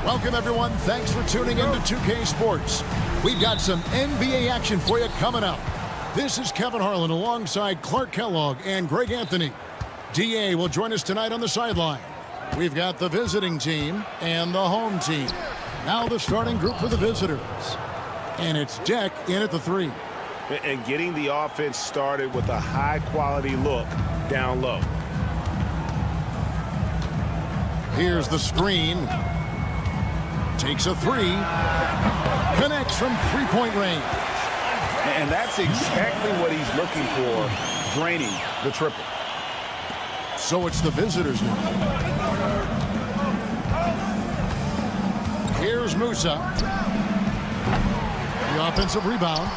Welcome, everyone. Thanks for tuning in to 2K Sports. We've got some NBA action for you coming up. This is Kevin Harlan alongside Clark Kellogg and Greg Anthony. DA will join us tonight on the sideline. We've got the visiting team and the home team. Now the starting group for the visitors. And it's Deck in at the 3. And getting the offense started with a high-quality look down low. Here's the screen. Takes a 3. Connects from three-point range. And that's exactly what he's looking for, draining the triple. So it's the visitors now. Here's Musa. The offensive rebound.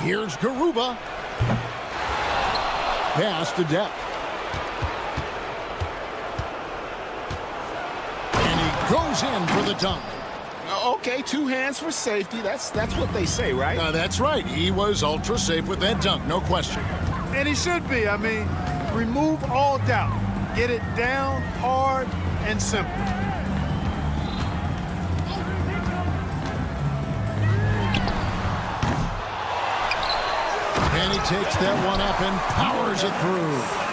Here's Garuba. Pass to Deck. Goes in for the dunk. Okay, 2 hands for safety. That's what they say, right? That's right. He was ultra safe with that dunk, no question. And he should be. I mean, remove all doubt. Get it down, hard, and simple. And he takes that one up and powers it through.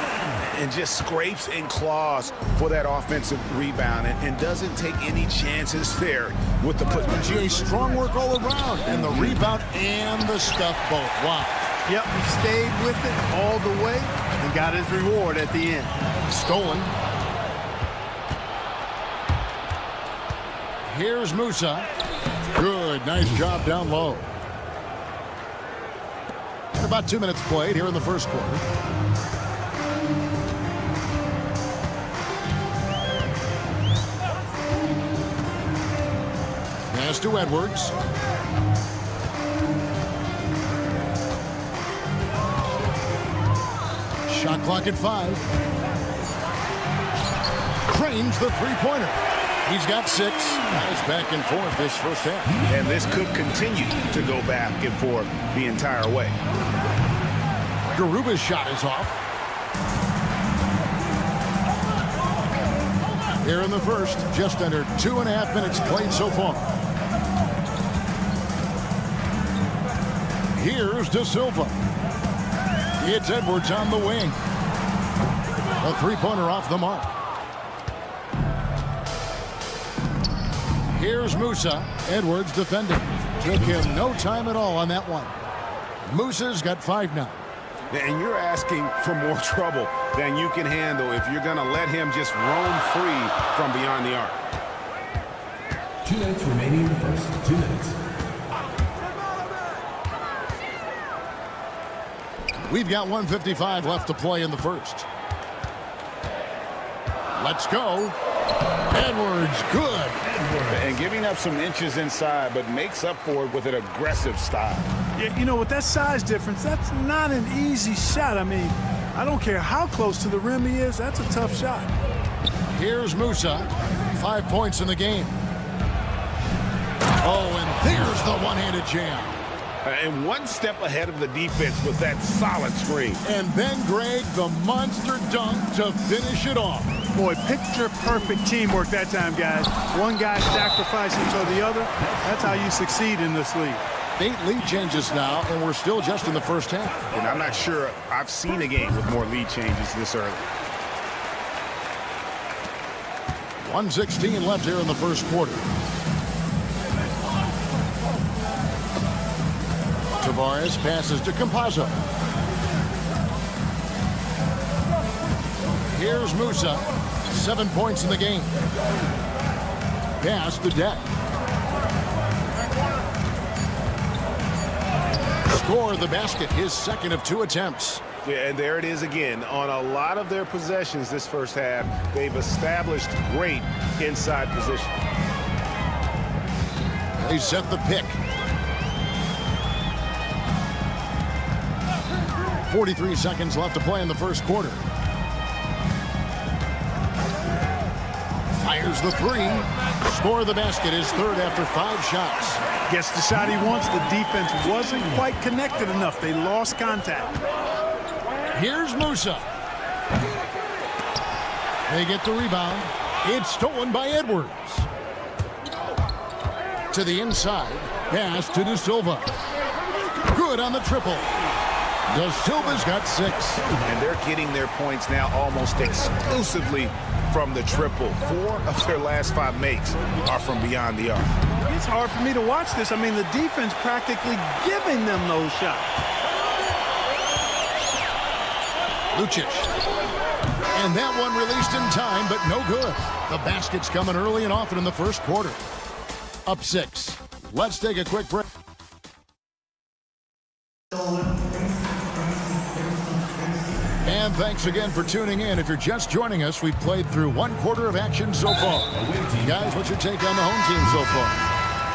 And just scrapes and claws for that offensive rebound and doesn't take any chances there with the put. Jay, strong work all around, and the rebound and the stuff both. Wow. Yep, he stayed with it all the way and got his reward at the end. Stolen. Here's Musa. Good, nice job down low. And about 2 minutes played here in the first quarter. Pass to Edwards. Shot clock at 5. Cranes the three-pointer. He's got 6. Nice back and forth this first half. And this could continue to go back and forth the entire way. Garuba's shot is off. Here in the first, just under 2.5 minutes played so far. Here's De Silva. It's Edwards on the wing. A three-pointer off the mark. Here's Musa. Edwards defending. Took him no time at all on that one. Musa's got 5 now. And you're asking for more trouble than you can handle if you're going to let him just roam free from beyond the arc. 2 minutes remaining in the first. 2 minutes. We've got 1:55 left to play in the first. Let's go. Edwards, good. And giving up some inches inside, but makes up for it with an aggressive style. Yeah, you know, with that size difference, that's not an easy shot. I mean, I don't care how close to the rim he is, that's a tough shot. Here's Musa. 5 points in the game. Oh, and there's the one-handed jam. And one step ahead of the defense with that solid screen. And then, Greg, the monster dunk to finish it off. Boy, picture-perfect teamwork that time, guys. One guy sacrificing for the other. That's how you succeed in this league. 8 lead changes now, and we're still just in the first half. And I'm not sure I've seen a game with more lead changes this early. 1:16 left here in the first quarter. Tavares passes to Campazzo. Here's Musa. 7 points in the game. Pass to Deck. score the basket, his second of 2 attempts. Yeah, and there it is again. On a lot of their possessions this first half, they've established great inside position. They set the pick. 43 seconds left to play in the first quarter. Fires the 3. Score the basket, his third after 5 shots. Gets the shot he wants. The defense wasn't quite connected enough. They lost contact. Here's Musa. They get the rebound. It's stolen by Edwards. To the inside. Pass to De Silva. Good on the triple. De Silva's got 6. And they're getting their points now almost exclusively from the triple. 4 of their last 5 makes are from beyond the arc. It's hard for me to watch this. I mean, the defense practically giving them those shots. Lucic. And that one released in time, but no good. The basket's coming early and often in the first quarter. Up 6. Let's take a quick break. And thanks again for tuning in. If you're just joining us, we've played through 1 quarter of action so far. Guys, what's your take on the home team so far?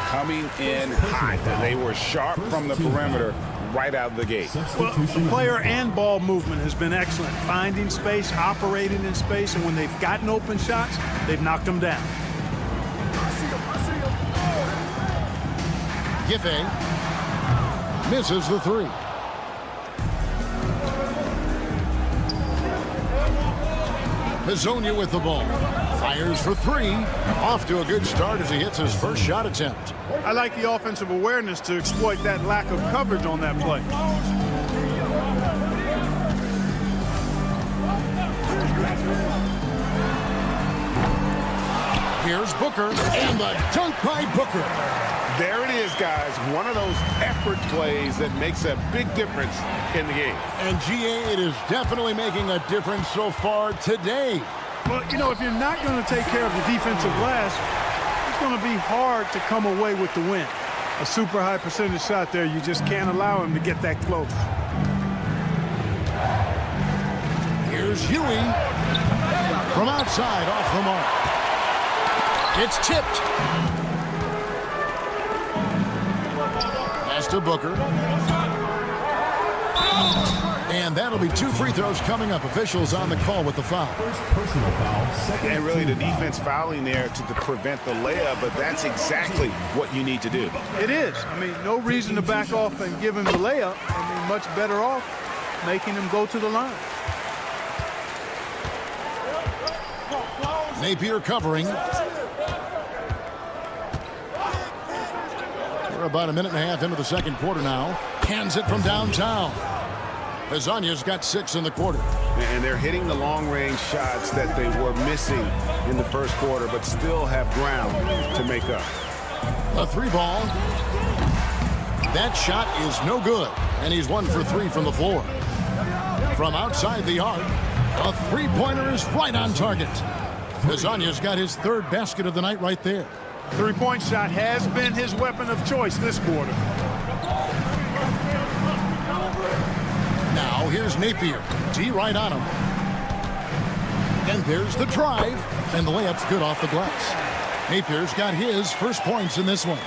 Coming in hot. They were sharp from the perimeter right out of the gate. Well, player and ball movement has been excellent. Finding space, operating in space, and when they've gotten open shots, they've knocked them down. Giffey misses the 3. Hezonja with the ball. Fires for 3. Off to a good start as he hits his first shot attempt. I like the offensive awareness to exploit that lack of coverage on that play. Here's Booker, and the dunk by Booker. There it is, guys. One of those effort plays that makes a big difference in the game. And GA, it is definitely making a difference so far today. Well, you know, if you're not going to take care of the defensive glass, it's going to be hard to come away with the win. A super high percentage shot there, you just can't allow him to get that close. Here's Huey. From outside, off the mark. It's tipped. Pass to Booker. And that'll be 2 free throws coming up. Officials on the call with the foul. First personal foul, second. And really the defense fouling there to prevent the layup, but that's exactly what you need to do. It is. I mean, no reason to back off and give him the layup. I mean, much better off making him go to the line. Napier covering. We're about a minute and a half into the second quarter now. Hands it from downtown. Hezonja's got 6 in the quarter. And they're hitting the long-range shots that they were missing in the first quarter, but still have ground to make up. A 3 ball. That shot is no good, and he's 1 for 3 from the floor. From outside the arc, a 3-pointer is right on target. Hezonja's got his 3rd basket of the night right there. 3-point shot has been his weapon of choice this quarter. Now here's Napier. D right on him. And there's the drive. And the layup's good off the glass. Napier's got his first points in this one.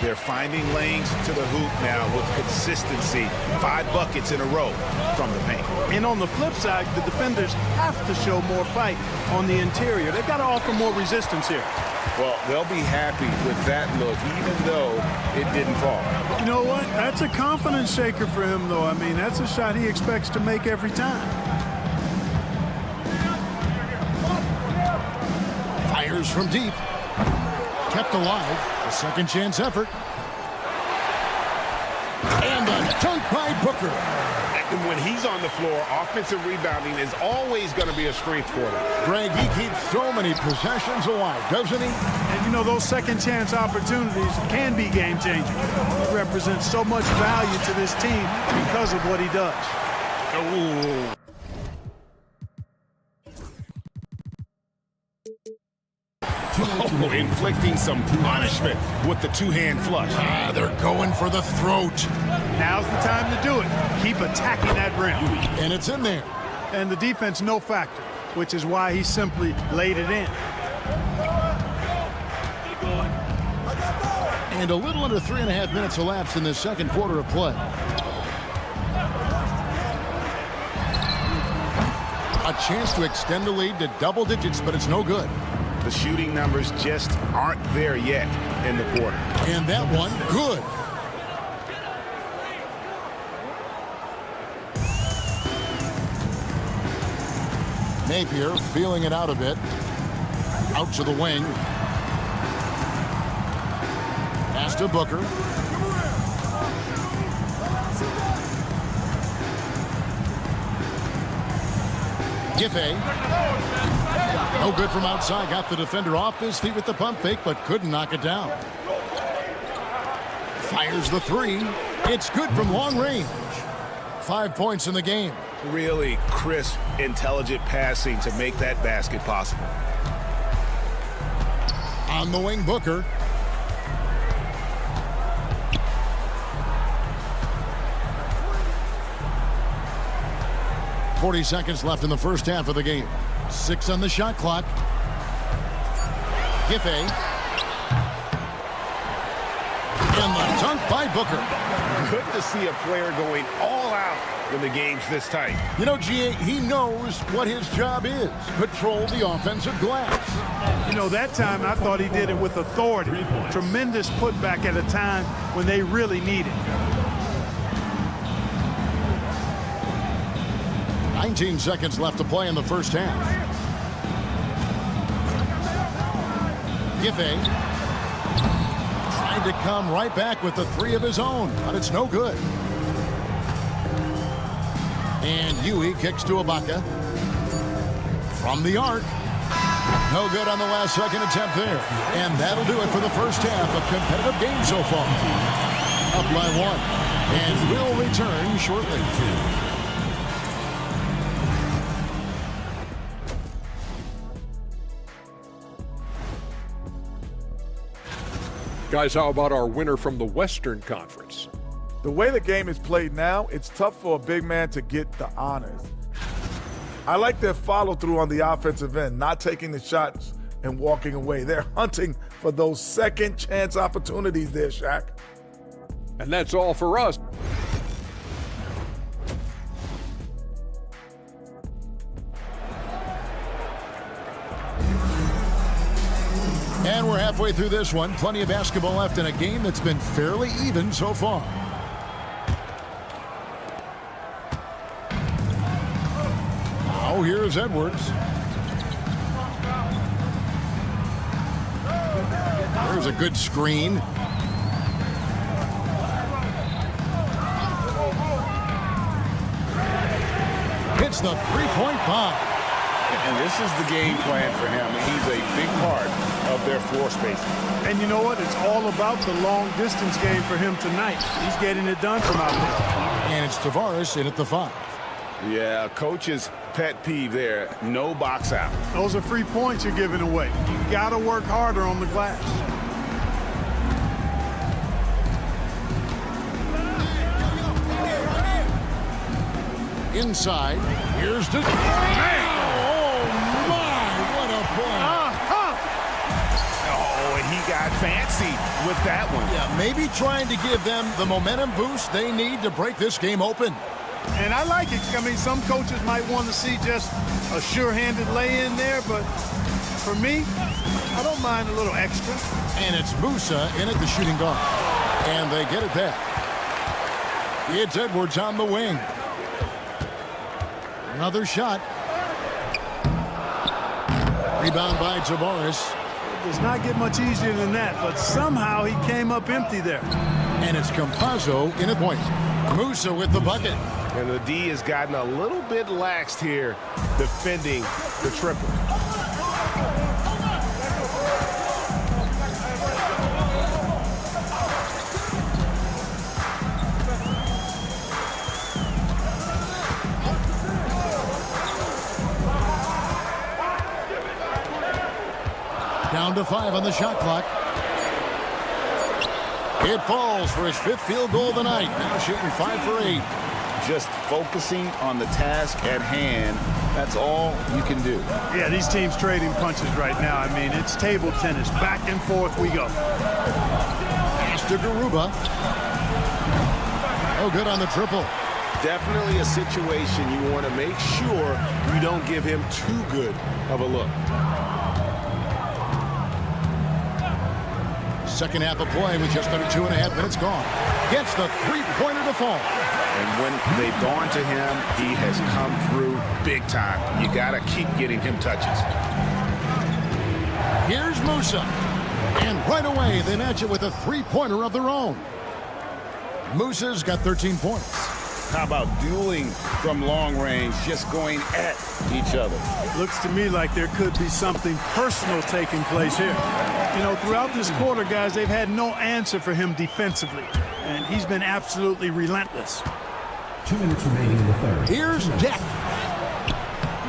They're finding lanes to the hoop now with consistency. 5 buckets in a row from the paint. And on the flip side, the defenders have to show more fight on the interior. They've got to offer more resistance here. Well, they'll be happy with that look, even though it didn't fall. You know what? That's a confidence shaker for him, though. I mean, that's a shot he expects to make every time. Fires from deep. Kept alive. A second chance effort. And a dunk by Booker. And when he's on the floor, offensive rebounding is always going to be a strength for them. Greg, he keeps so many possessions alive, doesn't he? And, you know, those second chance opportunities can be game-changing. He represents so much value to this team because of what he does. Oh, inflicting some punishment with the two-hand flush. They're going for the throat. Now's the time to do it. Keep attacking that rim. And it's in there. And the defense no factor, which is why he simply laid it in. And a little under 3.5 minutes elapsed in this second quarter of play. A chance to extend the lead to double digits, but it's no good. The shooting numbers just aren't there yet in the quarter. And that one, good. Napier feeling it out a bit. Out to the wing. Pass to Booker. Giffey. No good from outside. Got the defender off his feet with the pump fake, but couldn't knock it down. Fires the three. It's good from long range. 5 points in the game. Really crisp, intelligent passing to make that basket possible. On the wing, Booker. .40 seconds left in the first half of the game. 6 on the shot clock. Giffey. And the dunk by Booker. Good to see a player going all out when the game's this tight. You know, G.A., he knows what his job is. Control the offensive glass. You know, that time I thought he did it with authority. Tremendous putback at a time when they really need it. 19 seconds left to play in the first half. Giffey trying to come right back with the three of his own, but it's no good. And Huey kicks to Ibaka. From the arc. No good on the last second attempt there. And that'll do it for the first half of competitive game so far. Up by 1. And we'll return shortly. Guys, how about our winner from the Western Conference? The way the game is played now, it's tough for a big man to get the honors. I like their follow-through on the offensive end, not taking the shots and walking away. They're hunting for those second chance opportunities there, Shaq. And that's all for us. And we're halfway through this one. Plenty of basketball left in a game that's been fairly even so far. Now here's Edwards. There's a good screen. Hits the three-point bomb. And this is the game plan for him. He's a big part of their floor spacing. And you know what? It's all about the long-distance game for him tonight. He's getting it done from out there. And it's Tavares in at the 5. Yeah, coach's pet peeve there. No box out. Those are free points you're giving away. You got to work harder on the glass. Inside. Here's the... Oh, my! What a play. Oh, and he got fancy with that one. Yeah, maybe trying to give them the momentum boost they need to break this game open. And I like it. I mean, some coaches might want to see just a sure-handed lay-in there, but for me, I don't mind a little extra. And it's Musa in at the shooting guard. And they get it back. It's Edwards on the wing. Another shot. Rebound by Tavares. It does not get much easier than that, but somehow he came up empty there. And it's Campazzo in at point. Musa with the bucket. And the D has gotten a little bit laxed here defending the triple. Down to 5 on the shot clock. It falls for his 5th field goal of the night. Now shooting 5 for 8. Just focusing on the task at hand. That's all you can do. Yeah, these teams trading punches right now. I mean, it's table tennis. Back and forth we go. Pass to Garuba. Oh, good on the triple. Definitely a situation you want to make sure you don't give him too good of a look. Second half of play with just under 2.5 minutes gone. Gets the three-pointer to fall. And when they've gone to him, he has come through big time. You got to keep getting him touches. Here's Musa. And right away, they match it with a three-pointer of their own. Musa's got 13 points. How about dueling from long range, just going at each other? Looks to me like there could be something personal taking place here. You know, throughout this quarter, guys, they've had no answer for him defensively. And he's been absolutely relentless. 2 minutes remaining in the third. Here's Deck.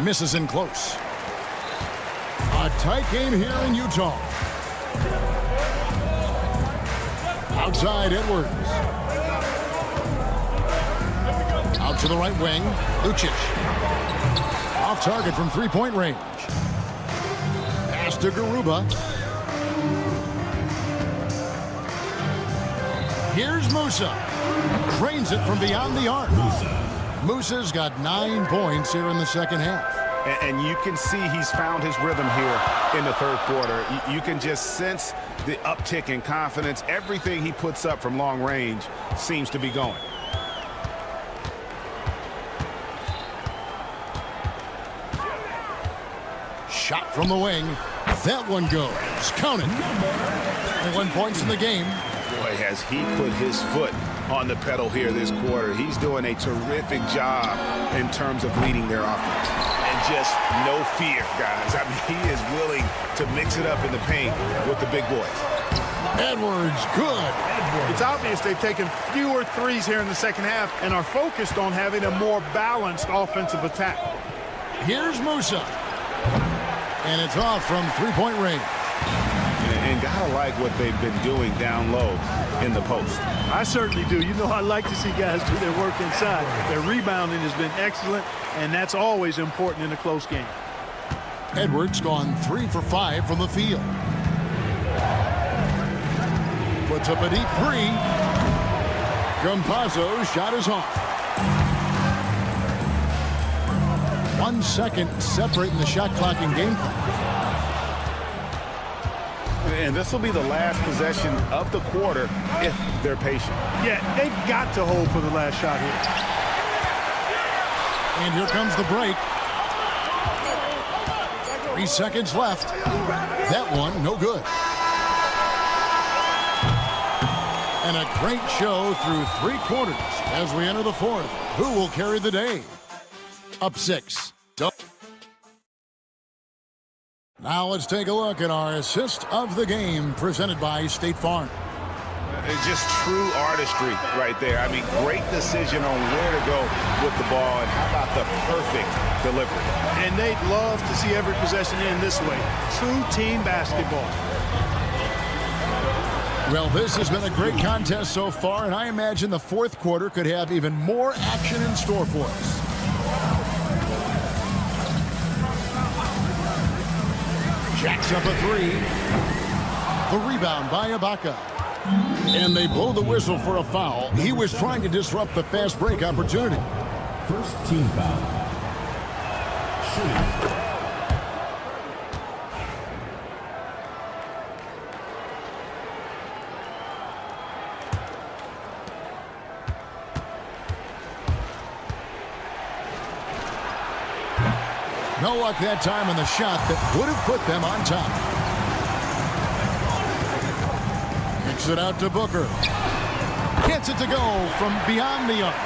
Misses in close. A tight game here in Utah. Outside Edwards. Out to the right wing. Lucic. Off target from three-point range. Pass to Garuba. Here's Musa. Cranes it from beyond the arc. Musa's got 9 points here in the second half. And you can see he's found his rhythm here in the third quarter. You can just sense the uptick in confidence. Everything he puts up from long range seems to be going. Shot from the wing. That one goes. Count it. 21 points in the game. Boy, has he put his foot on the pedal here this quarter. He's doing a terrific job in terms of leading their offense. And just no fear, guys. I mean, he is willing to mix it up in the paint with the big boys. Edwards, good. It's obvious they've taken fewer threes here in the second half and are focused on having a more balanced offensive attack. Here's Musa. And it's off from three-point range. And gotta like what they've been doing down low in the post. I certainly do. You know, I like to see guys do their work inside. Their rebounding has been excellent, and that's always important in a close game. Edwards gone 3 for 5 from the field. Puts up a deep three. Campazzo's shot is off. 1 second separating the shot clock and game clock. And this will be the last possession of the quarter if they're patient. Yeah, they've got to hold for the last shot here. And here comes the break. 3 seconds left. That one, no good. And a great show through 3 quarters as we enter the fourth. Who will carry the day? Up 6. Now let's take a look at our assist of the game presented by State Farm. It's just true artistry right there. I mean, great decision on where to go with the ball, and how about the perfect delivery. And they'd love to see every possession end this way. True team basketball. Well, this has been a great contest so far, and I imagine the fourth quarter could have even more action in store for us. Jacks up a 3. The rebound by Ibaka. And they blow the whistle for a foul. He was trying to disrupt the fast break opportunity. First team foul. Shooting. No luck that time on the shot that would have put them on top. Kicks it out to Booker. Gets it to go from beyond the arc.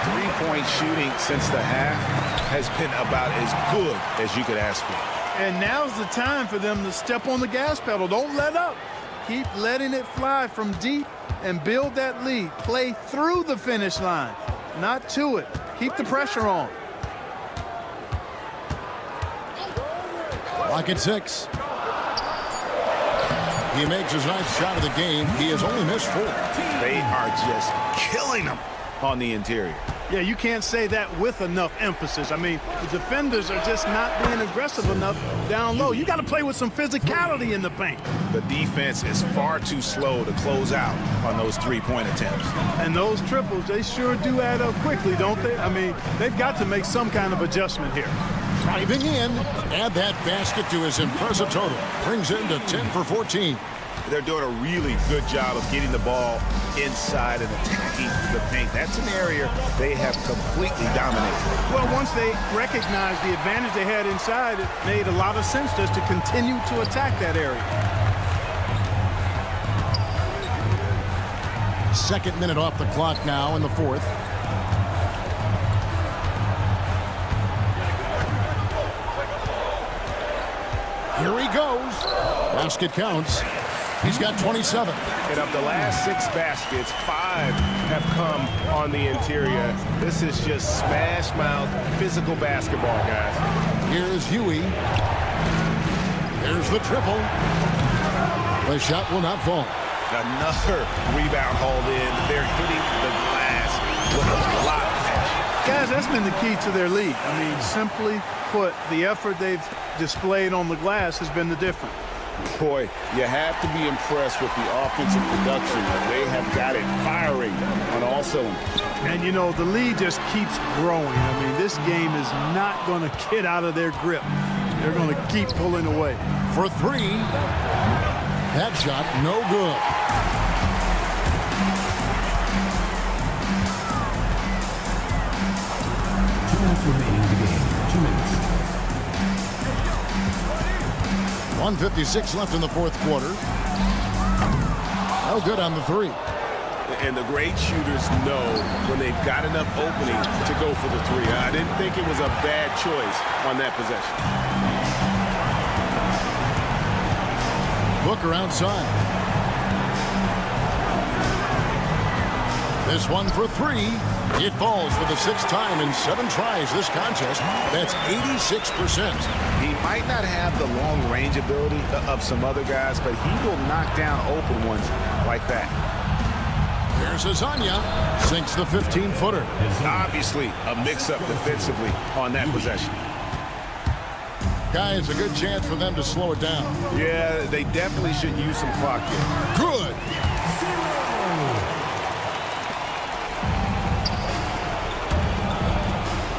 3-point shooting since the half has been about as good as you could ask for. And now's the time for them to step on the gas pedal. Don't let up. Keep letting it fly from deep and build that lead. Play through the finish line, not to it. Keep the pressure on. Clock at 6. He makes his ninth shot of the game. He has only missed 4. They are just killing him on the interior. Yeah, you can't say that with enough emphasis. I mean, the defenders are just not being aggressive enough down low. You got to play with some physicality in the paint. The defense is far too slow to close out on those three-point attempts. And those triples, they sure do add up quickly, don't they? I mean, they've got to make some kind of adjustment here. Driving in, add that basket to his impressive total. Brings him to 10 for 14. They're doing a really good job of getting the ball inside and attacking the paint. That's an area they have completely dominated. Well, once they recognized the advantage they had inside, it made a lot of sense just to continue to attack that area. Second minute off the clock now in the 4th. Here he goes. Basket counts. He's got 27. And of the last 6 baskets, 5 have come on the interior. This is just smash mouth physical basketball, guys. Here's Huey. There's the triple. The shot will not fall. Another rebound hauled in. They're hitting the glass with a lot of passion. Guys, that's been the key to their lead. I mean, simply put, the effort they've displayed on the glass has been the difference. Boy, you have to be impressed with the offensive production. They have got it firing on all cylinders. And, you know, the lead just keeps growing. I mean, this game is not going to get out of their grip. They're going to keep pulling away. For 3. That shot, no good. Remaining in the game. 2 minutes. 1:56 left in the 4th quarter. No good on the 3. And the great shooters know when they've got enough opening to go for the 3. I didn't think it was a bad choice on that possession. Booker outside. This one for 3. It falls for the 6th time in 7 tries this contest. That's 86%. He might not have the long-range ability of some other guys, but he will knock down open ones like that. There's Azania. Sinks the 15-footer. Obviously, a mix-up defensively on that possession. Guys, a good chance for them to slow it down. Yeah, they definitely should use some clock here. Good.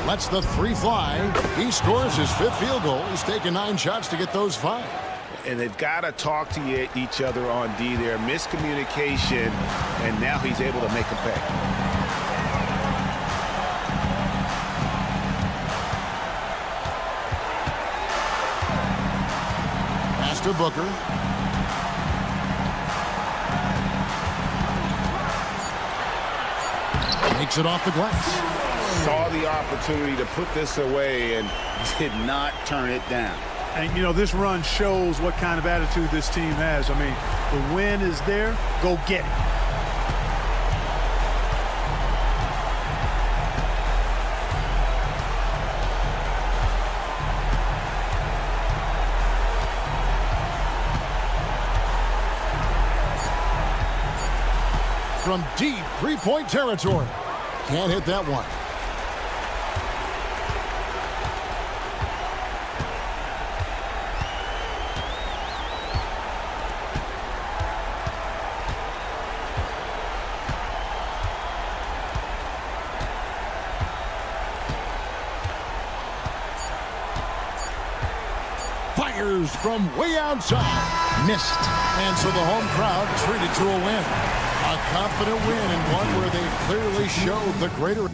Lets the 3 fly. He scores his 5th field goal. He's taken 9 shots to get those 5. And they've got to talk to each other on D there. Miscommunication, and now he's able to make a pay. Pass to Booker. Takes it off the glass. Saw the opportunity to put this away and did not turn it down. And, you know, this run shows what kind of attitude this team has. I mean, the win is there. Go get it. From deep 3-point territory. Can't hit that one. Fires from way outside. Missed. And so the home crowd treated to a win. A confident win and one where they clearly showed the greater.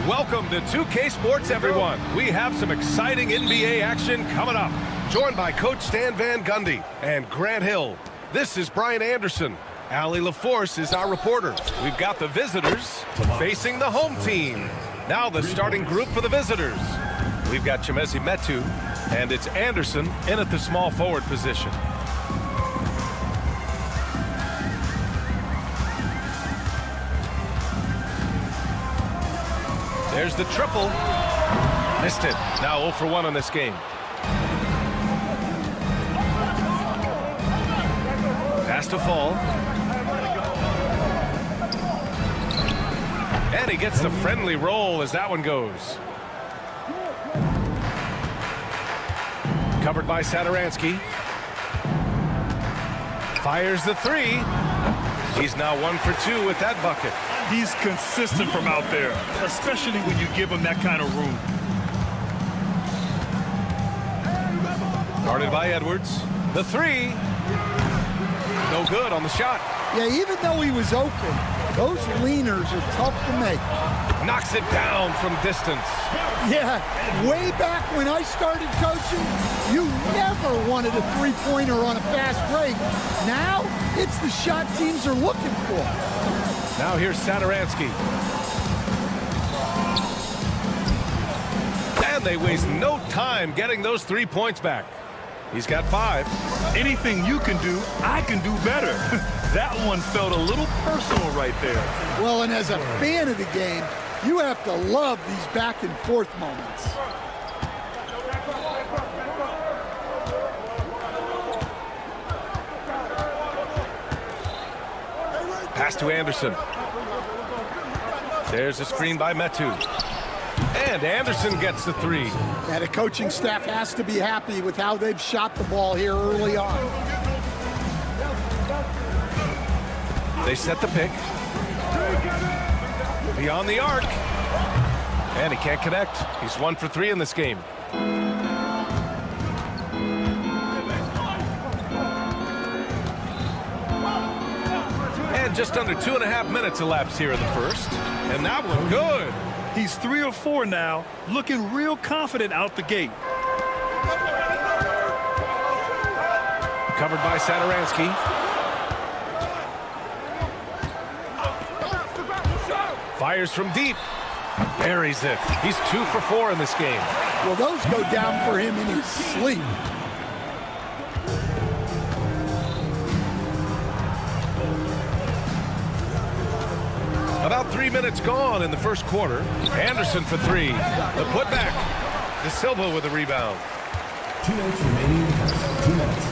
Welcome to 2K Sports, everyone. We have some exciting NBA action coming up. Joined by Coach Stan Van Gundy and Grant Hill. This is Brian Anderson. Allie LaForce is our reporter. We've got the visitors facing the home team. Now the starting group for the visitors. We've got Chimezie Metu, and it's Anderson in at the small forward position. There's the triple. Missed it. Now 0 for 1 on this game. Pass to Fall. And he gets the friendly roll as that one goes. Covered by Satoransky. Fires the three. He's now 1 for 2 with that bucket. He's consistent from out there, especially when you give him that kind of room. Guarded by Edwards. The three. No good on the shot. Yeah, even though he was open, those leaners are tough to make. Knocks it down from distance. Yeah, way back when I started coaching, you never wanted a three-pointer on a fast break. Now, it's the shot teams are looking for. Now here's Satoransky. And they waste no time getting those 3 points back. He's got 5. Anything you can do, I can do better. That one felt a little personal right there. Well, and as a fan of the game, you have to love these back and forth moments. Pass to Anderson. There's a screen by Metu. And Anderson gets the 3. Yeah, the coaching staff has to be happy with how they've shot the ball here early on. They set the pick. Beyond the arc. And he can't connect. He's 1 for 3 in this game. And just under 2.5 minutes elapsed here in the first. And that one good. He's 3 or 4 now, looking real confident out the gate. Covered by Satoransky. Fires from deep. Buries it. He's 2 for 4 in this game. Well, those go down for him in his sleep. About 3 minutes gone in the first quarter. Anderson for 3. The putback. De Silva with a rebound. 2 minutes remaining in the first. 2 minutes.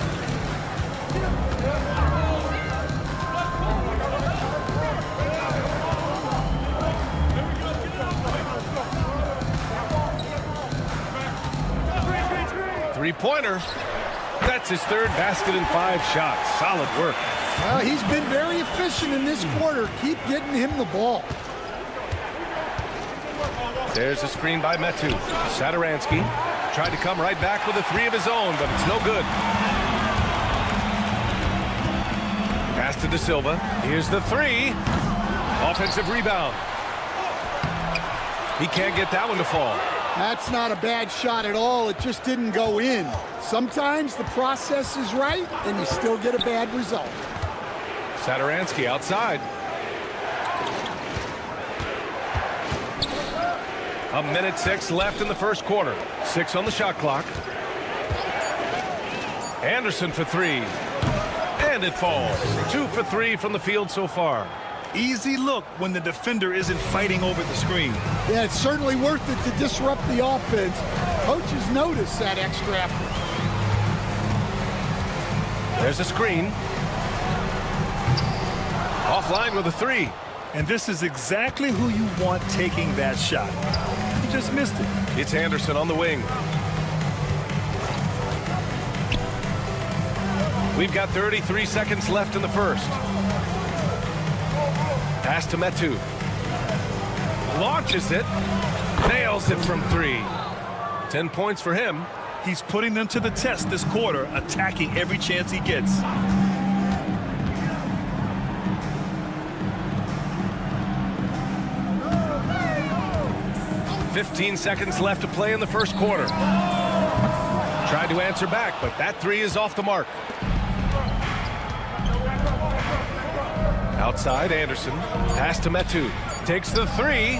Three-pointer. That's his 3rd basket in 5 shots. Solid work. Well, he's been very efficient in this quarter. Keep getting him the ball. There's a screen by Metu. Satoransky tried to come right back with a 3 of his own, but it's no good. Pass to De Silva. Here's the 3. Offensive rebound. He can't get that one to fall. That's not a bad shot at all. It just didn't go in. Sometimes the process is right, and you still get a bad result. Satoransky outside. A minute 6 left in the first quarter. 6 on the shot clock. Anderson for three. And it falls. 2 for 3 from the field so far. Easy look when the defender isn't fighting over the screen. Yeah, it's certainly worth it to disrupt the offense. Coaches notice that extra effort. There's a screen. Offline with a three. And this is exactly who you want taking that shot. He just missed it. It's Anderson on the wing. We've got 33 seconds left in the first. Pass to Metu. Launches it. Nails it from 3. 10 points for him. He's putting them to the test this quarter, attacking every chance he gets. "15 seconds left to play in the first quarter. Tried to answer back, but that 3 is off the mark. Outside, Anderson. Pass to Metu. Takes the 3.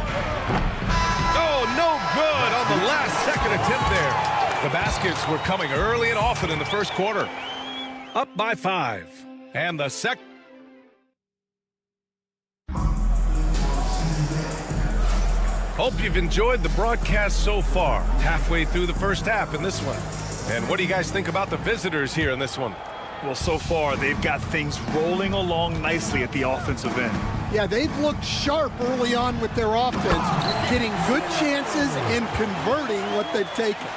Oh, no good on the last second attempt there. The baskets were coming early and often in the first quarter. Up by 5. And the second. Hope you've enjoyed the broadcast so far. Halfway through the first half in this one. And what do you guys think about the visitors here in this one? Well, so far, they've got things rolling along nicely at the offensive end. Yeah, they've looked sharp early on with their offense, getting good chances and converting what they've taken.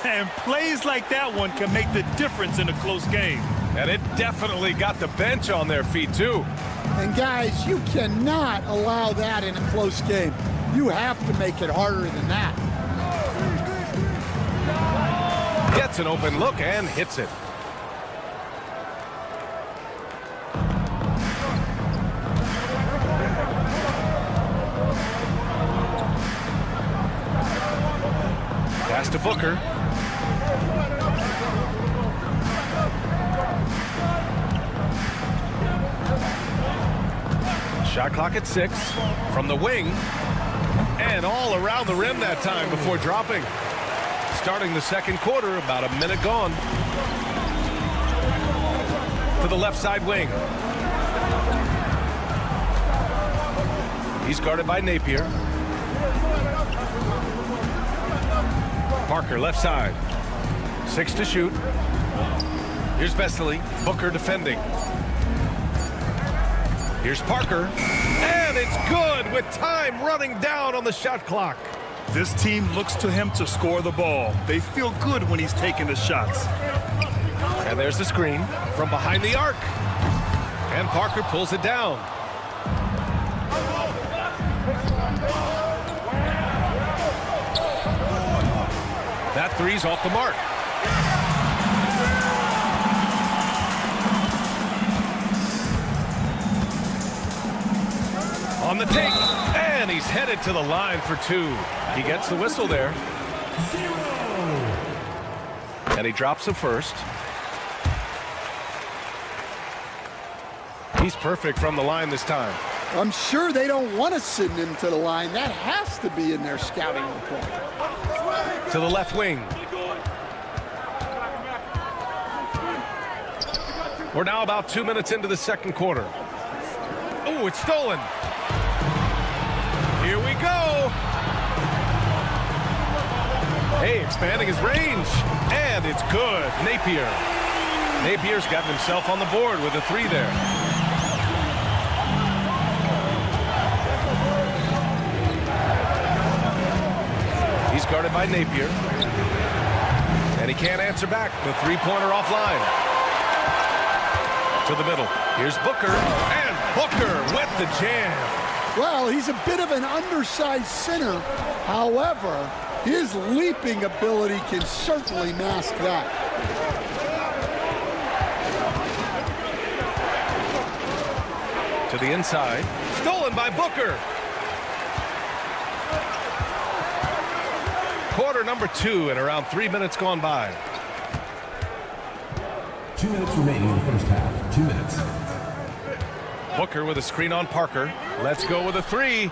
And plays like that one can make the difference in a close game. And it definitely got the bench on their feet, too. And guys, you cannot allow that in a close game. You have to make it harder than that. Gets an open look and hits it. Pass to Booker. Shot clock at 6 from the wing. And all around the rim that time before dropping. Starting the second quarter, about a minute gone. To the left side wing. He's guarded by Napier. Parker left side. 6 to shoot. Here's Vesely. Booker defending. Here's Parker. And it's good with time running down on the shot clock. This team looks to him to score the ball. They feel good when he's taking the shots. And there's the screen from behind the arc. And Parker pulls it down. That 3's off the mark. On the take, and he's headed to the line for 2. He gets the whistle there. And he drops the first. He's perfect from the line this time. I'm sure they don't want to send him to the line. That has to be in their scouting report. To the left wing. We're now about 2 minutes into the second quarter. Oh, it's stolen. Here we go. Hey, expanding his range. And it's good. Napier. Napier's got himself on the board with a 3 there. He's guarded by Napier. And he can't answer back. The 3-pointer offline. To the middle. Here's Booker. And Booker with the jam. Well, he's a bit of an undersized center. However, his leaping ability can certainly mask that. To the inside. Stolen by Booker. Quarter number 2 and around 3 minutes gone by. 2 minutes remaining in the first half. 2 minutes. Booker with a screen on Parker. Let's go with a 3.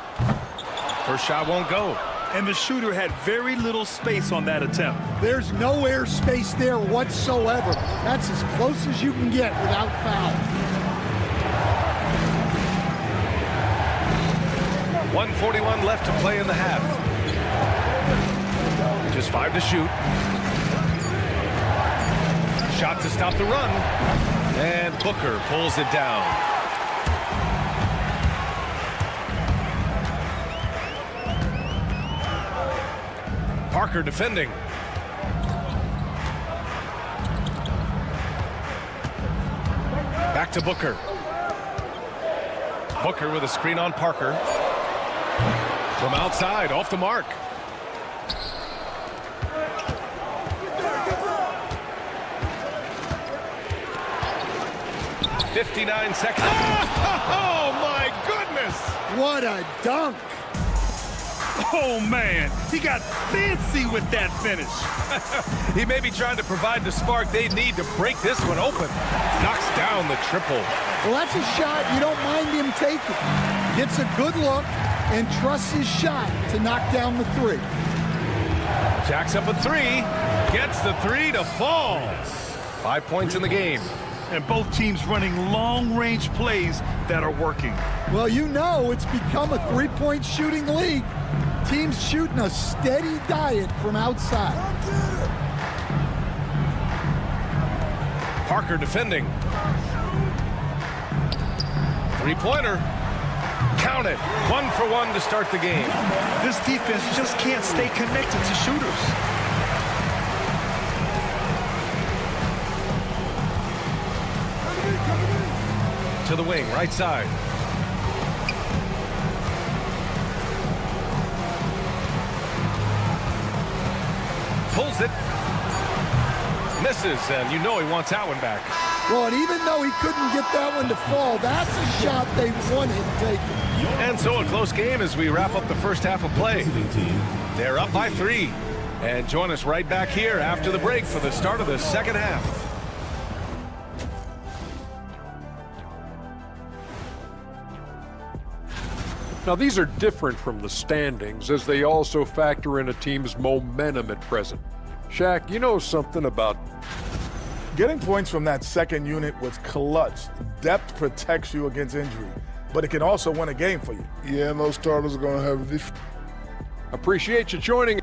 First shot won't go. and the shooter had very little space on that attempt. There's no air space there whatsoever. That's as close as you can get without foul. 1:41 left to play in the half. Just 5 to shoot. Shot to stop the run. And Booker pulls it down. Parker defending. Back to Booker. Booker with a screen on Parker. From outside, off the mark. "59 seconds. Oh, my goodness! What a dunk. Oh, man, he got fancy with that finish. He may be trying to provide the spark they need to break this one open. Knocks down the triple. Well, that's a shot you don't mind him taking. Gets a good look and trusts his shot to knock down the three. Jacks up a three. Gets the three to fall. 5 points in the game. And both teams running long-range plays that are working. Well, you know it's become a three-point shooting league. Teams shooting a steady diet from outside. Parker defending. Three-pointer. Count it. 1 for 1 to start the game. This defense just can't stay connected to shooters. To the wing, right side. Pulls it. Misses, and you know he wants that one back. Well, and even though he couldn't get that one to fall, that's a shot they wanted taken. And so a close game as we wrap up the first half of play. They're up by 3. And join us right back here after the break for the start of the second half. Now, these are different from the standings as they also factor in a team's momentum at present. Shaq, you know something about... Getting points from that second unit was clutch. Depth protects you against injury, but it can also win a game for you. Yeah, most starters are going to have this. Appreciate you joining.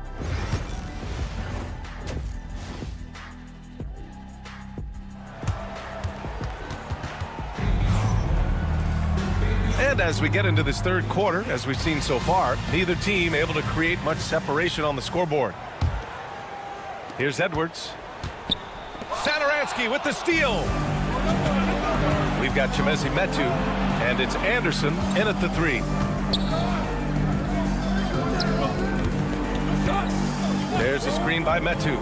And as we get into this third quarter, as we've seen so far, neither team able to create much separation on the scoreboard. Here's Edwards. Satoransky with the steal. We've got Chimezie Metu, and it's Anderson in at the 3. There's a screen by Metu.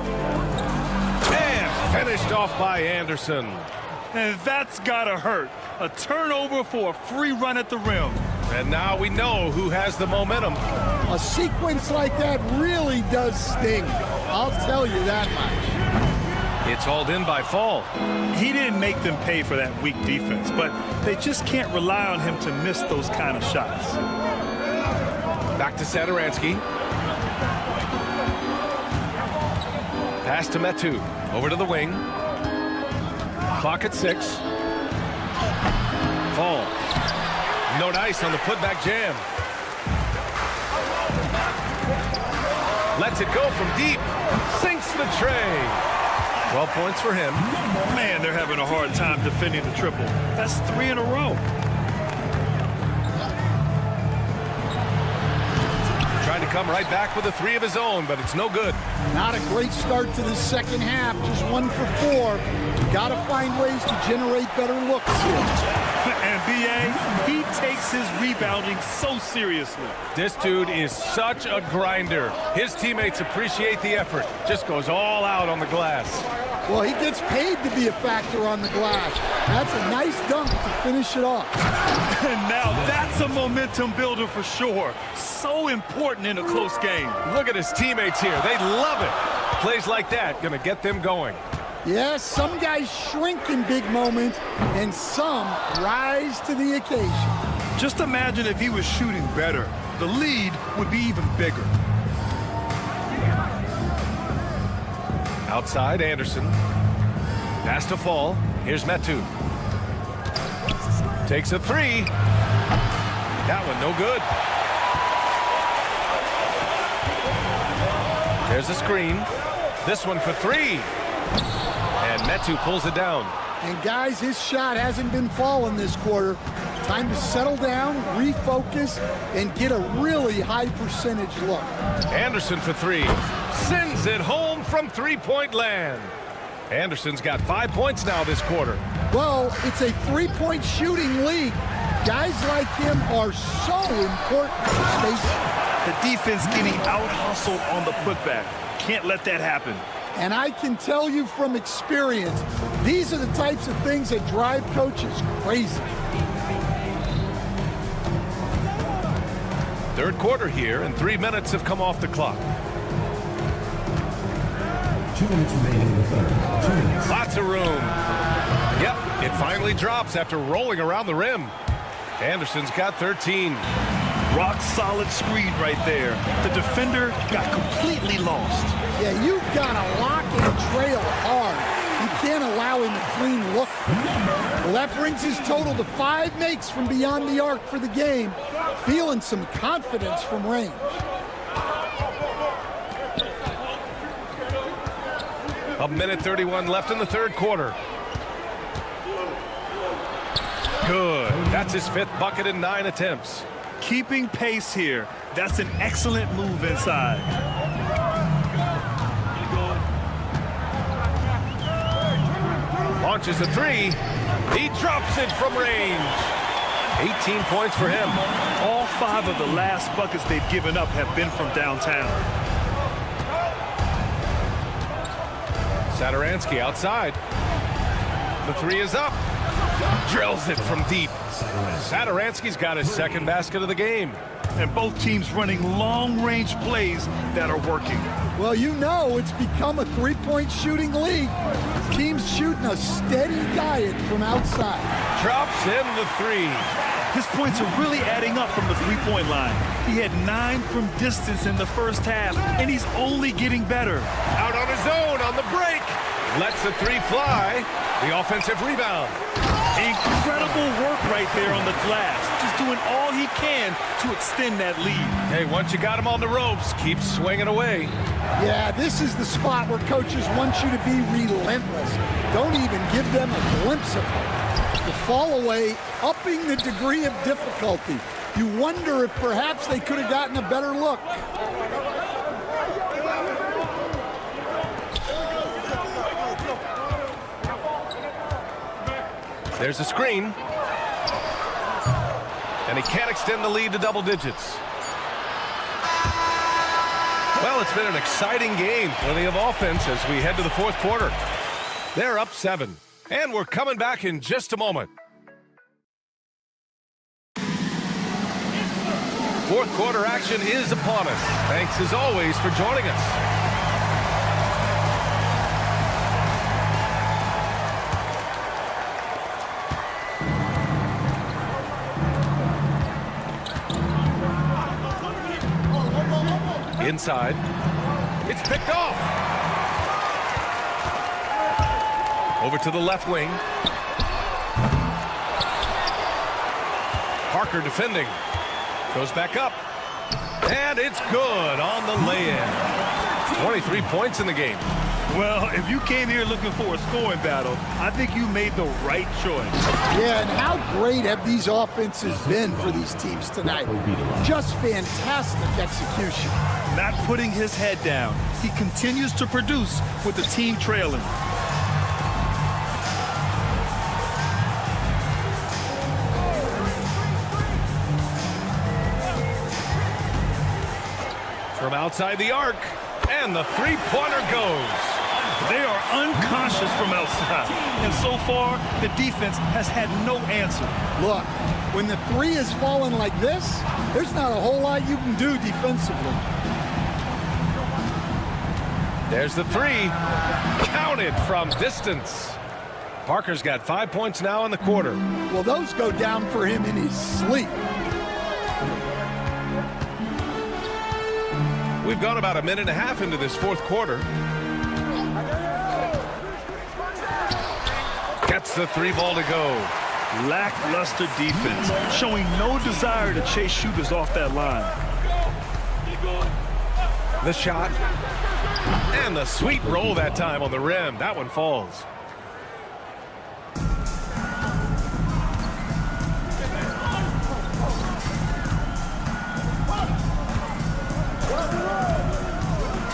And finished off by Anderson. And that's gotta hurt. A turnover for a free run at the rim. And now we know who has the momentum. A sequence like that really does sting. I'll tell you that much. It's hauled in by Fall. He didn't make them pay for that weak defense, but they just can't rely on him to miss those kind of shots. Back to Satoransky. Pass to Metu. Over to the wing. Clock at 6. Fall. No dice on the putback jam. Lets it go from deep. Sinks the tray. 12 points for him. Man, they're having a hard time defending the triple. That's 3 in a row. Trying to come right back with a 3 of his own, but it's no good. Not a great start to the second half. Just 1 for 4. Got to find ways to generate better looks here. And B.A., he takes his rebounding so seriously. This dude is such a grinder. His teammates appreciate the effort. Just goes all out on the glass. Well, he gets paid to be a factor on the glass. That's a nice dunk to finish it off. And now that's a momentum builder for sure. So important in a close game. Look at his teammates here. They love it. Plays like that gonna get them going. Yes, some guys shrink in big moments, and some rise to the occasion. Just imagine if he was shooting better. The lead would be even bigger. Outside, Anderson. Pass to Fall. Here's Metu. Takes a three. That one no good. There's a screen. This one for three. And Metu pulls it down. And guys, his shot hasn't been falling this quarter. Time to settle down, refocus, and get a really high percentage look. Anderson for three. Sends it home from three-point land. Anderson's got 5 points now this quarter. Well, it's a three-point shooting league. Guys like him are so important for spacing. The defense getting out-hustled on the putback. Can't let that happen. And I can tell you from experience, these are the types of things that drive coaches crazy. Third quarter here, and 3 minutes have come off the clock. 2 minutes remaining in the third. 2 minutes. Lots of room. Yep, it finally drops after rolling around the rim. Anderson's got 13. Rock solid screen right there. The defender got completely lost. Yeah, you've got to lock and trail hard. You can't allow him a clean look. Well, that brings his total to 5 makes from beyond the arc for the game. Feeling some confidence from range. A minute 31 left in the third quarter. Good. That's his 5th bucket in 9 attempts. Keeping pace here. That's an excellent move inside. Launches a three. He drops it from range. 18 points for him. All 5 of the last buckets they've given up have been from downtown. Satoransky outside. The three is up. Drills it from deep. Satoransky's got his 2nd basket of the game. And both teams running long-range plays that are working. Well, you know it's become a three-point shooting league. Teams shooting a steady diet from outside. Drops in the three. His points are really adding up from the three-point line. He had 9 from distance in the first half, and he's only getting better. Out on his own on the break. Lets the three fly. The offensive rebound. Incredible work right there on the glass. Just doing all he can to extend that lead. Hey, once you got him on the ropes, keep swinging away. Yeah, this is the spot where coaches want you to be relentless. Don't even give them a glimpse of it. The fall away, upping the degree of difficulty. You wonder if perhaps they could have gotten a better look. There's a screen. And he can't extend the lead to double digits. Well, it's been an exciting game. Plenty of offense as we head to the fourth quarter. They're up 7. And we're coming back in just a moment. Fourth quarter action is upon us. Thanks as always for joining us. Inside. It's picked off. Over to the left wing. Parker defending. Goes back up. And it's good on the lay-in. 23 points in the game. Well, if you came here looking for a scoring battle, I think you made the right choice. Yeah, and how great have these offenses been for these teams tonight? Just fantastic execution. Not putting his head down. He continues to produce with the team trailing. From outside the arc, and the three-pointer goes. They are unconscious from outside, and so far, the defense has had no answer. Look, when the three is falling like this, there's not a whole lot you can do defensively. There's the three. Counted from distance. Parker's got 5 points now in the quarter. Well, those go down for him in his sleep. We've gone about a minute and a half into this fourth quarter. Gets the 3 ball to go. Lackluster defense, showing no desire to chase shooters off that line. The shot. And the sweet roll that time on the rim. That one falls.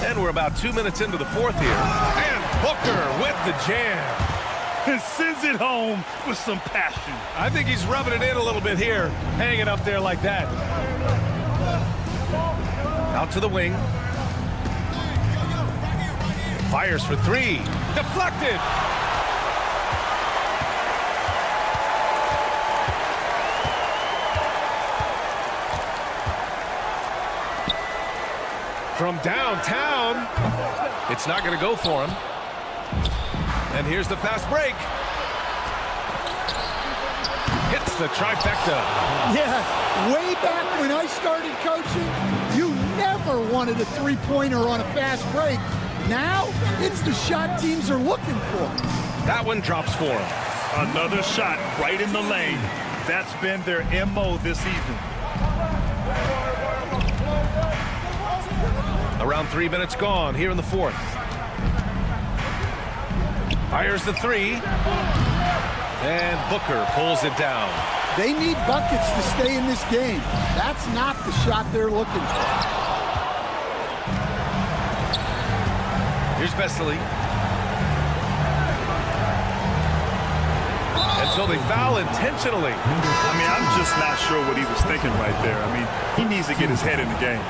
And we're about 2 minutes into the fourth here. And Booker with the jam. And sends it home with some passion. I think he's rubbing it in a little bit here, hanging up there like that. Out to the wing. Fires for 3. Deflected. From downtown. It's not going to go for him. And here's the fast break. Hits the trifecta. Yeah, way back when I started coaching, you never wanted a three-pointer on a fast break. Now, it's the shot teams are looking for. That one drops for him. Another shot right in the lane. That's been their MO this evening. Around 3 minutes gone here in the fourth. Fires the 3. And Booker pulls it down. They need buckets to stay in this game. That's not the shot they're looking for. Here's Grizli. And so they foul intentionally. I mean, I'm just not sure what he was thinking right there. I mean, he needs to get his head in the game.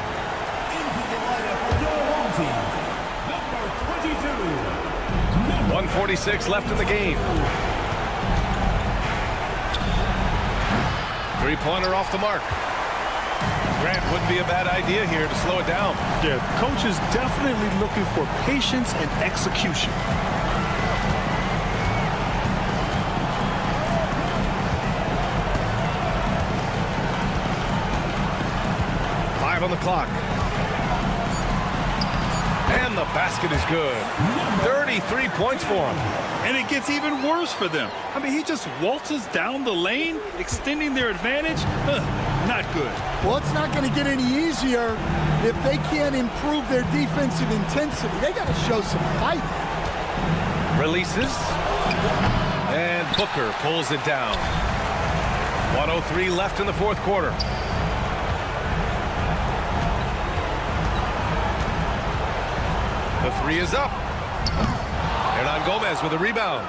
1:46 left in the game. 3-pointer off the mark. Grant, wouldn't be a bad idea here to slow it down. Yeah, coach is definitely looking for patience and execution. On the clock. And the basket is good. 33 points for him. And it gets even worse for them. I mean, he just waltzes down the lane, extending their advantage. Not good. Well, it's not going to get any easier if they can't improve their defensive intensity. They got to show some fight. Releases. And Booker pulls it down. 1:03 left in the fourth quarter. The 3 is up. Hernan Gomez with a rebound.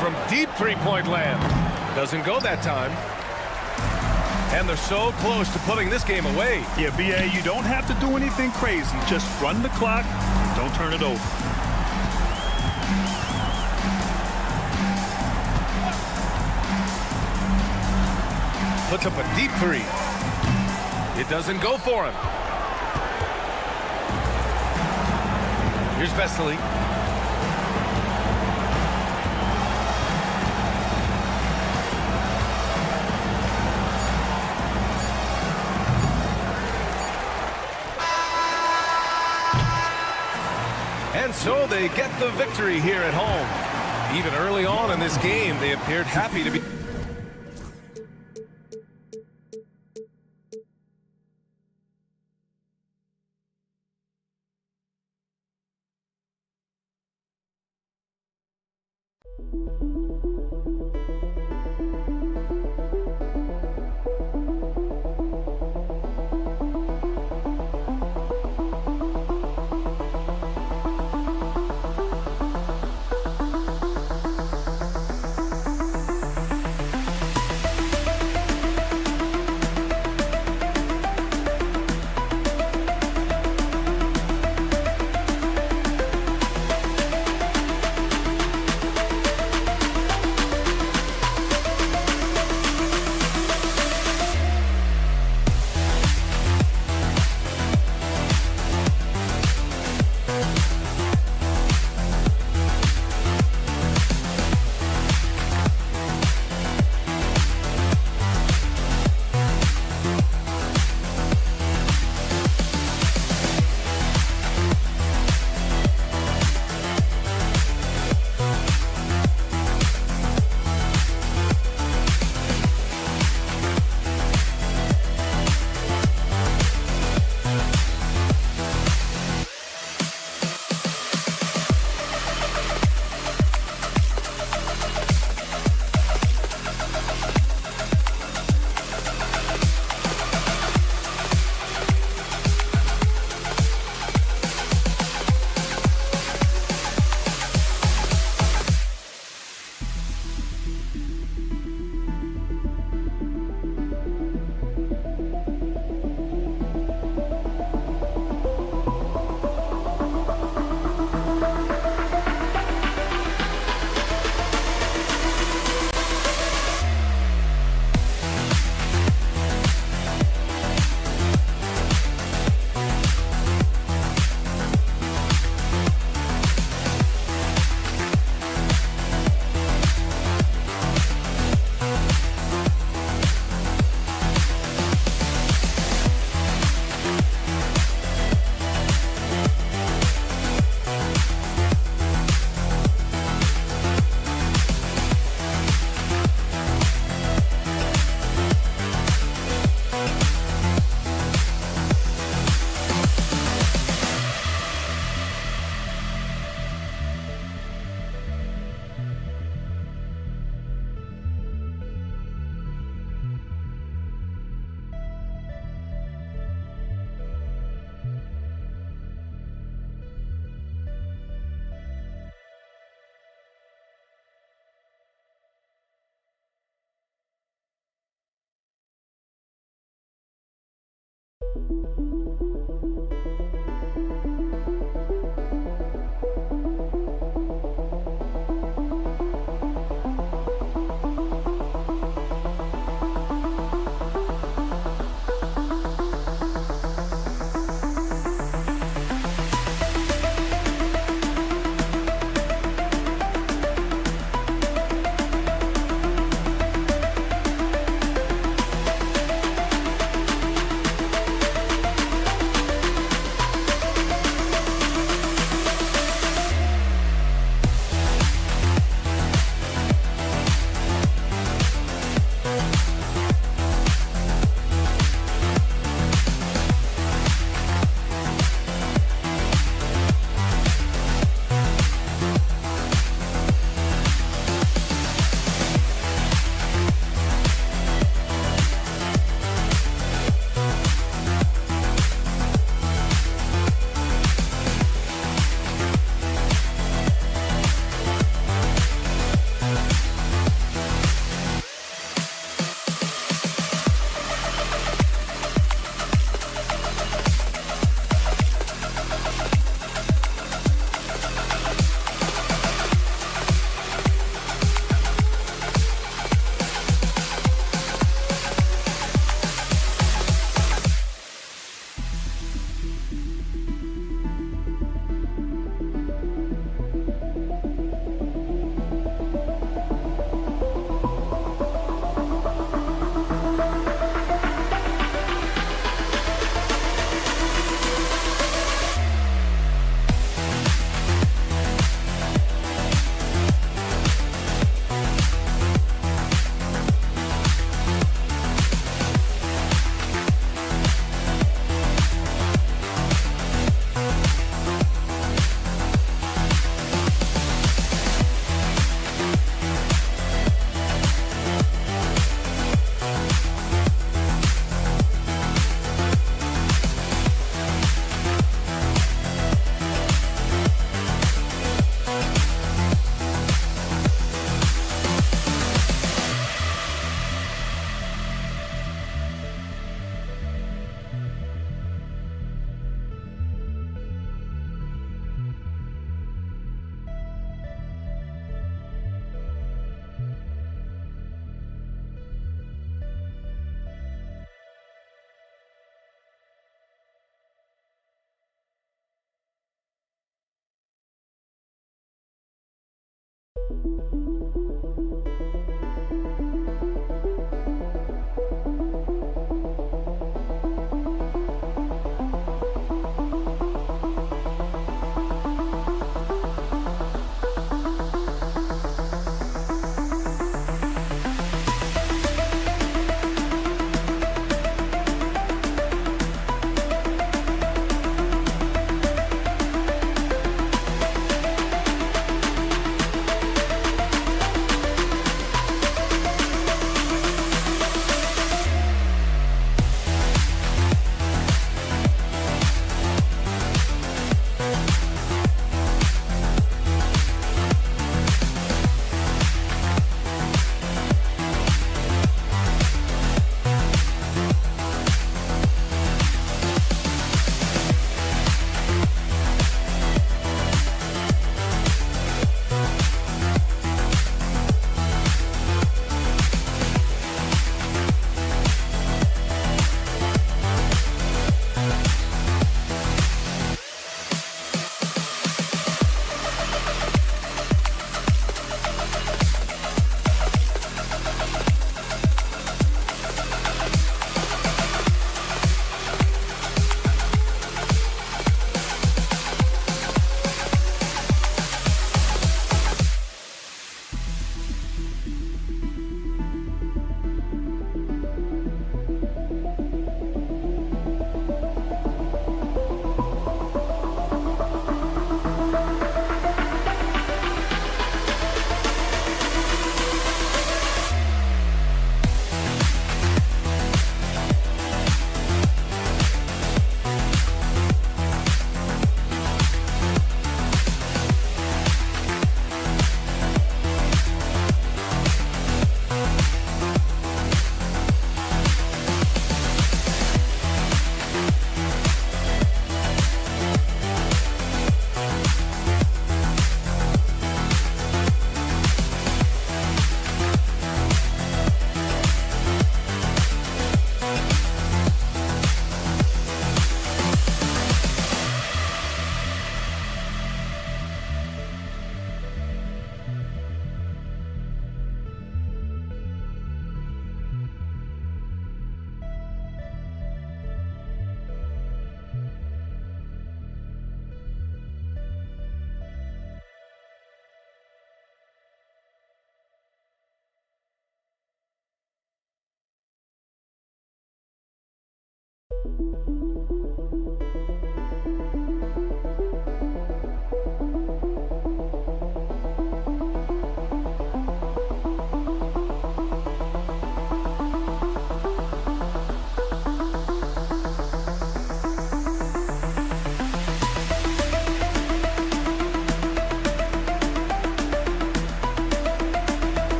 From deep three-point land. Doesn't go that time. And they're so close to putting this game away. Yeah, BA, you don't have to do anything crazy. Just run the clock. Don't turn it over. Puts up a deep 3. It doesn't go for him. Here's Grizli. And so they get the victory here at home. Even early on in this game, they appeared happy to be...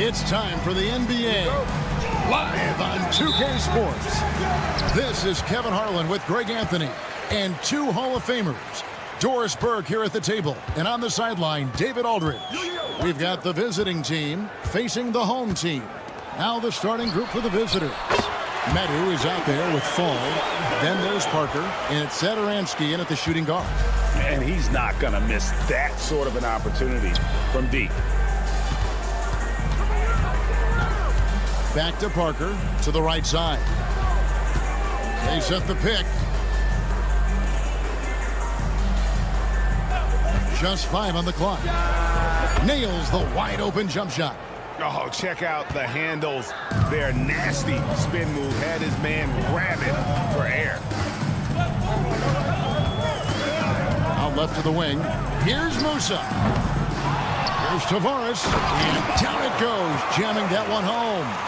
It's time for the NBA, live on 2K Sports. This is Kevin Harlan with Greg Anthony and two Hall of Famers. Doris Burke here at the table, and on the sideline, David Aldridge. We've got the visiting team facing the home team. Now the starting group for the visitors. Medu is out there with Fall. Then there's Parker, and it's Satoransky in at the shooting guard. And he's not going to miss that sort of an opportunity from deep. Back to Parker, to the right side. They set the pick. Just 5 on the clock. Nails the wide open jump shot. Oh, check out the handles. Their nasty spin move had his man grab it for air. Out left to the wing. Here's Musa. Here's Tavares. And down it goes, jamming that one home.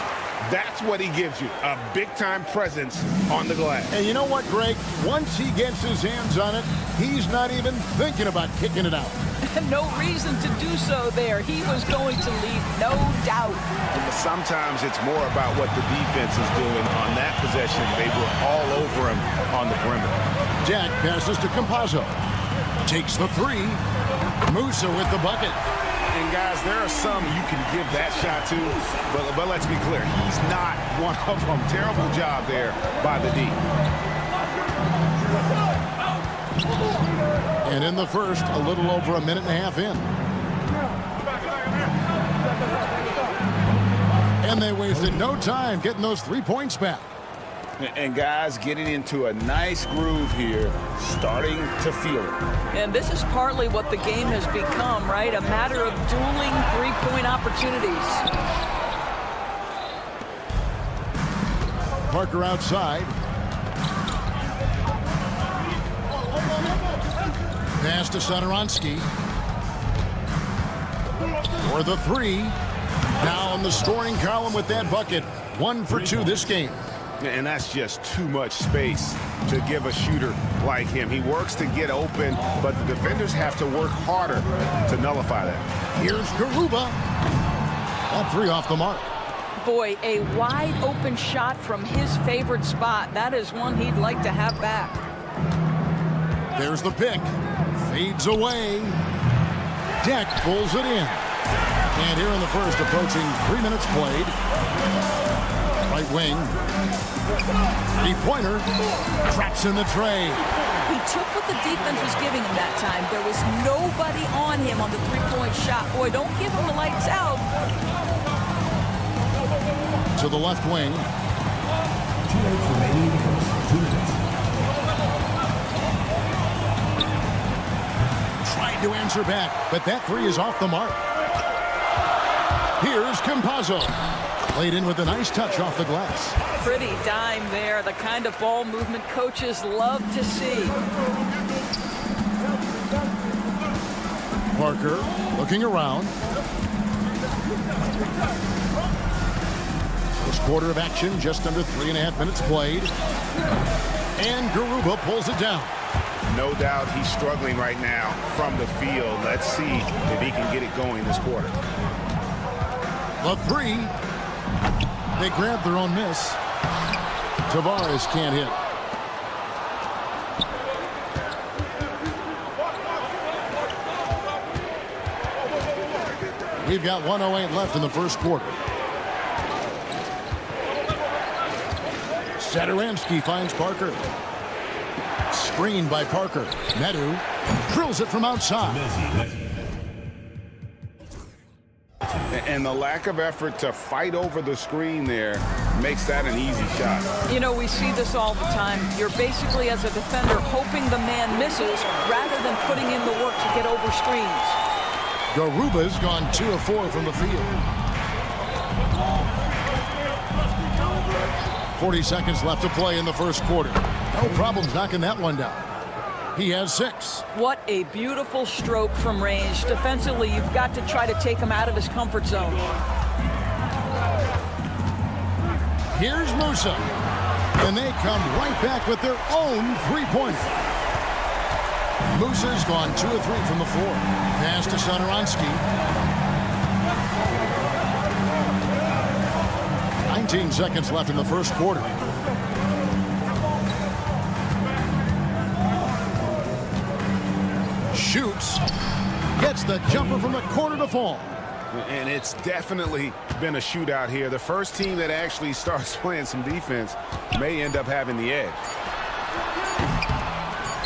That's what he gives you, a big-time presence on the glass. And you know what, Greg? Once he gets his hands on it, he's not even thinking about kicking it out. No reason to do so there. He was going to leave, no doubt. Sometimes it's more about what the defense is doing on that possession. They were all over him on the perimeter. Jack passes to Campazzo. Takes the three. Musa with the bucket. And guys, there are some you can give that shot to, but let's be clear, he's not one of them. Terrible job there by the D. And in the first, a little over a minute and a half in. And they wasted no time getting those 3 points back. And guys, getting into a nice groove here, starting to feel it. And this is partly what the game has become, right? A matter of dueling three-point opportunities. Parker outside. Pass to Satoransky. For the three. Down the scoring column with that bucket. 1 for 2 this game. And that's just too much space to give a shooter like him. He works to get open, but the defenders have to work harder to nullify that. Here's Garuba. That three off the mark. Boy, a wide open shot from his favorite spot. That is one he'd like to have back. There's the pick. Fades away. Deck pulls it in. And here in the first, approaching 3 minutes played. Right wing. Three-pointer. Traps in the tray. He took what the defense was giving him that time. There was nobody on him on the three-point shot. Boy, don't give him the lights out. To the left wing. 2 minutes remaining in the first. 2 minutes. Tried to answer back, but that three is off the mark. Here's Campazzo. Played in with a nice touch off the glass. Pretty dime there. The kind of ball movement coaches love to see. Parker looking around. First quarter of action, just under 3.5 minutes played. And Garuba pulls it down. No doubt he's struggling right now from the field. Let's see if he can get it going this quarter. The three. They grab their own miss. Tavares can't hit. We've got 1:08 left in the first quarter. Zadaransky finds Parker. Screen by Parker. Medu drills it from outside. And the lack of effort to fight over the screen there makes that an easy shot. You know, we see this all the time. You're basically, as a defender, hoping the man misses rather than putting in the work to get over screens. Garuba's gone 2 of 4 from the field. 40 seconds left to play in the first quarter. No problems knocking that one down. He has 6. What a beautiful stroke from range. Defensively, you've got to try to take him out of his comfort zone. Here's Musa. And they come right back with their own three-pointer. Musa's gone 2 of 3 from the floor. Pass to Zadaransky. 19 seconds left in the first quarter. Shoots. Gets the jumper from the corner to fall. And it's definitely been a shootout here. The first team that actually starts playing some defense may end up having the edge.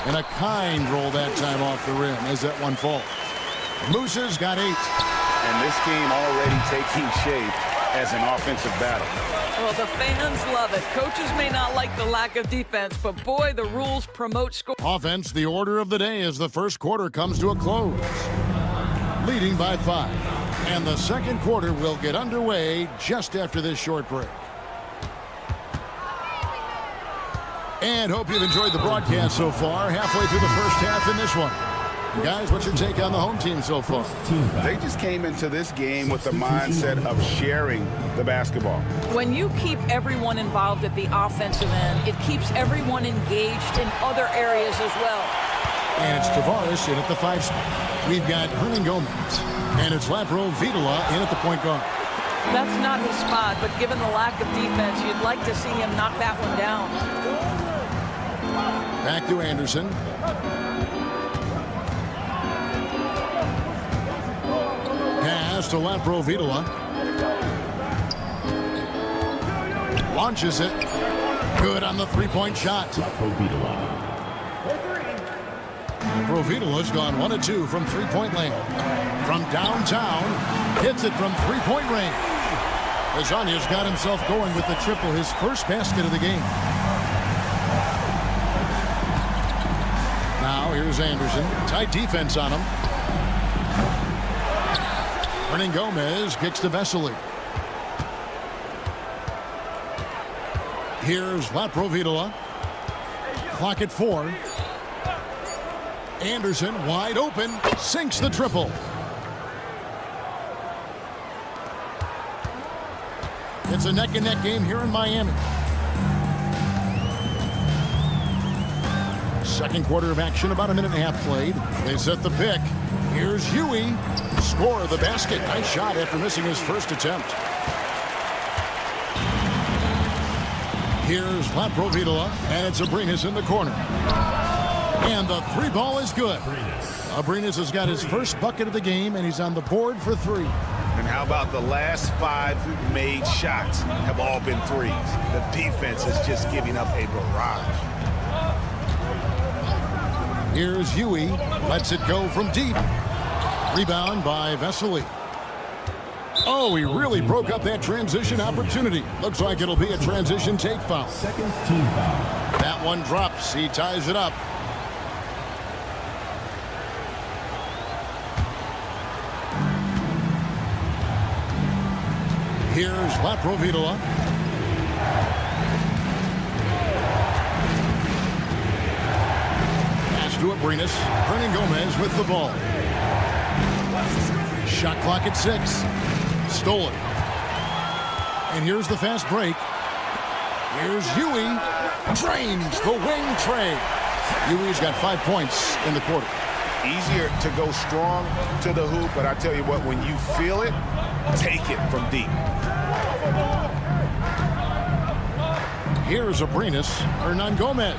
And a kind roll that time off the rim as that one falls. Musa's got 8. And this game already taking shape as an offensive battle. Well, the fans love it. Coaches may not like the lack of defense, but boy, the rules promote score. Offense, the order of the day as the first quarter comes to a close. Leading by 5. And the second quarter will get underway just after this short break. And hope you've enjoyed the broadcast so far. Halfway through the first half in this one. Guys, what's your take on the home team so far? They just came into this game with the mindset of sharing the basketball. When you keep everyone involved at the offensive end, it keeps everyone engaged in other areas as well. And it's Tavares in at the 5 spot. We've got Hernan Gomez. And it's Lapro Vitola in at the point guard. That's not his spot, but given the lack of defense, you'd like to see him knock that one down. Back to Anderson. Pass to Lapro Vitola. Launches it. Good on the three-point shot. Lapro Vitola's gone 1 of 2 from three-point land. From downtown, hits it from three-point range. Azania's got himself going with the triple, his first basket of the game. Now here's Anderson. Tight defense on him. Hernan Gomez kicks to Vesely. Here's Lapro Vitola. Clock at 4. Anderson wide open, sinks the triple. It's a neck-and-neck game here in Miami. Second quarter of action, about a minute and a half played. They set the pick. Here's Huey. Score the basket. Nice shot after missing his first attempt. Here's Lapro Vitola, and it's Abrinas in the corner. And the 3 ball is good. Abrinas has got his first bucket of the game, and he's on the board for 3. And how about the last 5 made shots have all been threes? The defense is just giving up a barrage. Here's Huey. Lets it go from deep. Rebound by Vesely. Oh, he really broke up that transition opportunity. Looks like it'll be a transition take foul. Second team foul. That one drops. He ties it up. Here's Lapro Vitola. Pass to Abrinas. Hernan Gomez with the ball. Shot clock at 6. Stolen. And here's the fast break. Here's Huey. Drains the wing tray. Huey's got 5 points in the quarter. Easier to go strong to the hoop, but I tell you what, when you feel it, take it from deep. Here's Abrinas. Hernan Gomez.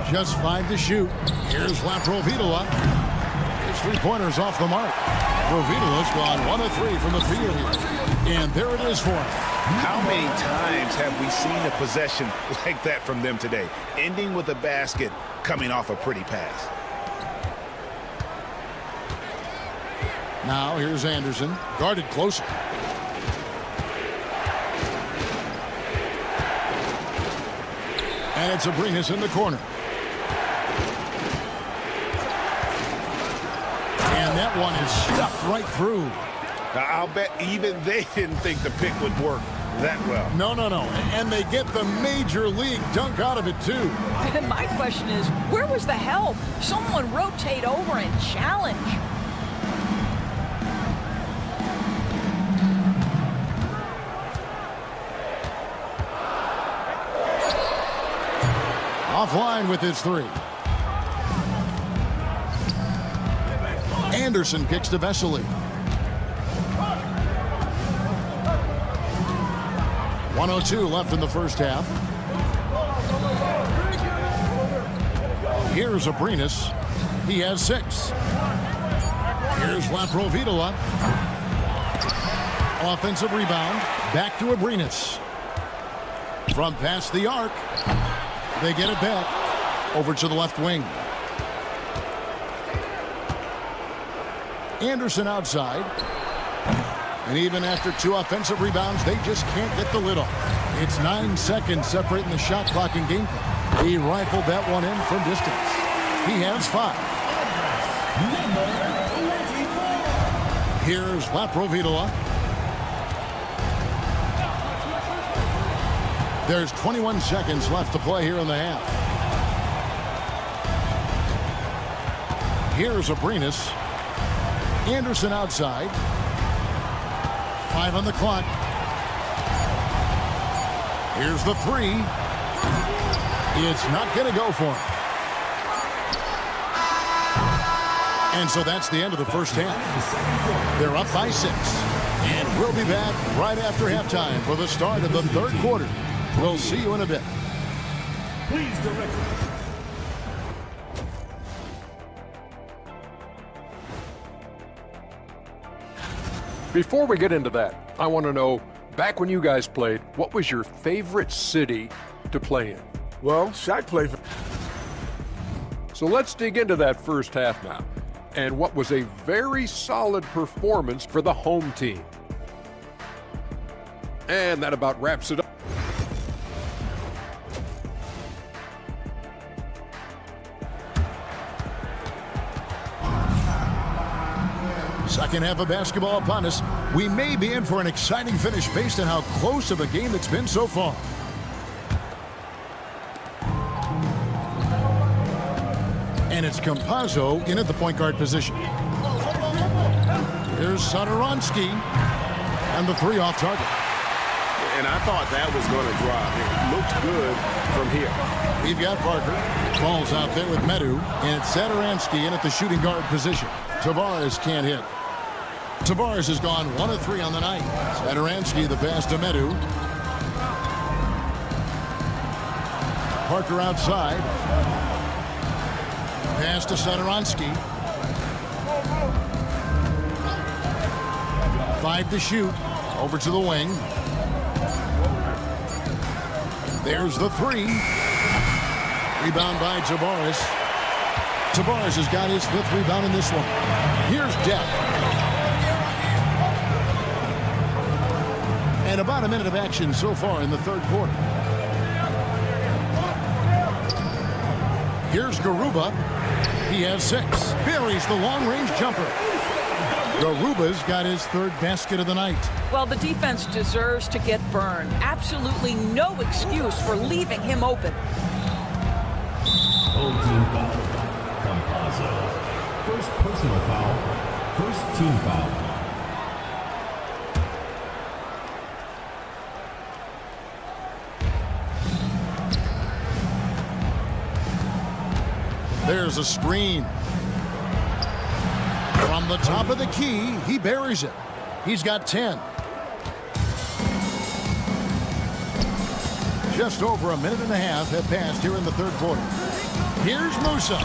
Just 5 to shoot. Here's Lapro Vitola. His 3-pointer's off the mark. Rovitola's gone 1 of 3 from the field here. And there it is for him. How many times have we seen a possession like that from them today? Ending with a basket, coming off a pretty pass. Now here's Anderson, guarded closer. And it's Abrinas in the corner. And that one is stuffed right through. Now, I'll bet even they didn't think the pick would work that well. No. And they get the major league dunk out of it, too. And my question is, where was the help? Someone rotate over and challenge. Offline with his 3. Anderson kicks to Vesely. 1:02 left in the first half. Here's Abrinas. He has 6. Here's Rovitola. Offensive rebound. Back to Abrinas. From past the arc. They get it back. Over to the left wing. Anderson outside. And even after 2 offensive rebounds, they just can't get the lid off. It's 9 seconds separating the shot clock and game clock. He rifled that one in from distance. He has 5. Here's Rovitola. There's 21 seconds left to play here in the half. Here's Abrinas. Anderson outside. 5 on the clock. Here's the 3. It's not going to go for him. And so that's the end of the first half. They're up by 6. And we'll be back right after halftime for the start of the third quarter. We'll see you in a bit. Please direct. Before we get into that, I want to know, back when you guys played, what was your favorite city to play in? Well, Shaq played for... So let's dig into that first half now. And what was a very solid performance for the home team. And that about wraps it up. Second half of basketball upon us. We may be in for an exciting finish based on how close of a game it's been so far. And it's Campazzo in at the point guard position. Here's Satoransky. And the 3 off target. And I thought that was going to drop. It looked good from here. We've got Parker. Falls out there with Medu. And it's Satoransky in at the shooting guard position. Tavares can't hit. Tavares has gone 1 of 3 on the night. Satoransky the pass to Medu. Parker outside. Pass to Satoransky. 5 to shoot. Over to the wing. There's the 3. Rebound by Tavares. Tavares has got his 5th rebound in this one. Here's Deck. And about a minute of action so far in the third quarter. Here's Garuba. He has 6. Buries the long-range jumper. Garuba's got his 3rd basket of the night. Well, the defense deserves to get burned. Absolutely no excuse for leaving him open. Whole team foul. Campazzo. First personal foul. First team foul. There's a screen. From the top of the key, he buries it. He's got 10. Just over a minute and a half have passed here in the third quarter. Here's Musa.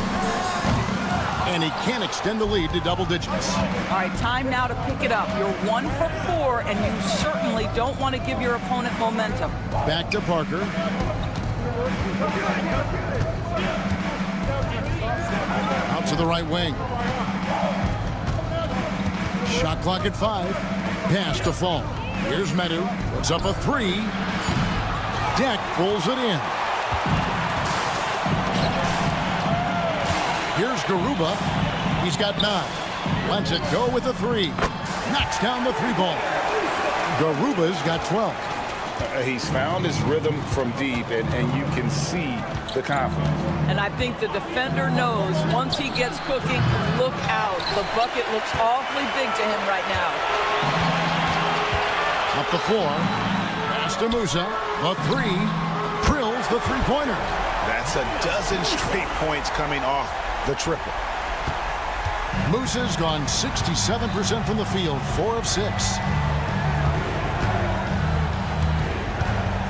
And he can't extend the lead to double digits. All right, time now to pick it up. You're 1 for 4, and you certainly don't want to give your opponent momentum. Back to Parker. Out to the right wing. Shot clock at 5. Pass to Fall. Here's Medu. Puts up a 3. Deck pulls it in. Here's Garuba. He's got 9. Lets it go with a 3. Knocks down the 3-ball. Garuba's got 12. He's found his rhythm from deep, and you can see the confidence. And I think the defender knows once he gets cooking, look out. The bucket looks awfully big to him right now. Up the floor. Pass to Musa. The 3. Drills the 3-pointer. That's a dozen straight points coming off the triple. Musa's gone 67% from the field, 4 of 6.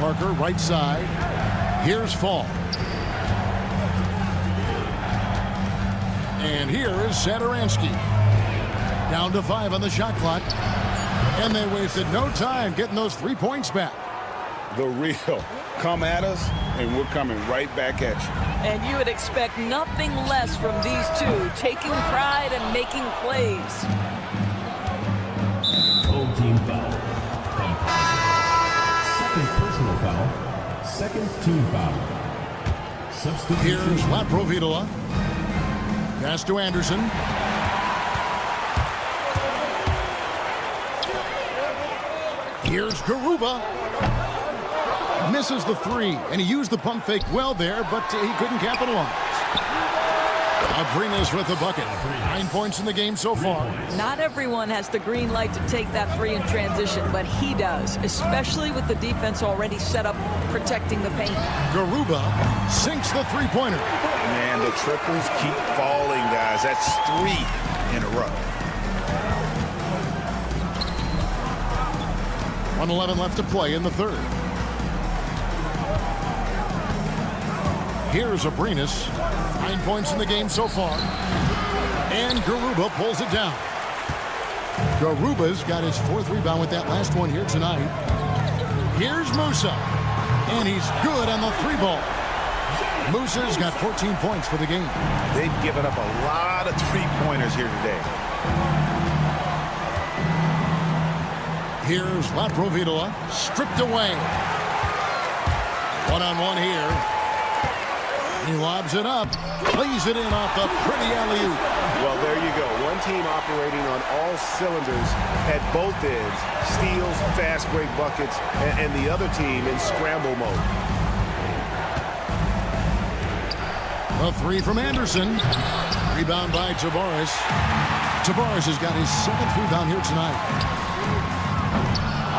Parker, right side. Here's Fall. And here is Satoransky. Down to 5 on the shot clock. And they wasted no time getting those 3 points back. The real. Come at us, and we're coming right back at you. And you would expect nothing less from these two, taking pride and making plays. Home team foul. Second personal foul. Second team foul. Substitution. Here's Laprovitola. Pass to Anderson. Here's Garuba. Misses the 3, and he used the pump fake well there, but he couldn't capitalize. Abrinas with the bucket. 9 points in the game so far. Not everyone has the green light to take that 3 in transition, but he does, especially with the defense already set up protecting the paint. Garuba sinks the 3-pointer. Man, the triples keep falling, guys. That's 3 in a row. 1:11 left to play in the third. Here's Abrinas. 9 points in the game so far. And Garuba pulls it down. Garuba's got his 4th rebound with that last one here tonight. Here's Musa. And he's good on the 3-ball. Musa's got 14 points for the game. They've given up a lot of 3-pointers here today. Here's Laprovitola. Stripped away. One-on-one here. He lobs it up, plays it in off the pretty alley-oop. Well, there you go. One team operating on all cylinders at both ends. Steals, fast break buckets, and the other team in scramble mode. A 3 from Anderson. Rebound by Tavares. Tavares has got his 7th rebound here tonight.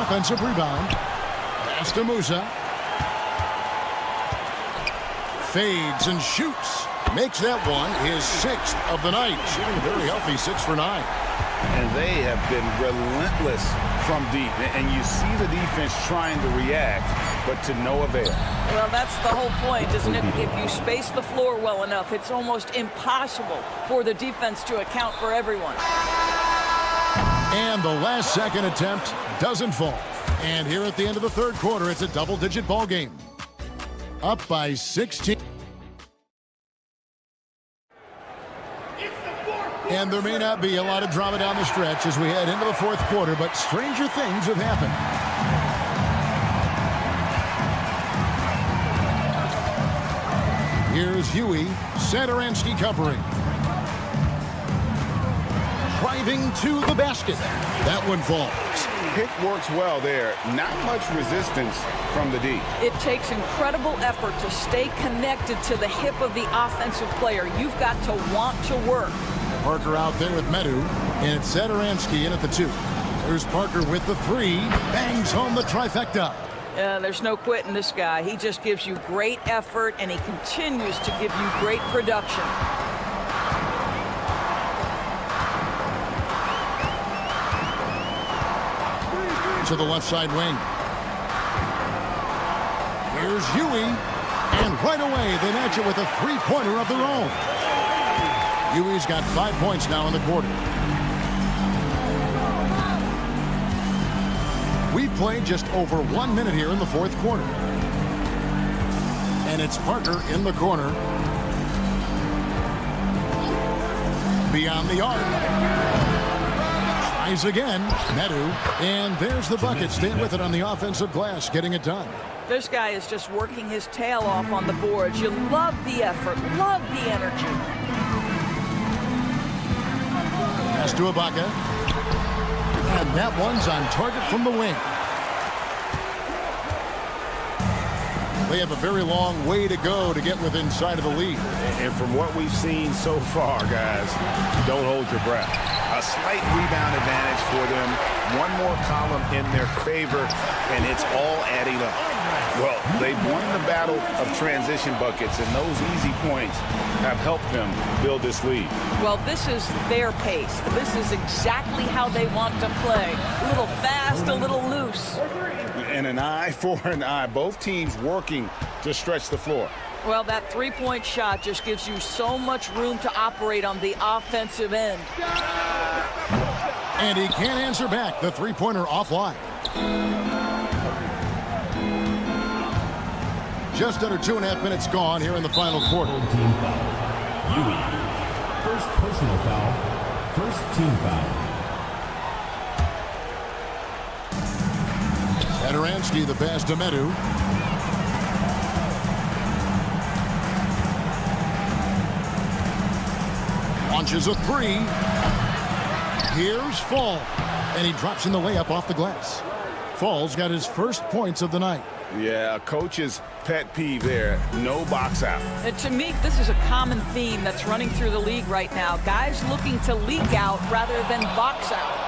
Offensive rebound. Pass to Musa. Fades and shoots. Makes that one his 6th of the night. Shooting a very healthy 6 for 9. And they have been relentless from deep. And you see the defense trying to react, but to no avail. Well, that's the whole point, isn't it? If you space the floor well enough, it's almost impossible for the defense to account for everyone. And the last second attempt doesn't fall. And here at the end of the third quarter, it's a double-digit ball game. Up by 16. And there may not be a lot of drama down the stretch as we head into the fourth quarter, but stranger things have happened. Here's Huey. Satoransky covering. Driving to the basket. That one falls. Pick works well there. Not much resistance from the D. It takes incredible effort to stay connected to the hip of the offensive player. You've got to want to work. Parker out there with Medu, and it's Satoransky in at the 2. There's Parker with the 3. Bangs home the trifecta. There's no quitting this guy. He just gives you great effort, and he continues to give you great production. To the left side wing. Here's Huey. And right away, they match it with a 3-pointer of their own. Huey's got 5 points now in the quarter. We've played just over 1 minute here in the fourth quarter. And it's Parker in the corner. Beyond the arc. Tries again. Medu. And there's the bucket. Staying with it on the offensive glass. Getting it done. This guy is just working his tail off on the boards. You love the effort. Love the energy. Pass to Ibaka. And that one's on target from the wing. They have a very long way to go to get within sight of the lead. And from what we've seen so far, guys, don't hold your breath. A slight rebound advantage for them. One more column in their favor, and it's all adding up. Well, they've won the battle of transition buckets, and those easy points have helped them build this lead. Well, this is their pace. This is exactly how they want to play. A little fast, a little loose. And an eye for an eye. Both teams working to stretch the floor. Well, that three-point shot just gives you so much room to operate on the offensive end. And he can't answer back. The three-pointer offline. Just under 2.5 minutes gone here in the final quarter. Team foul. Huey. First personal foul. First team foul. Adoransky, the pass to Medu. Launches a three. Here's Fall. And he drops in the layup off the glass. Fall's got his first points of the night. Yeah, coach's pet peeve there. No box out. And to me, this is a common theme that's running through the league right now. Guys looking to leak out rather than box out.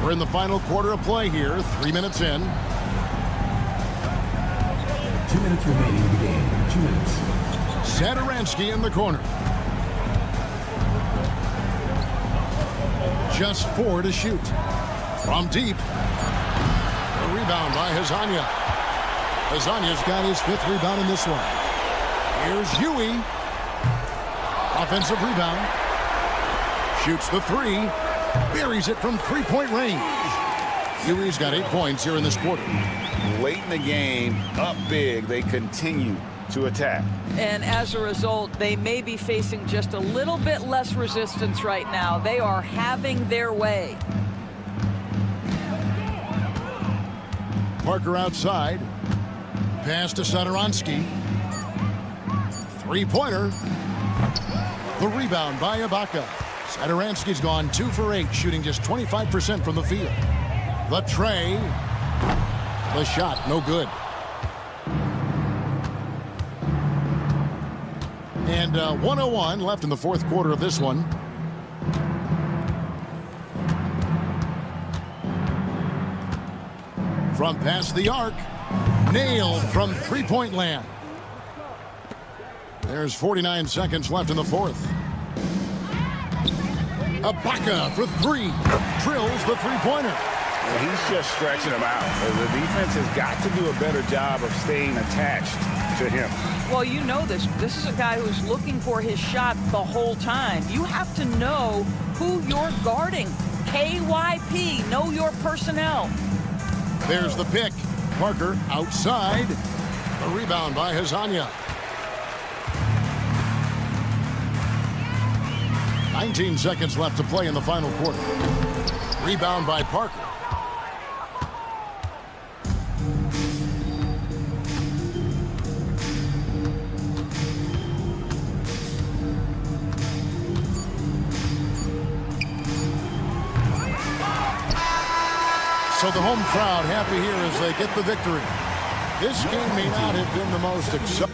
We're in the final quarter of play here. 3 minutes in. 2 minutes remaining in the game. 2 minutes. Satoransky in the corner. Just 4 to shoot. From deep. A rebound by Hazanya. Hazanya's got his 5th rebound in this one. Here's Huey. Offensive rebound. Shoots the three. Buries it from three-point range. Huey's got 8 points here in this quarter. Late in the game, up big, they continue to attack. And as a result, they may be facing just a little bit less resistance right now. They are having their way. Parker outside. Pass to Satoransky. Three-pointer. The rebound by Ibaka. Satoransky's gone 2 for 8, shooting just 25% from the field. The tray. The shot, no good. And 1:01 left in the fourth quarter of this one. From past the arc. Nailed from three-point land. There's 49 seconds left in the fourth. Ibaka for 3. Drills the three-pointer. He's just stretching them out. The defense has got to do a better job of staying attached to him. Well, you know this. This is a guy who's looking for his shot the whole time. You have to know who you're guarding. KYP, know your personnel. There's the pick. Parker outside. The rebound by Hazanya. 19 seconds left to play in the final quarter. Rebound by Parker. So the home crowd happy here as they get the victory. This game may not have been the most exciting.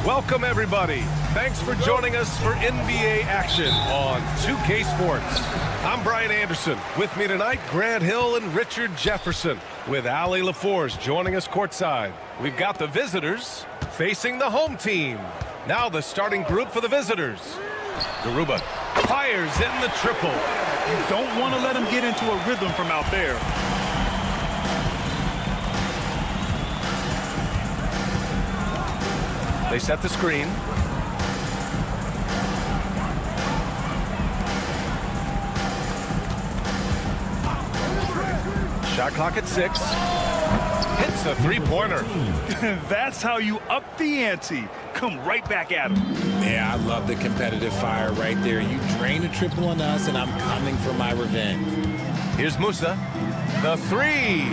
Welcome, everybody. Thanks for joining us for NBA action on 2K Sports. I'm Brian Anderson. With me tonight, Grant Hill and Richard Jefferson, with Ali LaForce joining us courtside. We've got the visitors facing the home team. Now the starting group for the visitors. Garuba fires in the triple. You don't want to let him get into a rhythm from out there. They set the screen. Shot clock at 6. Hits a three-pointer. That's how you up the ante. Come right back at him. Yeah, I love the competitive fire right there. You drain a triple on us, and I'm coming for my revenge. Here's Musa. The three.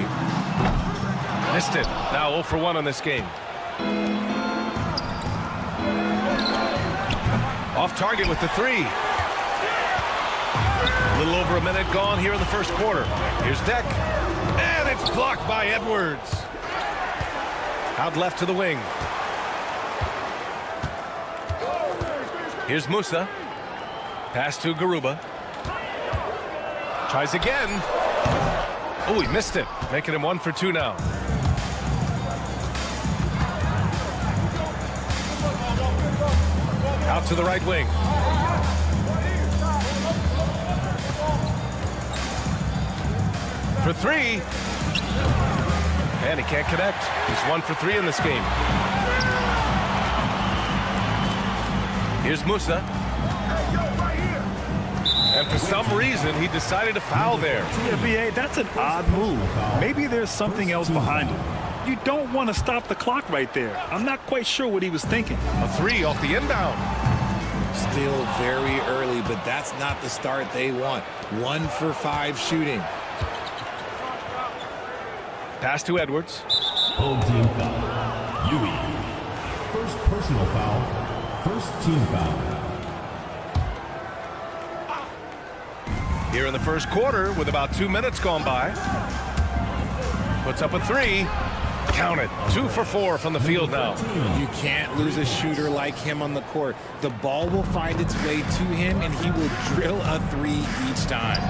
Missed it. Now 0 for 1 on this game. Off target with the three. A little over a minute gone here in the first quarter. Here's Deck. And it's blocked by Edwards. Out left to the wing. Here's Musa. Pass to Garuba. Tries again. Oh, he missed it. Making him 1 for 2 now. Out to the right wing. For 3. And he can't connect. He's 1 for 3 in this game. Here's Musa. And for some reason, he decided to foul there. Yeah, B.A., that's an odd move. Maybe there's something else behind it. You don't want to stop the clock right there. I'm not quite sure what he was thinking. A 3 off the inbound. Still very early, but that's not the start they want. 1 for 5 shooting. Pass to Edwards. Home team foul. Yui. First personal foul. First team foul. Here in the first quarter with about 2 minutes gone by. Puts up a 3. Count it. 2 for 4 from the field now. You can't lose a shooter like him on the court. The ball will find its way to him, and he will drill a 3 each time.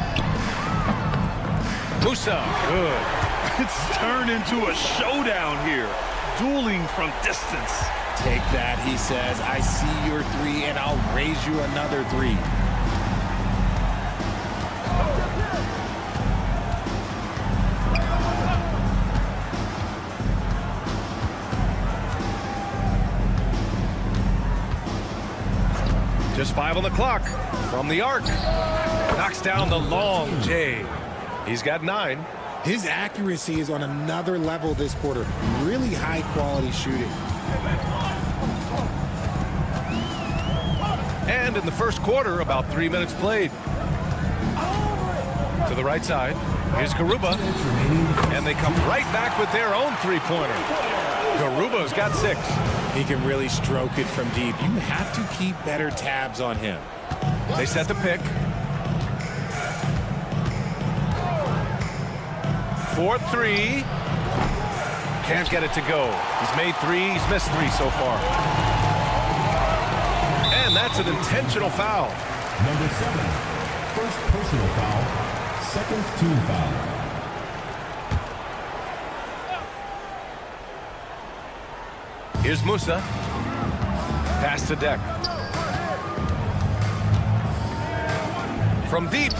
Musa. Good. It's turned into a showdown here. Dueling from distance. Take that, he says. I see your 3, and I'll raise you another 3. Just 5 on the clock. From the arc. Knocks down the long J. He's got 9. His accuracy is on another level this quarter. Really high quality shooting. And in the first quarter, about 3 minutes played. To the right side. Here's Garuba. And they come right back with their own three-pointer. Garuba's got 6. He can really stroke it from deep. You have to keep better tabs on him. They set the pick. 4-3. Can't get it to go. He's made 3. He's missed 3 so far. And that's an intentional foul. Number 7. First personal foul. Second team foul. Here's Musa. Pass to Deck. From deep.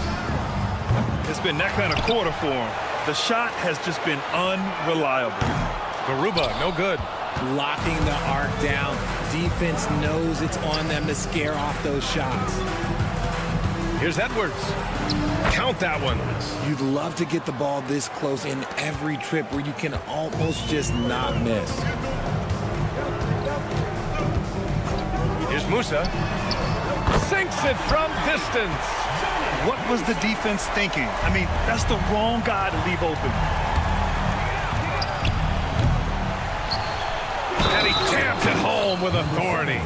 It's been that kind of quarter for him. The shot has just been unreliable. Garuba, no good. Locking the arc down. Defense knows it's on them to scare off those shots. Here's Edwards. Count that one. You'd love to get the ball this close in every trip where you can almost just not miss. Here's Musa. Sinks it from distance. What was the defense thinking? I mean, that's the wrong guy to leave open. And he jams it home with authority.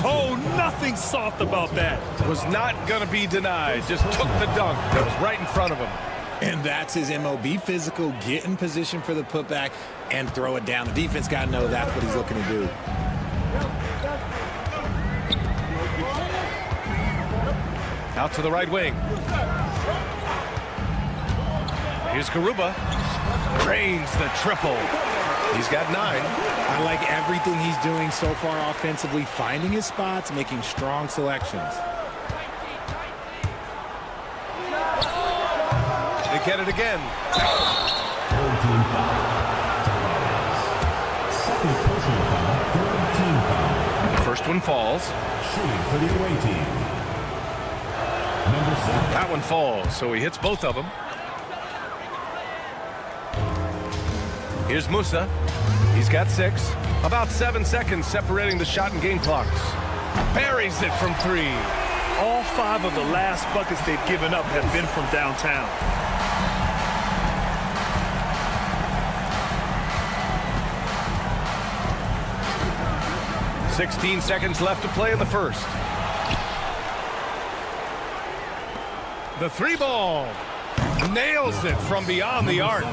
Oh, nothing soft about that. Was not going to be denied. Just took the dunk that was right in front of him. And that's his MO. Be physical, get in position for the putback, and throw it down. The defense got to know that's what he's looking to do. Out to the right wing. Here's Garuba. Drains the triple. He's got 9. I like everything he's doing so far offensively, finding his spots, making strong selections. They get it again. Third team foul. Second personal foul. Third team foul. First one falls. Shooting for the away team. Number 7. That one falls, so he hits both of them. Here's Musa. He's got 6. About 7 seconds separating the shot and game clocks. Buries it from 3. All 5 of the last buckets they've given up have been from downtown. $16 seconds left to play in the first. The 3 ball. Nails it from beyond the arc.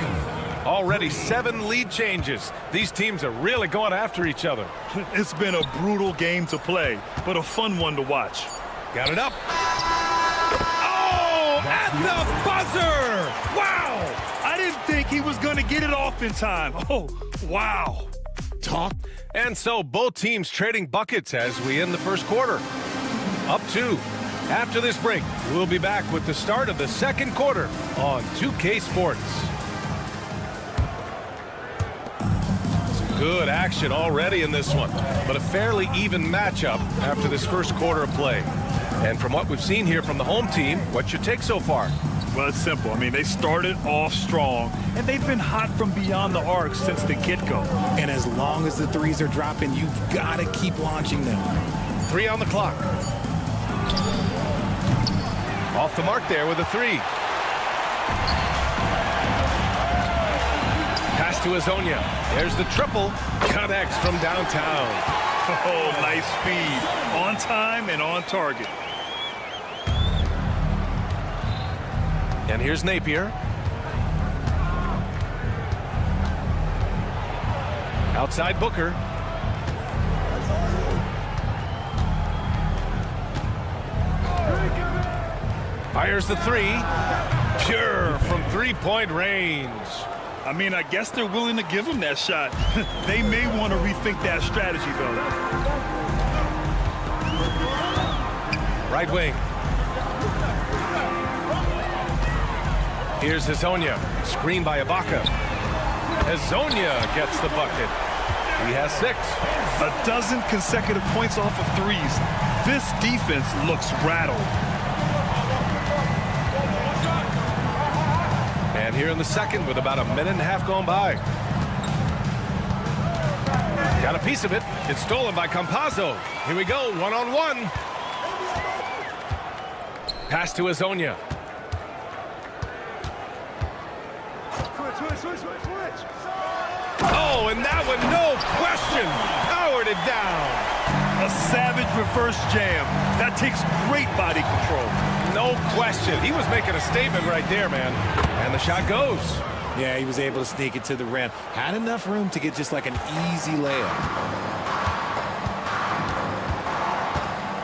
Already 7 lead changes. These teams are really going after each other. It's been a brutal game to play, but a fun one to watch. Got it up. Oh, at the buzzer! Wow! I didn't think he was going to get it off in time. Oh, wow. Talk. And so both teams trading buckets as we end the first quarter. Up 2. After this break, we'll be back with the start of the second quarter on 2K Sports. Good action already in this one, but a fairly even matchup after this first quarter of play. And from what we've seen here from the home team, what's your take so far? Well, it's simple. I mean, they started off strong, and they've been hot from beyond the arc since the get-go. And as long as the threes are dropping, you've got to keep launching them. 3 on the clock. Off the mark there with a 3. Pass to Azonia. There's the triple. Connects from downtown. Oh, nice feed. On time and on target. And here's Napier. Outside Booker. Fires the 3. Pure from three-point range. I mean, I guess they're willing to give him that shot. They may want to rethink that strategy, though. Right wing. Here's Azonia. Screen by Ibaka. Azonia gets the bucket. He has 6. 12 consecutive points off of threes. This defense looks rattled. And here in the second with about a minute and a half gone by. Got a piece of it. It's stolen by Campazzo. Here we go, one-on-one. Pass to Azonia. Oh, and that one, no question, powered it down. A savage reverse jam. That takes great body control. No question. He was making a statement right there, man. And the shot goes. Yeah, he was able to sneak it to the rim. Had enough room to get just like an easy layup.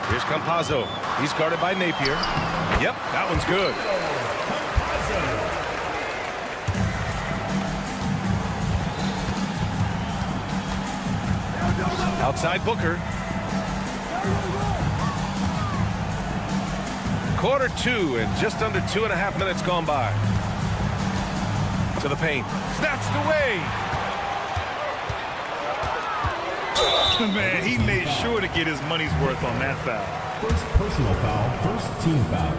Here's Campazzo. He's guarded by Napier. Yep, that one's good. Outside Booker. Quarter 2 and just under 2.5 minutes gone by. To the paint. Snatched away. Man, he made sure to get his money's worth on that foul. First personal foul, first team foul.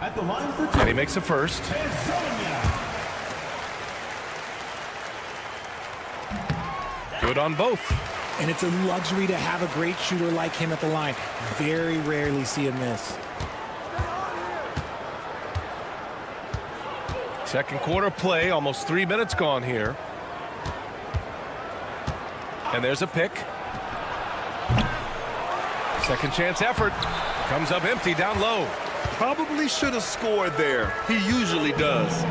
At the line for two. And he makes a first. Good on both. And it's a luxury to have a great shooter like him at the line. Very rarely see him miss. Second quarter play, almost 3 minutes gone here. And there's a pick. Second chance effort. Comes up empty down low. Probably should have scored there. He usually does.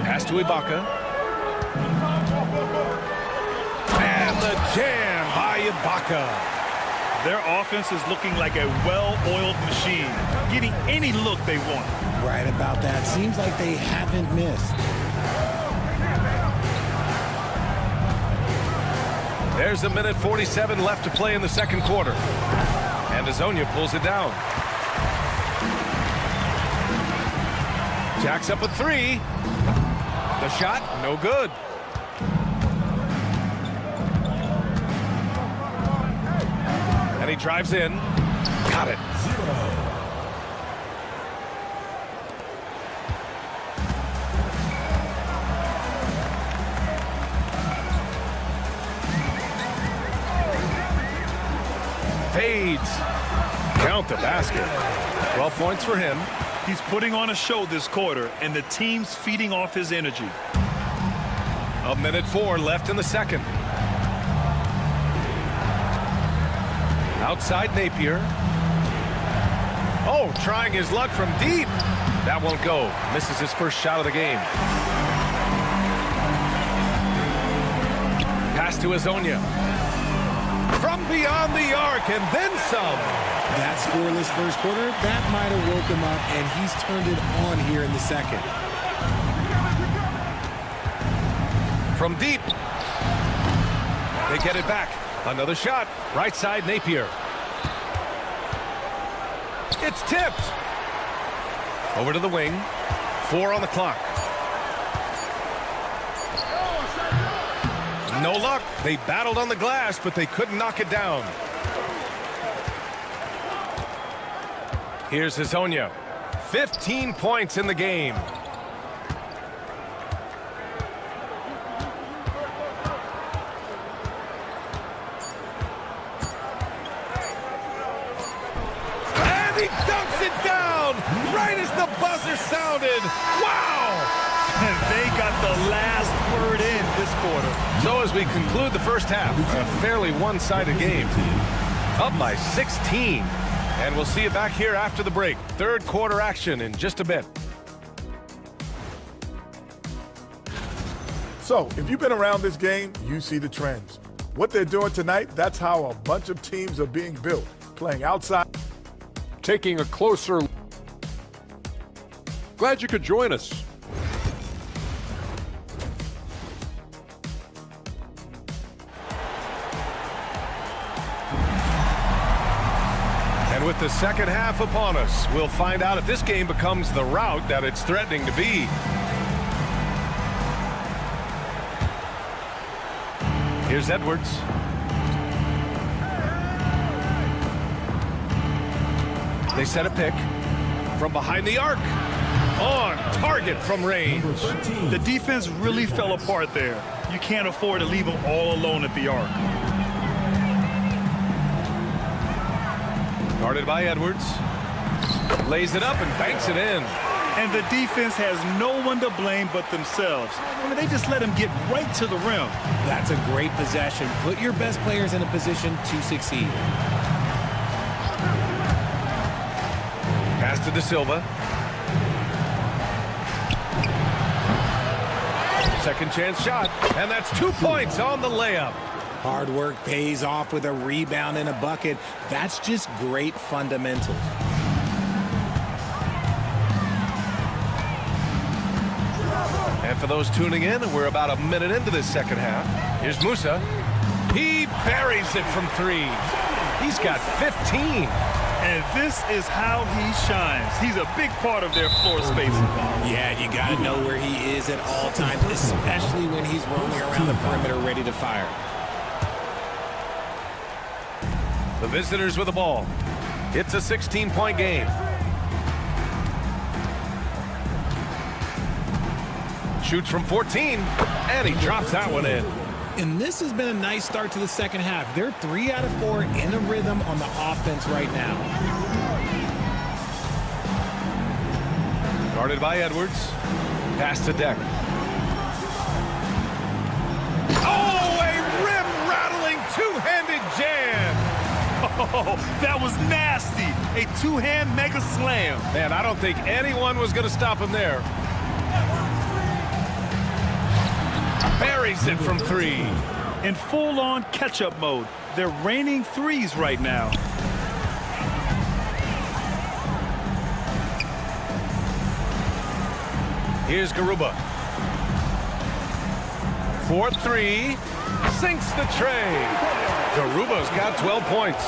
Pass to Ibaka. And the jam by Ibaka. Their offense is looking like a well-oiled machine, getting any look they want. Right about that. Seems like they haven't missed. There's a minute 47 left to play in the second quarter. And Azonia pulls it down. Jacks up a three. The shot, no good. And he drives in. Got it. Fades. Count the basket. 12 points for him. He's putting on a show this quarter, and the team's feeding off his energy. A minute 4 left in the second. Outside Napier. Oh, trying his luck from deep. That won't go. Misses his first shot of the game. Pass to Azonia. From beyond the arc and then some. That scoreless first quarter, that might have woke him up, and he's turned it on here in the second. From deep. They get it back. Another shot. Right side Napier. It's tipped. Over to the wing. 4 on the clock. No luck. They battled on the glass, but they couldn't knock it down. Here's Azonia. 15 points in the game. And he dunks it down right as the buzzer sounded. Wow! And they got the last word in this quarter. So as we conclude the first half, a fairly one-sided game. Up by 16. And we'll see you back here after the break. Third quarter action in just a bit. So, if you've been around this game, you see the trends. What they're doing tonight, that's how a bunch of teams are being built. Playing outside. Taking a closer look. Glad you could join us. And with the second half upon us, we'll find out if this game becomes the rout that it's threatening to be. Here's Edwards. They set a pick from behind the arc. On target from range. The defense really fell apart there. You can't afford to leave them all alone at the arc. Guarded by Edwards. Lays it up and banks it in. And the defense has no one to blame but themselves. I mean, they just let him get right to the rim. That's a great possession. Put your best players in a position to succeed. Pass to De Silva. Second chance shot. And that's 2 points on the layup. Hard work pays off with a rebound and a bucket. That's just great fundamentals. And for those tuning in, we're about a minute into this second half. Here's Musa. He buries it from 3. He's got 15. And this is how he shines. He's a big part of their floor spacing. Yeah, you got to know where he is at all times, especially when he's roaming around the perimeter ready to fire. The visitors with the ball. It's a 16-point game. Shoots from 14, and he drops that one in. And this has been a nice start to the second half. They're 3 out of 4 in a rhythm on the offense right now. Guarded by Edwards. Pass to Deck. Oh, a rim-rattling two-handed jam. Oh, that was nasty. A two-hand mega slam. Man, I don't think anyone was going to stop him there. Buries it from 3. In full-on catch-up mode. They're raining threes right now. Here's Garuba. 4-3. Sinks the tray. Garuba's got 12 points.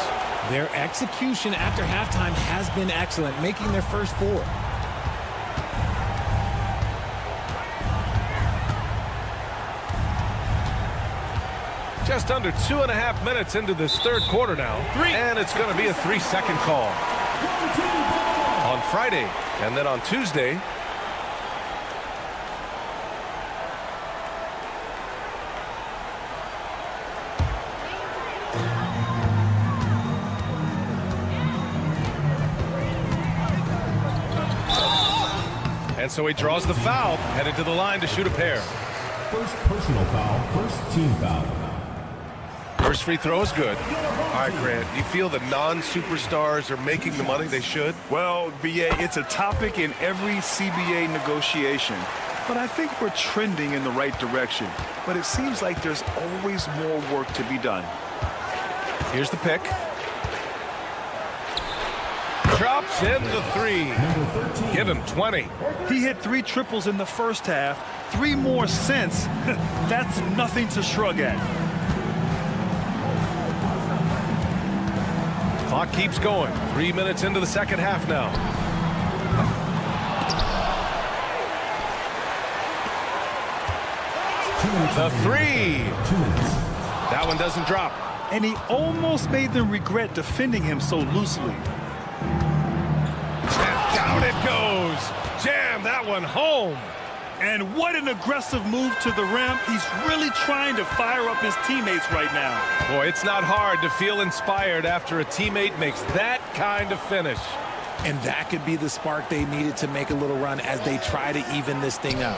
Their execution after halftime has been excellent, making their first 4. Just under 2.5 minutes into this third quarter now. And it's going to be a 3-second call. On Friday, and then on Tuesday. And so he draws the foul, headed to the line to shoot a pair. First personal foul, first team foul. First free throw is good. All right, Grant, do you feel the non-superstars are making the money they should? Well, BA, it's a topic in every CBA negotiation. But I think we're trending in the right direction. But it seems like there's always more work to be done. Here's the pick. Drops in the 3. Give him 20. He hit 3 triples in the first half, 3 more since. That's nothing to shrug at. Clock keeps going. 3 minutes into the second half now. The 3. That one doesn't drop. And he almost made them regret defending him so loosely. And down it goes. Jam that one home. And what an aggressive move to the rim. He's really trying to fire up his teammates right now. Boy, it's not hard to feel inspired after a teammate makes that kind of finish. And that could be the spark they needed to make a little run as they try to even this thing up.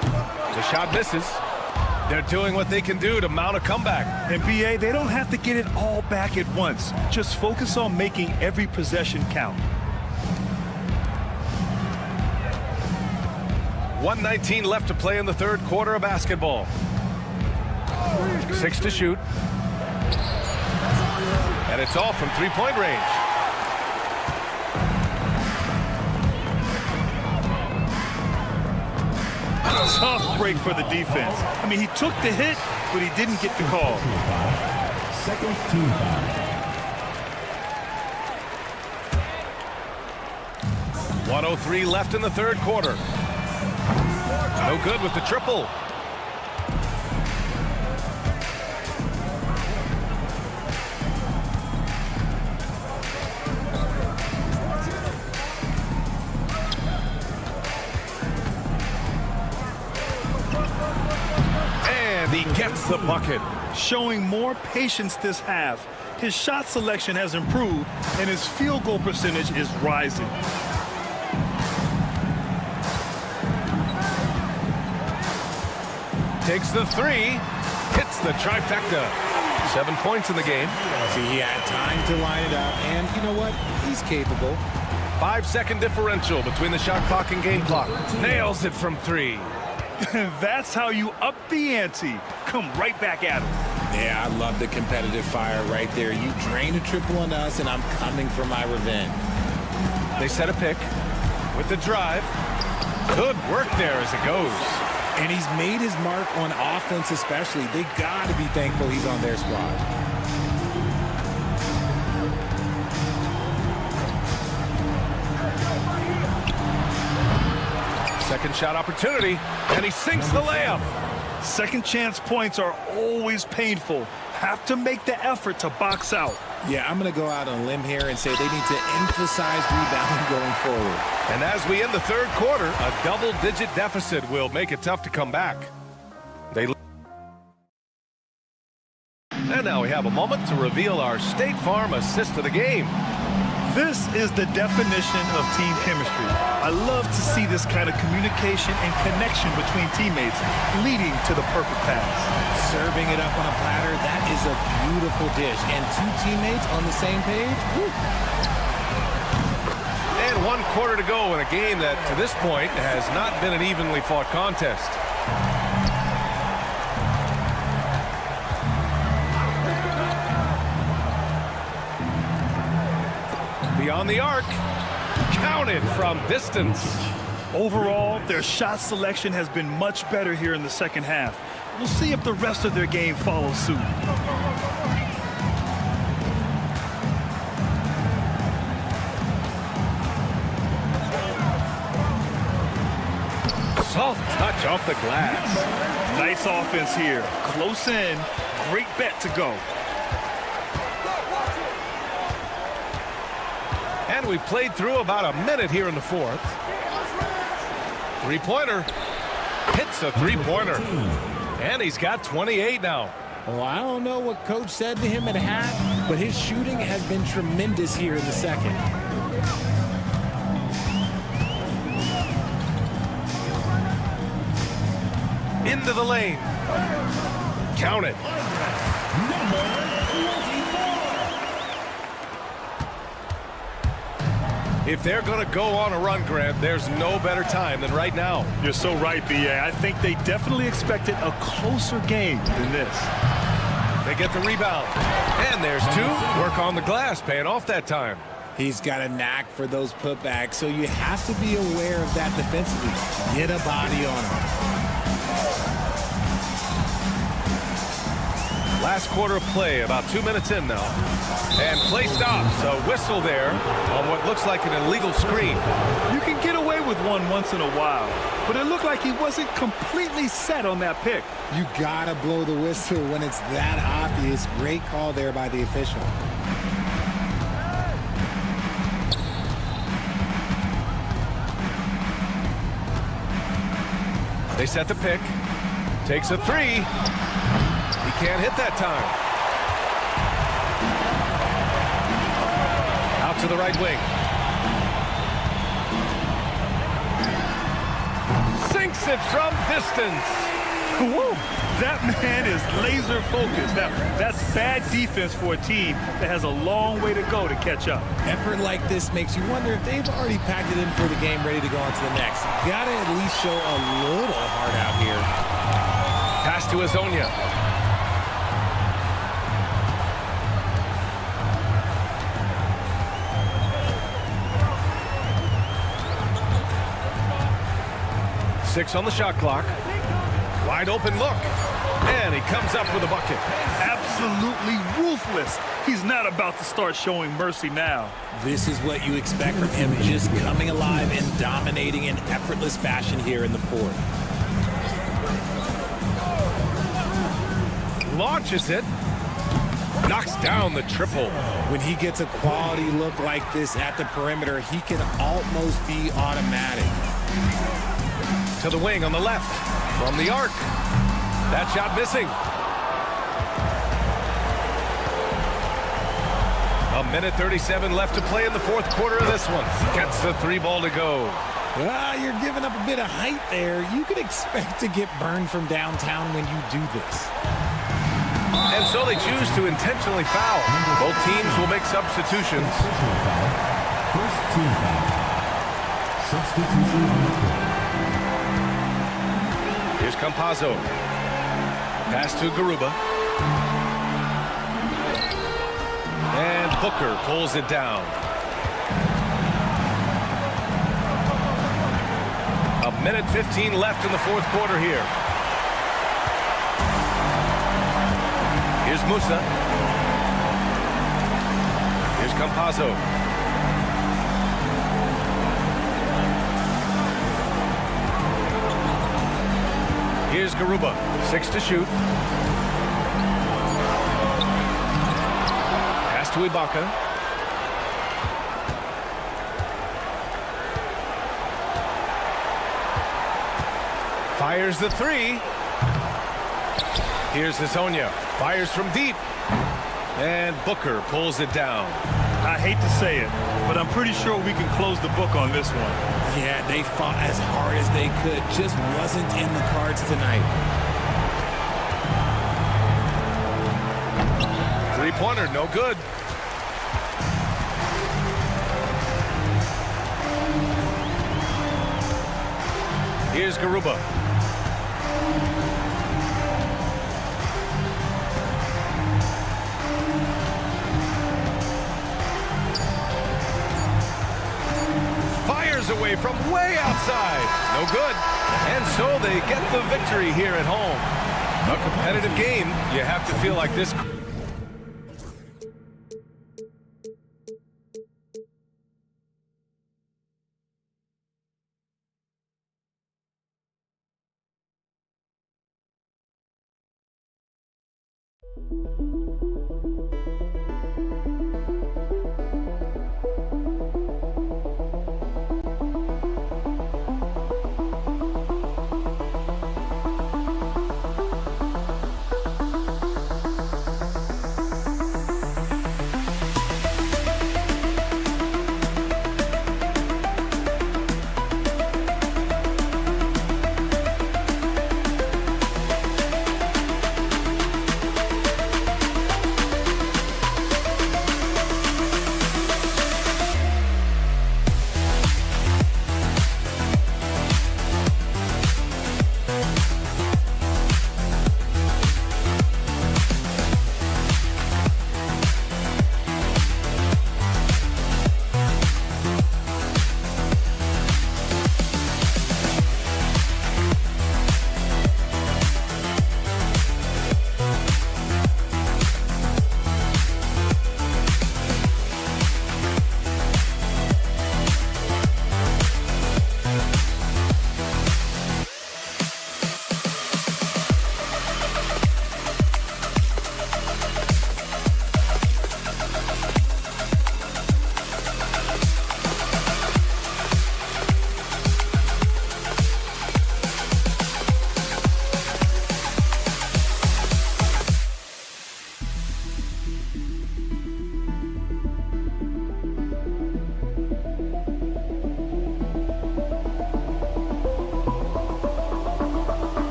The shot misses. They're doing what they can do to mount a comeback. And BA, they don't have to get it all back at once. Just focus on making every possession count. 1:19 left to play in the third quarter of basketball. 6 to shoot. And it's all from three-point range. Tough break for the defense. I mean, he took the hit, but he didn't get the call. Second team foul. 1:03 left in the third quarter. No good with the triple. And he gets the bucket. Showing more patience this half. His shot selection has improved, and his field goal percentage is rising. Takes the 3, hits the trifecta. 7 points in the game. See, he had time to line it up, and you know what? He's capable. 5-second differential between the shot clock and game clock. Nails it from 3. That's how you up the ante. Come right back at him. Yeah, I love the competitive fire right there. You drain a triple on us, and I'm coming for my revenge. They set a pick with the drive. Good work there as it goes. And he's made his mark on offense especially. They got to be thankful he's on their squad. second shot opportunity, and he sinks the layup. Second chance points are always painful. Have to make the effort to box out. Yeah, I'm going to go out on a limb here and say they need to emphasize rebounding going forward. And as we end the third quarter, a double-digit deficit will make it tough to come back. And now we have a moment to reveal our State Farm assist of the game. This is the definition of team chemistry. I love to see this kind of communication and connection between teammates leading to the perfect pass. Serving it up on a platter, that is a beautiful dish. And two teammates on the same page. Woo. And 1 quarter to go in a game that, to this point, has not been an evenly fought contest. Beyond the arc, counted from distance. Overall, their shot selection has been much better here in the second half. We'll see if the rest of their game follows suit. Soft touch off the glass. Nice offense here. Close in. Great bet to go. And we played through about a minute here in the fourth. Three-pointer. Hits a three-pointer. And he's got 28 now. Well, I don't know what Coach said to him at half, but his shooting has been tremendous here in the second. Into the lane. Count it. If they're going to go on a run, Grant, there's no better time than right now. You're so right, B.A. I think they definitely expected a closer game than this. They get the rebound. And there's two. Work on the glass, paying off that time. He's got a knack for those putbacks, so you have to be aware of that defensively. Get a body on him. Last quarter of play, about 2 minutes in now. And play stops. A whistle there on what looks like an illegal screen. You can get away with one once in a while, but it looked like he wasn't completely set on that pick. You gotta blow the whistle when it's that obvious. Great call there by the official. They set the pick. Takes a three. He can't hit that time. Out to the right wing. Sinks it from distance. Woo! That man is laser focused. Now, that's bad defense for a team that has a long way to go to catch up. Effort like this makes you wonder if they've already packed it in for the game, ready to go on to the next. Gotta at least show a little heart out here. Pass to Azonia. Six on the shot clock. Wide open look. And he comes up with a bucket. Absolutely ruthless. He's not about to start showing mercy now. This is what you expect from him, just coming alive and dominating in effortless fashion here in the fourth. Launches it. Knocks down the triple. When he gets a quality look like this at the perimeter, he can almost be automatic. To the wing on the left. From the arc. That shot missing. A minute 37 left to play in the fourth quarter of this one. Gets the three ball to go. You're giving up a bit of height there. You could expect to get burned from downtown when you do this. And so they choose to intentionally foul. Both teams will make substitutions. First team foul. Substitution on the court. Here's Campazzo. Pass to Garuba. And Booker pulls it down. A minute 15 left in the fourth quarter here. Here's Musa. Here's Campazzo. Here's Garuba. 6 to shoot. Pass to Ibaka. Fires the 3. Here's Hazonia. Fires from deep. And Booker pulls it down. I hate to say it, but I'm pretty sure we can close the book on this one. Yeah, they fought as hard as they could. Just wasn't in the cards tonight. Three-pointer, no good. Here's Garuba. Fires away from way outside. No good. And so they get the victory here at home. A competitive game. You have to feel like this.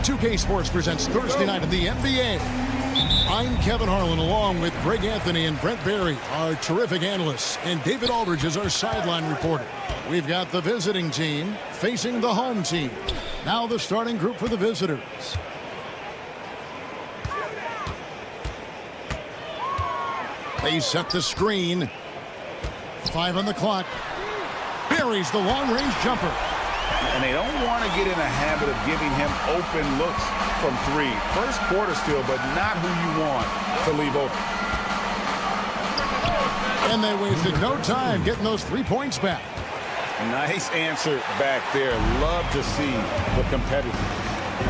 2K Sports presents Thursday night in the NBA. I'm Kevin Harlan along with Greg Anthony and Brent Barry, our terrific analysts, and David Aldridge is our sideline reporter. We've got the visiting team facing the home team. Now the starting group for the visitors. They set the screen. 5 on the clock. Buries the long-range jumper. And they don't want to get in a habit of giving him open looks from 3. First quarter still, but not who you want to leave open. And they wasted no time getting those 3 points back. Nice answer back there. Love to see the competitors.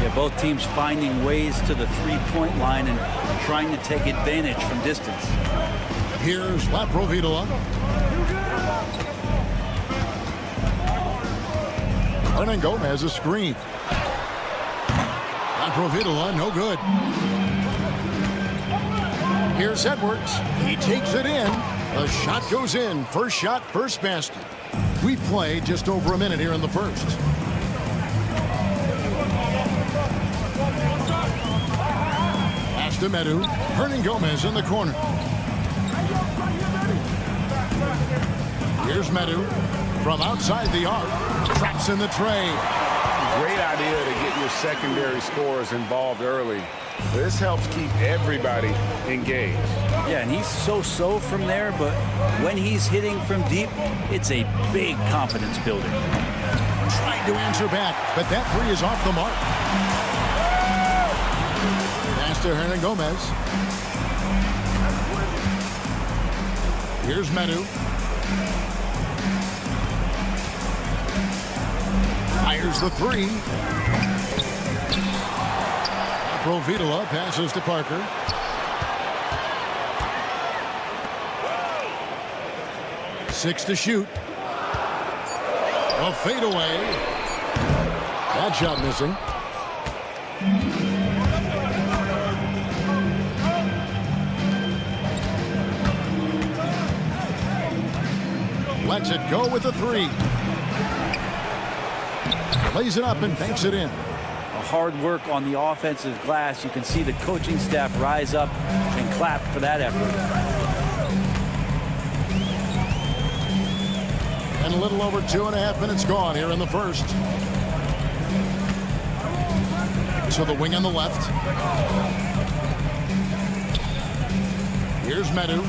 Yeah, both teams finding ways to the three-point line and trying to take advantage from distance. Here's Laprovitola. Hernan Gomez a screen. Laprovitola, no good. Here's Edwards. He takes it in. The shot goes in. First shot, first basket. We play just over a minute here in the first. Pass to Medu. Hernan Gomez in the corner. Here's Medu from outside the arc. Traps in the tray. Great idea to get your secondary scorers involved early. This helps keep everybody engaged. Yeah, and he's so-so from there, but when he's hitting from deep, it's a big confidence builder. Trying to answer back, but that 3 is off the mark. Pass to Hernan Gomez. Here's Medu. Fires the 3. Laprovitola passes to Parker. Six to shoot. A fadeaway. That shot missing. Lets it go with the 3. Plays it up and banks it in. Hard work on the offensive glass. You can see the coaching staff rise up and clap for that effort. And a little over 2.5 minutes gone here in the first. To the wing on the left. Here's Medu.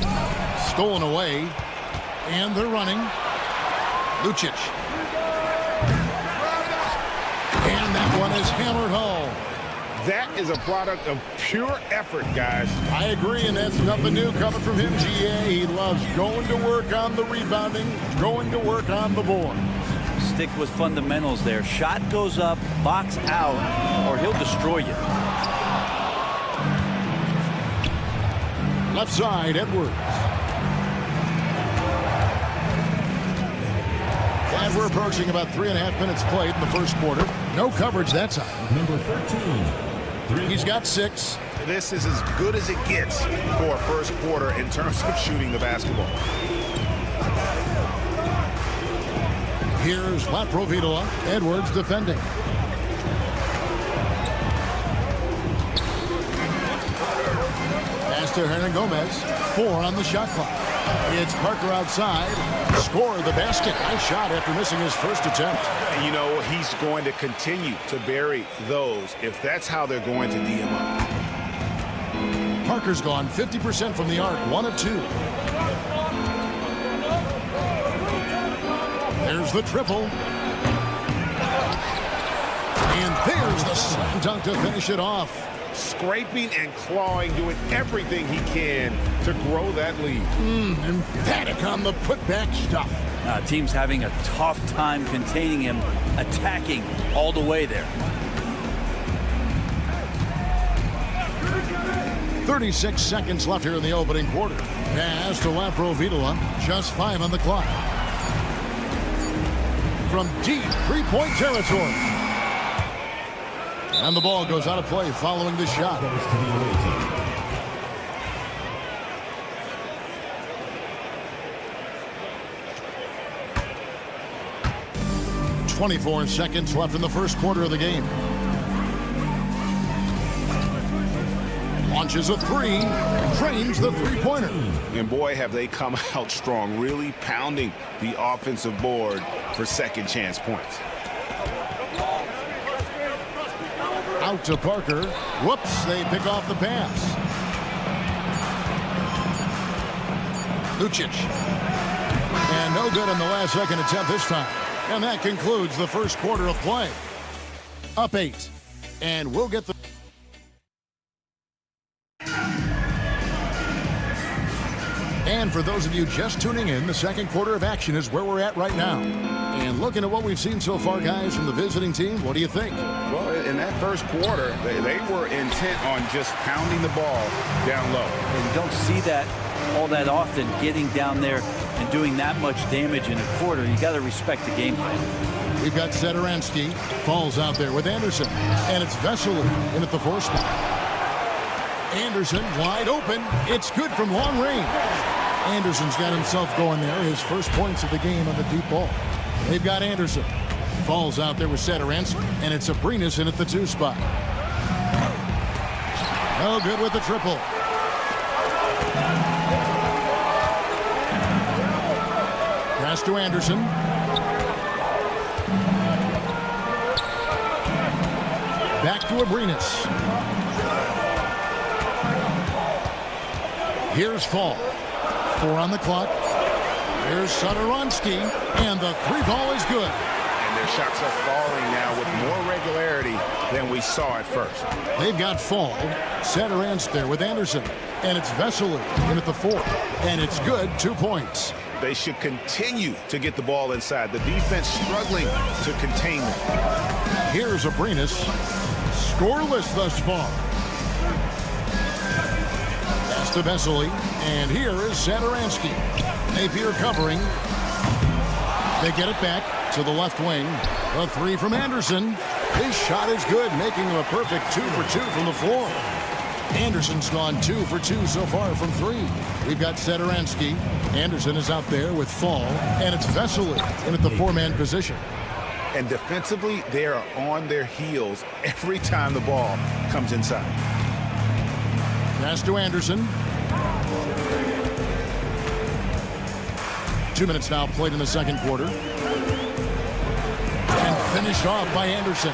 Stolen away. And they're running. Lucic. And that one is hammered home. That is a product of pure effort, guys. I agree, and that's nothing new coming from him, GA. He loves going to work on the rebounding, going to work on the board. Stick with fundamentals there. Shot goes up, box out, or he'll destroy you. Left side, Edwards. And we're approaching about 3.5 minutes played in the first quarter. No coverage that time. Number 13. He's got 6. This is as good as it gets for a first quarter in terms of shooting the basketball. Here's Laprovitola. Edwards defending. Pass to Hernan Gomez. 4 on the shot clock. It's Parker outside. Score the basket. Nice shot after missing his first attempt. And you know, he's going to continue to bury those if that's how they're going to D him up. Parker's gone 50% from the arc. 1 of 2. There's the triple. And there's the slam dunk to finish it off. Scraping and clawing, doing everything he can to grow that lead. Emphatic on the putback stuff. Team's having a tough time containing him, attacking all the way there. 36 seconds left here in the opening quarter. Pass to Laprovitola. Just 5 on the clock. From deep 3-point territory. And the ball goes out of play following the shot. 24 seconds left in the first quarter of the game. Launches a three. Drains the three-pointer. And boy, have they come out strong, really pounding the offensive board for second chance points. Out to Parker. Whoops, they pick off the pass. Lucic. And no good on the last second attempt this time. And that concludes the first quarter of play. Up 8. And we'll get the... And for those of you just tuning in, the second quarter of action is where we're at right now. And looking at what we've seen so far, guys, from the visiting team, what do you think? Well, in that first quarter, they were intent on just pounding the ball down low. And you don't see that all that often, getting down there and doing that much damage in a quarter. You got to respect the game plan. We've got Satoransky. Falls out there with Anderson. And it's Vesely in at the 4 spot. Anderson wide open. It's good from long range. Anderson's got himself going there. His first points of the game on the deep ball. They've got Anderson. Falls out there with Satoransky. And it's Abrinas in at the 2 spot. No good with the triple. Pass to Anderson. Back to Abrinas. Here's Fall. 4 on the clock. Here's Satoransky. And the 3-ball is good. And their shots are falling now with more regularity than we saw at first. They've got Fall. Satoransky there with Anderson. And it's Vesely in at the 4. And it's good. 2 points. They should continue to get the ball inside. The defense struggling to contain them. Here's Abrinas. Scoreless thus far. Pass to Vesely. And here is Satoransky. Napier covering. They get it back to the left wing. A 3 from Anderson. His shot is good, making him a perfect 2 for 2 from the floor. Anderson's gone 2 for 2 so far from 3. We've got Satoransky. Anderson is out there with Fall. And it's Vesely in at the 4-man position. And defensively, they are on their heels every time the ball comes inside. Pass to Anderson. 2 minutes now played in the second quarter. And finished off by Anderson.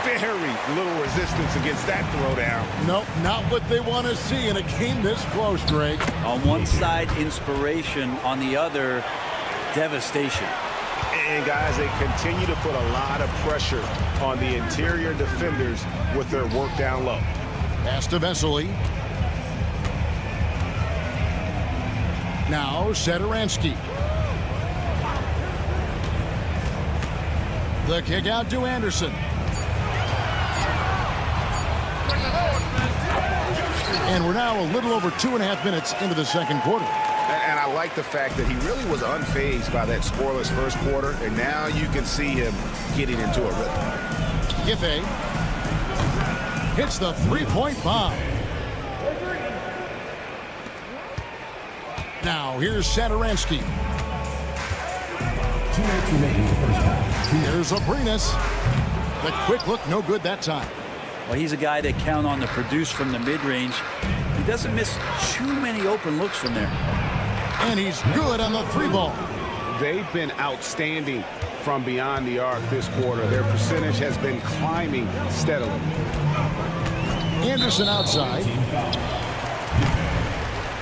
Very little resistance against that throwdown. Nope, not what they want to see in a game this close, Greg. On one side, inspiration. On the other, devastation. And guys, they continue to put a lot of pressure on the interior defenders with their work down low. Pass to Vesely. Now Satoransky. The kick out to Anderson. And we're now a little over 2.5 minutes into the second quarter. And I like the fact that he really was unfazed by that scoreless first quarter, and now you can see him getting into a rhythm. Giffey hits the 3-point bomb. Now here's Satoransky. 2 minutes remaining in the first half. Here's Abrinas. The quick look, no good that time. Well, he's a guy they count on to produce from the mid-range. He doesn't miss too many open looks from there. And he's good on the 3-ball. They've been outstanding from beyond the arc this quarter. Their percentage has been climbing steadily. Anderson outside.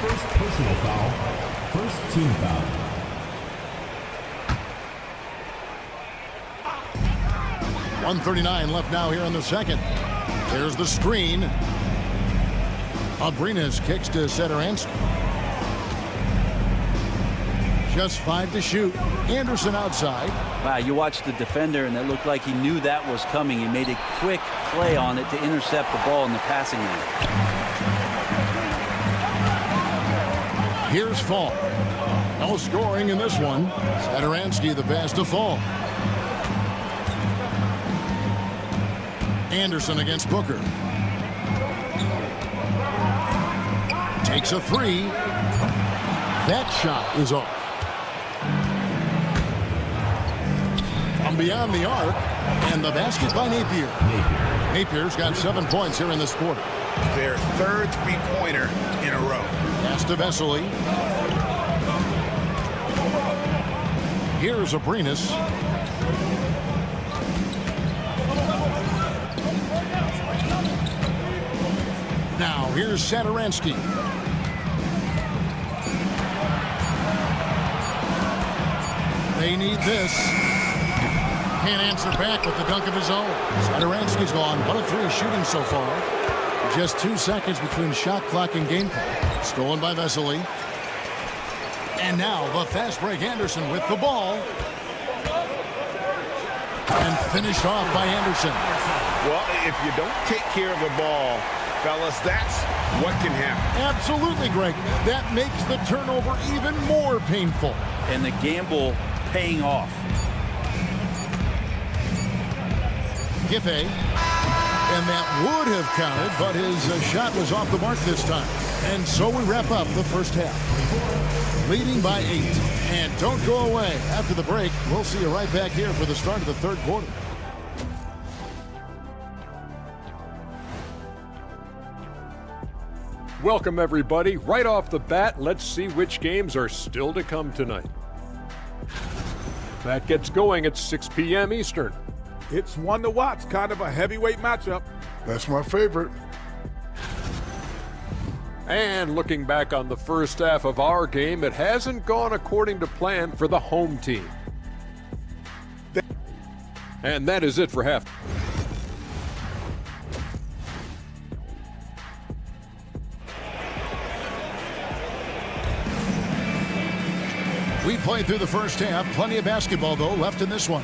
First personal foul. First team foul. .139 left now here in the second. There's the screen. Abrinas kicks to Satoransky. Just 5 to shoot. Anderson outside. Wow, you watched the defender, and it looked like he knew that was coming. He made a quick play on it to intercept the ball in the passing lane. Here's Fall. No scoring in this one. Satoransky the pass to Fall. Anderson against Booker. Takes a 3. That shot is off. From beyond the arc, and the basket by Napier. Napier's got 7 points here in this quarter. their third three-pointer in a row. Pass to Vesely. Here's Abrinas. Now here's Satoransky. They need this. Can't answer back with the dunk of his own. Satoransky's gone 1 of 3 shooting so far. Just 2 seconds between shot clock and game clock. Stolen by Vesely. And now the fast break Anderson with the ball. And finished off by Anderson. Well, if you don't take care of the ball, fellas, that's what can happen. Absolutely, Greg. That makes the turnover even more painful. And the gamble paying off. Giffey. And that would have counted, but his shot was off the mark this time. And so we wrap up the first half. Leading by 8. And don't go away. After the break, we'll see you right back here for the start of the third quarter. Welcome, everybody. Right off the bat, let's see which games are still to come tonight. That gets going at 6 p.m. Eastern. It's one to watch, kind of a heavyweight matchup. That's my favorite. And looking back on the first half of our game, it hasn't gone according to plan for the home team. And that is it for half. We played through the first half. Plenty of basketball, though, left in this one.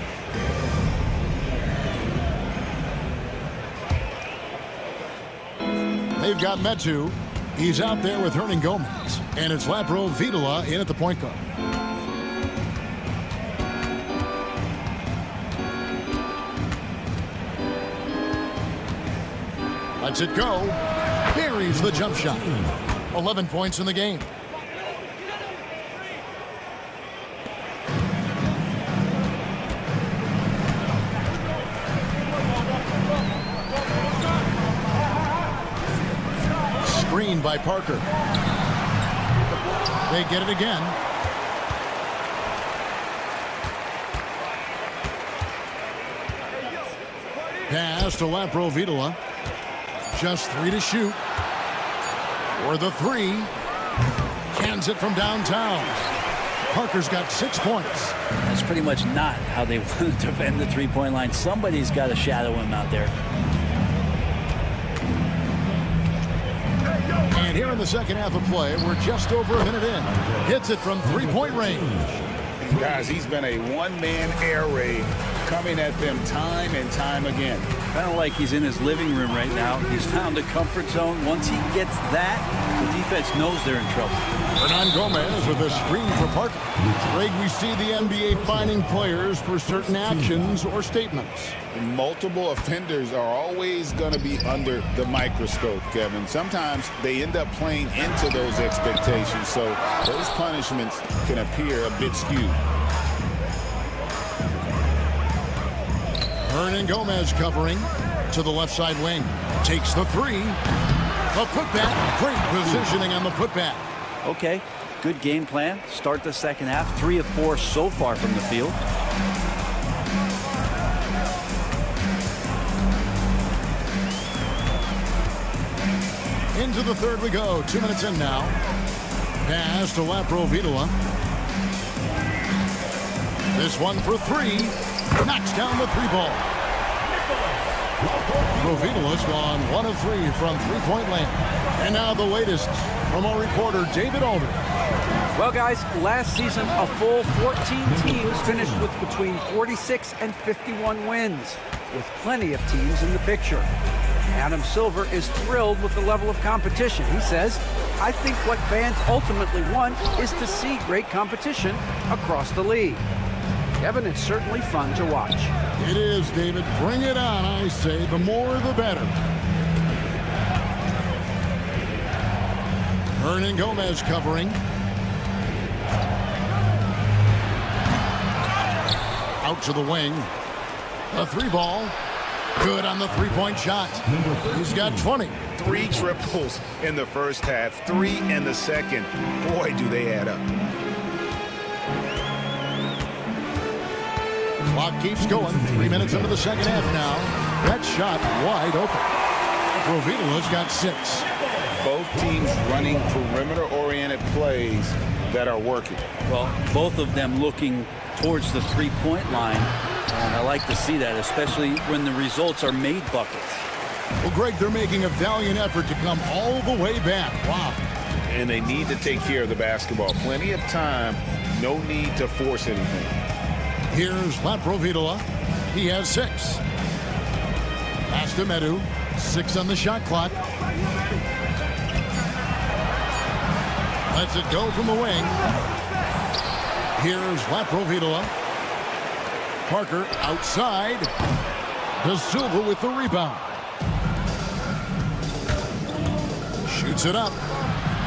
They've got Metu. He's out there with Hernan Gomez. And it's Lapro Vitola in at the point guard. Lets it go. Buries the jump shot. 11 points in the game. Screen by Parker. They get it again. Pass to Lapro Vitola. Just 3 to shoot. For the 3. Cans it from downtown. Parker's got 6 points. That's pretty much not how they want to defend the three-point line. Somebody's got to shadow him out there. And here in the second half of play, we're just over a minute in. Hits it from three-point range. Guys, he's been a one-man air raid coming at them time and time again. Kind of like he's in his living room right now. He's found a comfort zone. Once he gets that, the defense knows they're in trouble. Hernan Gomez with a screen for Parker. Greg, we see the NBA fining players for certain actions or statements. Multiple offenders are always going to be under the microscope, Kevin. Sometimes they end up playing into those expectations, so those punishments can appear a bit skewed. Hernan Gomez covering to the left side wing. Takes the 3. The putback. Great positioning on the putback. Okay, good game plan. Start the second half. 3 of 4 so far from the field. Into the third we go. 2 minutes in now. Pass to Lapro Vitola. This one for 3. Knocks down the 3 ball. Rovitola's gone 1 of 3 from three-point land. And now the latest from our reporter, David Aldridge. Well, guys, last season, a full 14 teams finished with between 46 and 51 wins, with plenty of teams in the picture. Adam Silver is thrilled with the level of competition. He says, I think what fans ultimately want is to see great competition across the league. Kevin, it's certainly fun to watch. It is, David. Bring it on, I say. The more, the better. Hernan Gomez covering. Out to the wing. A 3 ball. Good on the three-point shot. He's got 20. 3 triples in the first half, 3 in the second. Boy, do they add up. Clock keeps going. 3 minutes into the second half now. That shot wide open. Providola's got 6. Both teams running perimeter-oriented plays that are working. Well, both of them looking towards the three-point line. And I like to see that, especially when the results are made buckets. Well, Greg, they're making a valiant effort to come all the way back. Wow. And they need to take care of the basketball. Plenty of time. No need to force anything. Here's Providola. He has 6. Pass to Medu. 6 on the shot clock. Lets it go from the wing. Here's Providola. Parker outside. De Silva with the rebound. Shoots it up.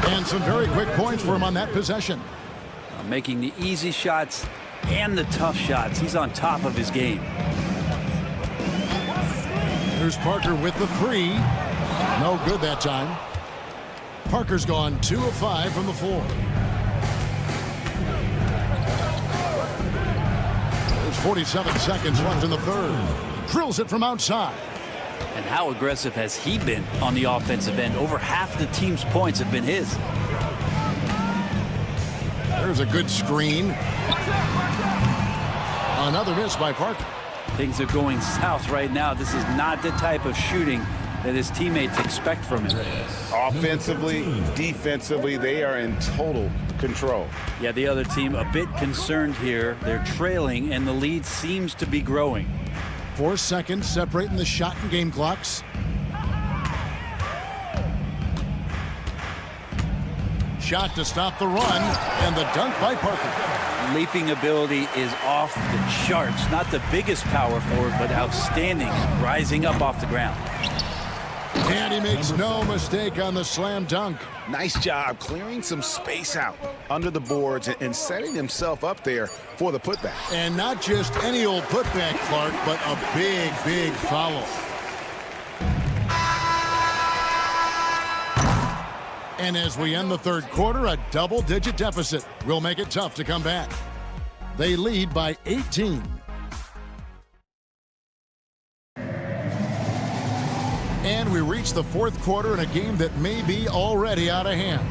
And some very quick points for him on that possession. Making the easy shots and the tough shots. He's on top of his game. Here's Parker with the 3. No good that time. Parker's gone 2 of 5 from the floor. There's 47 seconds left in the third. Drills it from outside. And how aggressive has he been on the offensive end? Over half the team's points have been his. There's a good screen. Another miss by Parker. Things are going south right now. This is not the type of shooting that his teammates expect from him. Offensively, defensively, they are in total control. Yeah, the other team a bit concerned here. They're trailing, and the lead seems to be growing. 4 seconds separating the shot and game clocks. Shot to stop the run, and the dunk by Parker. Leaping ability is off the charts. Not the biggest power forward, but outstanding, rising up off the ground. And he makes no mistake on the slam dunk. Nice job clearing some space out under the boards and setting himself up there for the putback. And not just any old putback, Clark, but a big, big foul. And as we end the third quarter, a double-digit deficit will make it tough to come back. They lead by 18. And we reach the fourth quarter in a game that may be already out of hand.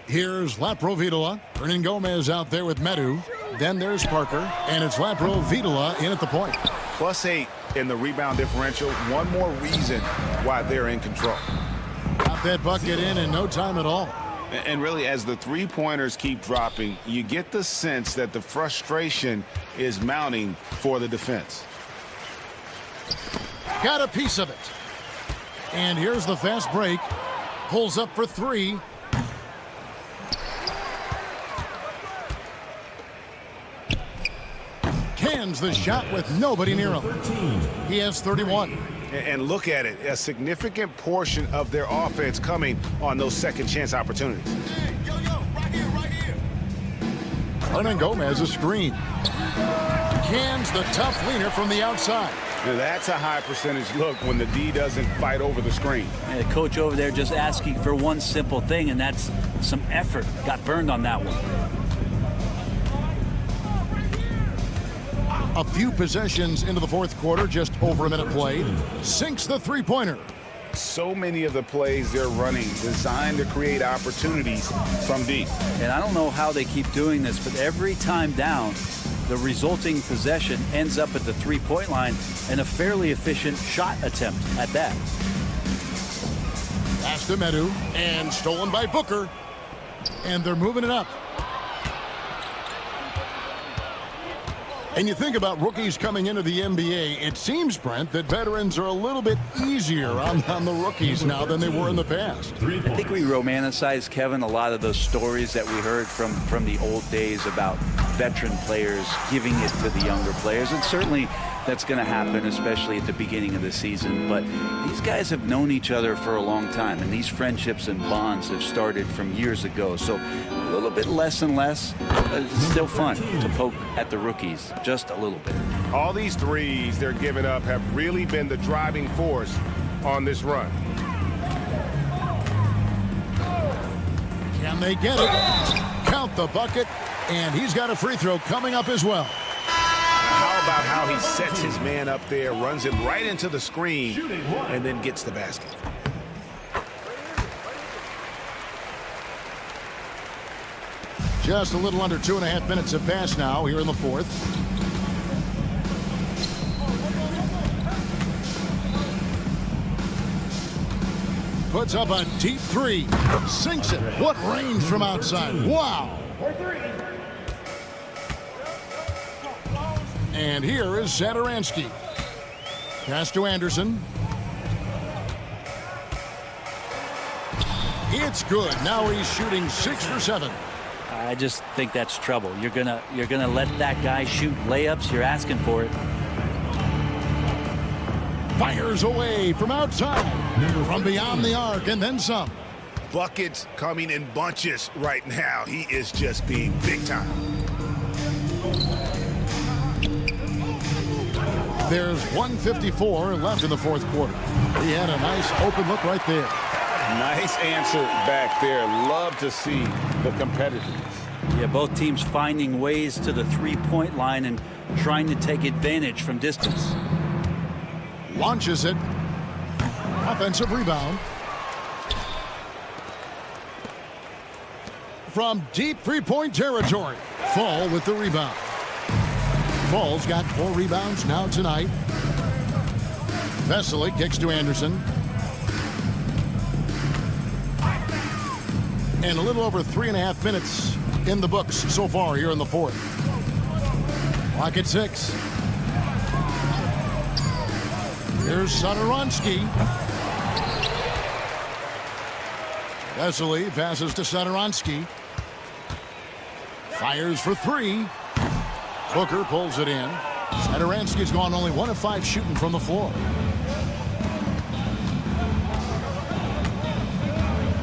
Here's Providola. Hernan Gomez out there with Medu. Then there's Parker, and it's Providola in at the point. +8 in the rebound differential. One more reason why they're in control. Got that bucket in no time at all. And really, as the three-pointers keep dropping, you get the sense that the frustration is mounting for the defense. Got a piece of it. And here's the fast break. Pulls up for 3. Cans the shot with nobody near him. He has 31. And look at it, a significant portion of their offense coming on those second chance opportunities. Hey, right here. Hernan Gomez a screen. Cans the tough leaner from the outside. Now that's a high percentage look when the D doesn't fight over the screen. And the coach over there just asking for one simple thing, and that's some effort. Got burned on that one. A few possessions into the fourth quarter, just over a minute played. Sinks the three-pointer. So many of the plays they're running designed to create opportunities from deep. And I don't know how they keep doing this, but every time down, the resulting possession ends up at the three-point line and a fairly efficient shot attempt at that. Pass to Medu, and stolen by Booker. And they're moving it up. And you think about rookies coming into the NBA, it seems, Brent, that veterans are a little bit easier on the rookies now than they were in the past. I think we romanticize, Kevin, a lot of those stories that we heard from the old days about veteran players giving it to the younger players. And certainly that's going to happen, especially at the beginning of the season. But these guys have known each other for a long time, and these friendships and bonds have started from years ago. So a little bit less and less, but it's still fun to poke at the rookies, just a little bit. All these threes they're giving up have really been the driving force on this run. Can they get it? Count the bucket, and he's got a free throw coming up as well. How about how he sets his man up there, runs him right into the screen, and then gets the basket. Just a little under 2.5 minutes have passed now here in the fourth. Puts up a deep three. Sinks it. What range from outside. Wow. And here is Satoransky. Pass to Anderson. It's good. Now he's shooting 6 for 7. I just think that's trouble. You're gonna let that guy shoot layups. You're asking for it. Fires away from outside, from beyond the arc, and then some. Buckets coming in bunches right now. He is just being big time. There's 1:54 left in the fourth quarter. He had a nice open look right there. Nice answer back there. Love to see the competitiveness. Yeah, both teams finding ways to the three-point line and trying to take advantage from distance. Launches it. Offensive rebound. From deep three-point territory. Fall with the rebound. Fall's got 4 rebounds now tonight. Vesely kicks to Anderson. And a little over 3.5 minutes in the books so far here in the fourth. Clock at 6. Here's Satoransky. Vesely passes to Satoransky. Fires for 3. Booker pulls it in. Satoransky's gone only 1 of 5 shooting from the floor.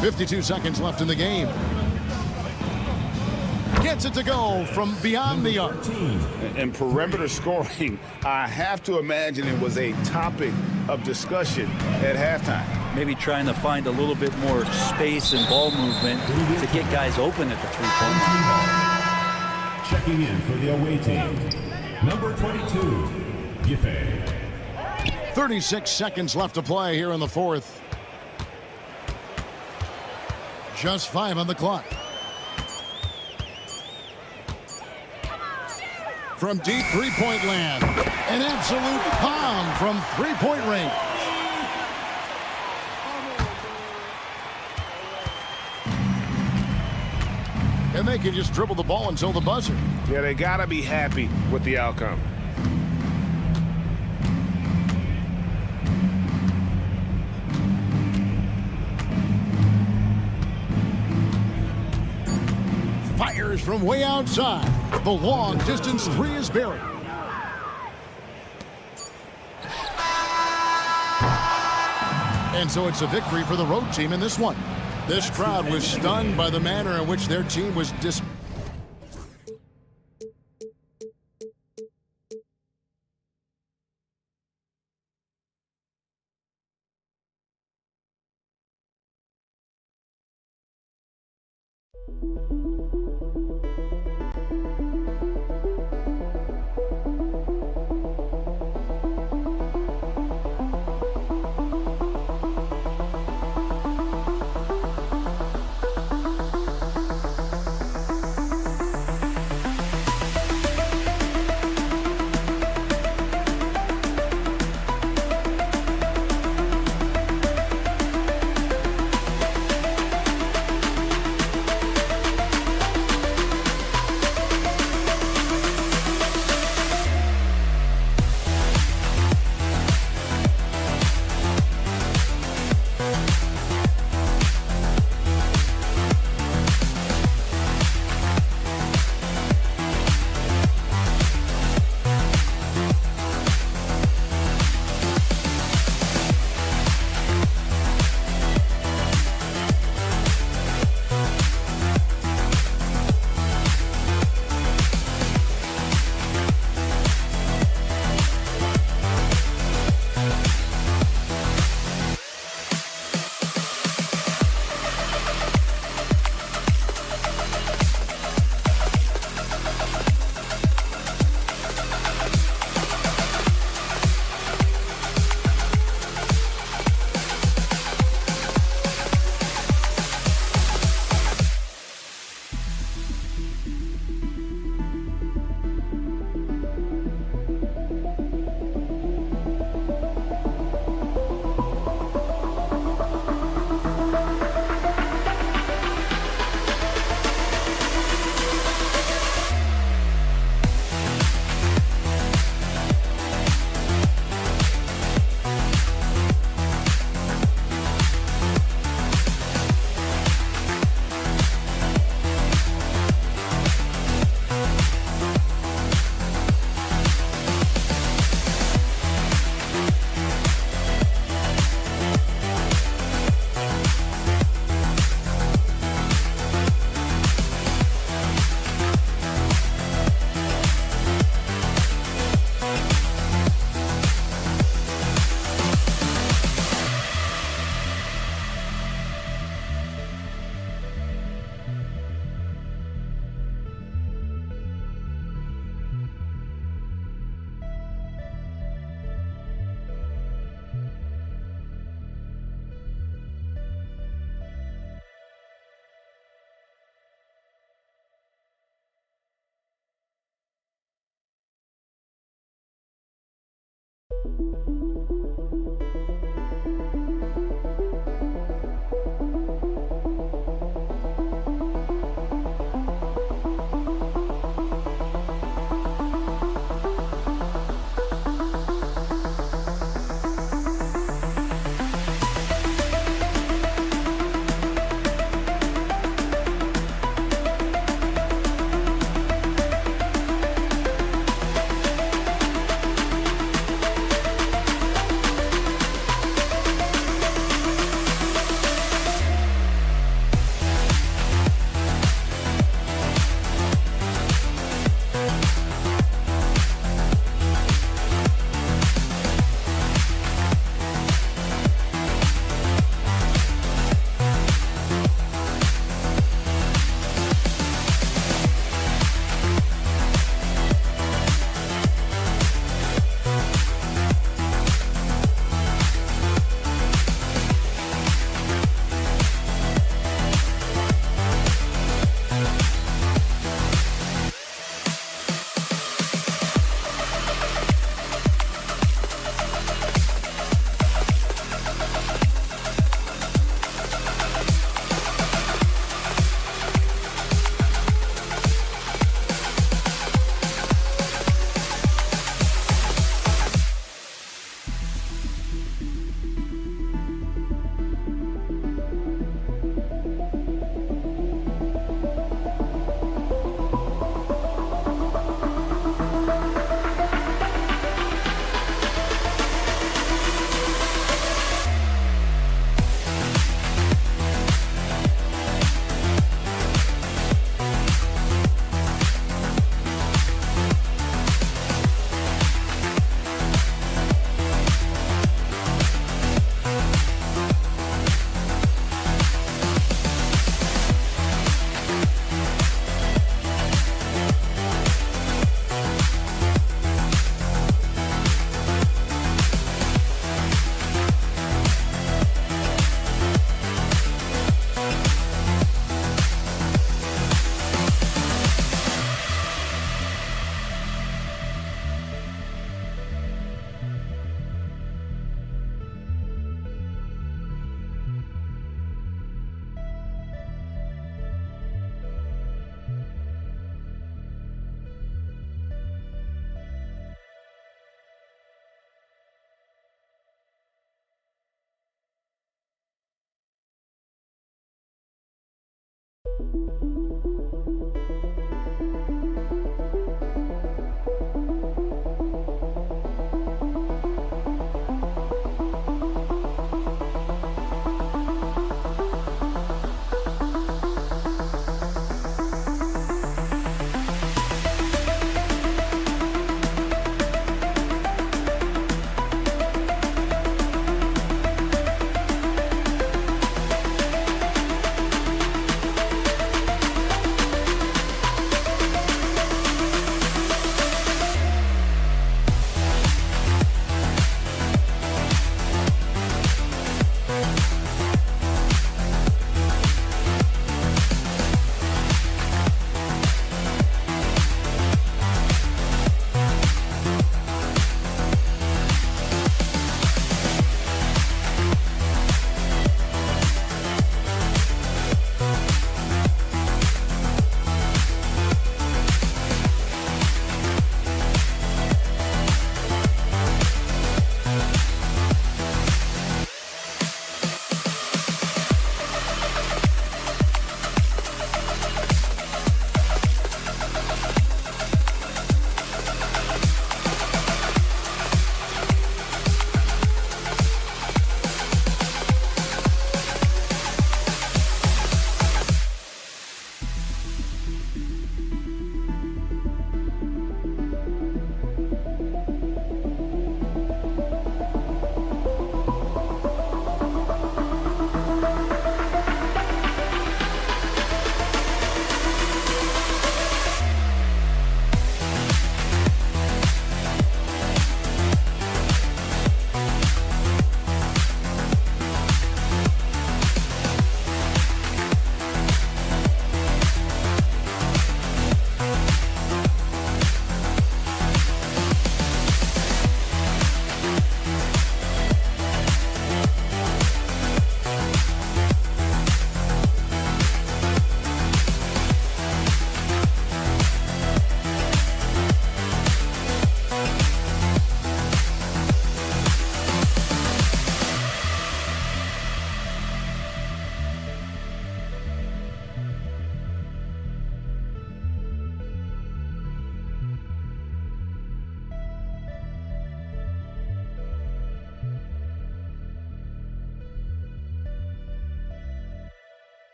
52 seconds left in the game. Gets it to go from beyond the arc. And perimeter scoring, I have to imagine it was a topic of discussion at halftime. Maybe trying to find a little bit more space and ball movement to get guys open at the three-point line. Checking in for the away team, number 22, Giffey. 36 seconds left to play here in the fourth. Just 5 on the clock. From deep three-point land, an absolute bomb from three-point range. And they can just dribble the ball until the buzzer. Yeah, they got to be happy with the outcome. Fires from way outside. The long distance 3 is buried. And so it's a victory for the road team in this one. This crowd was stunned by the manner in which their team was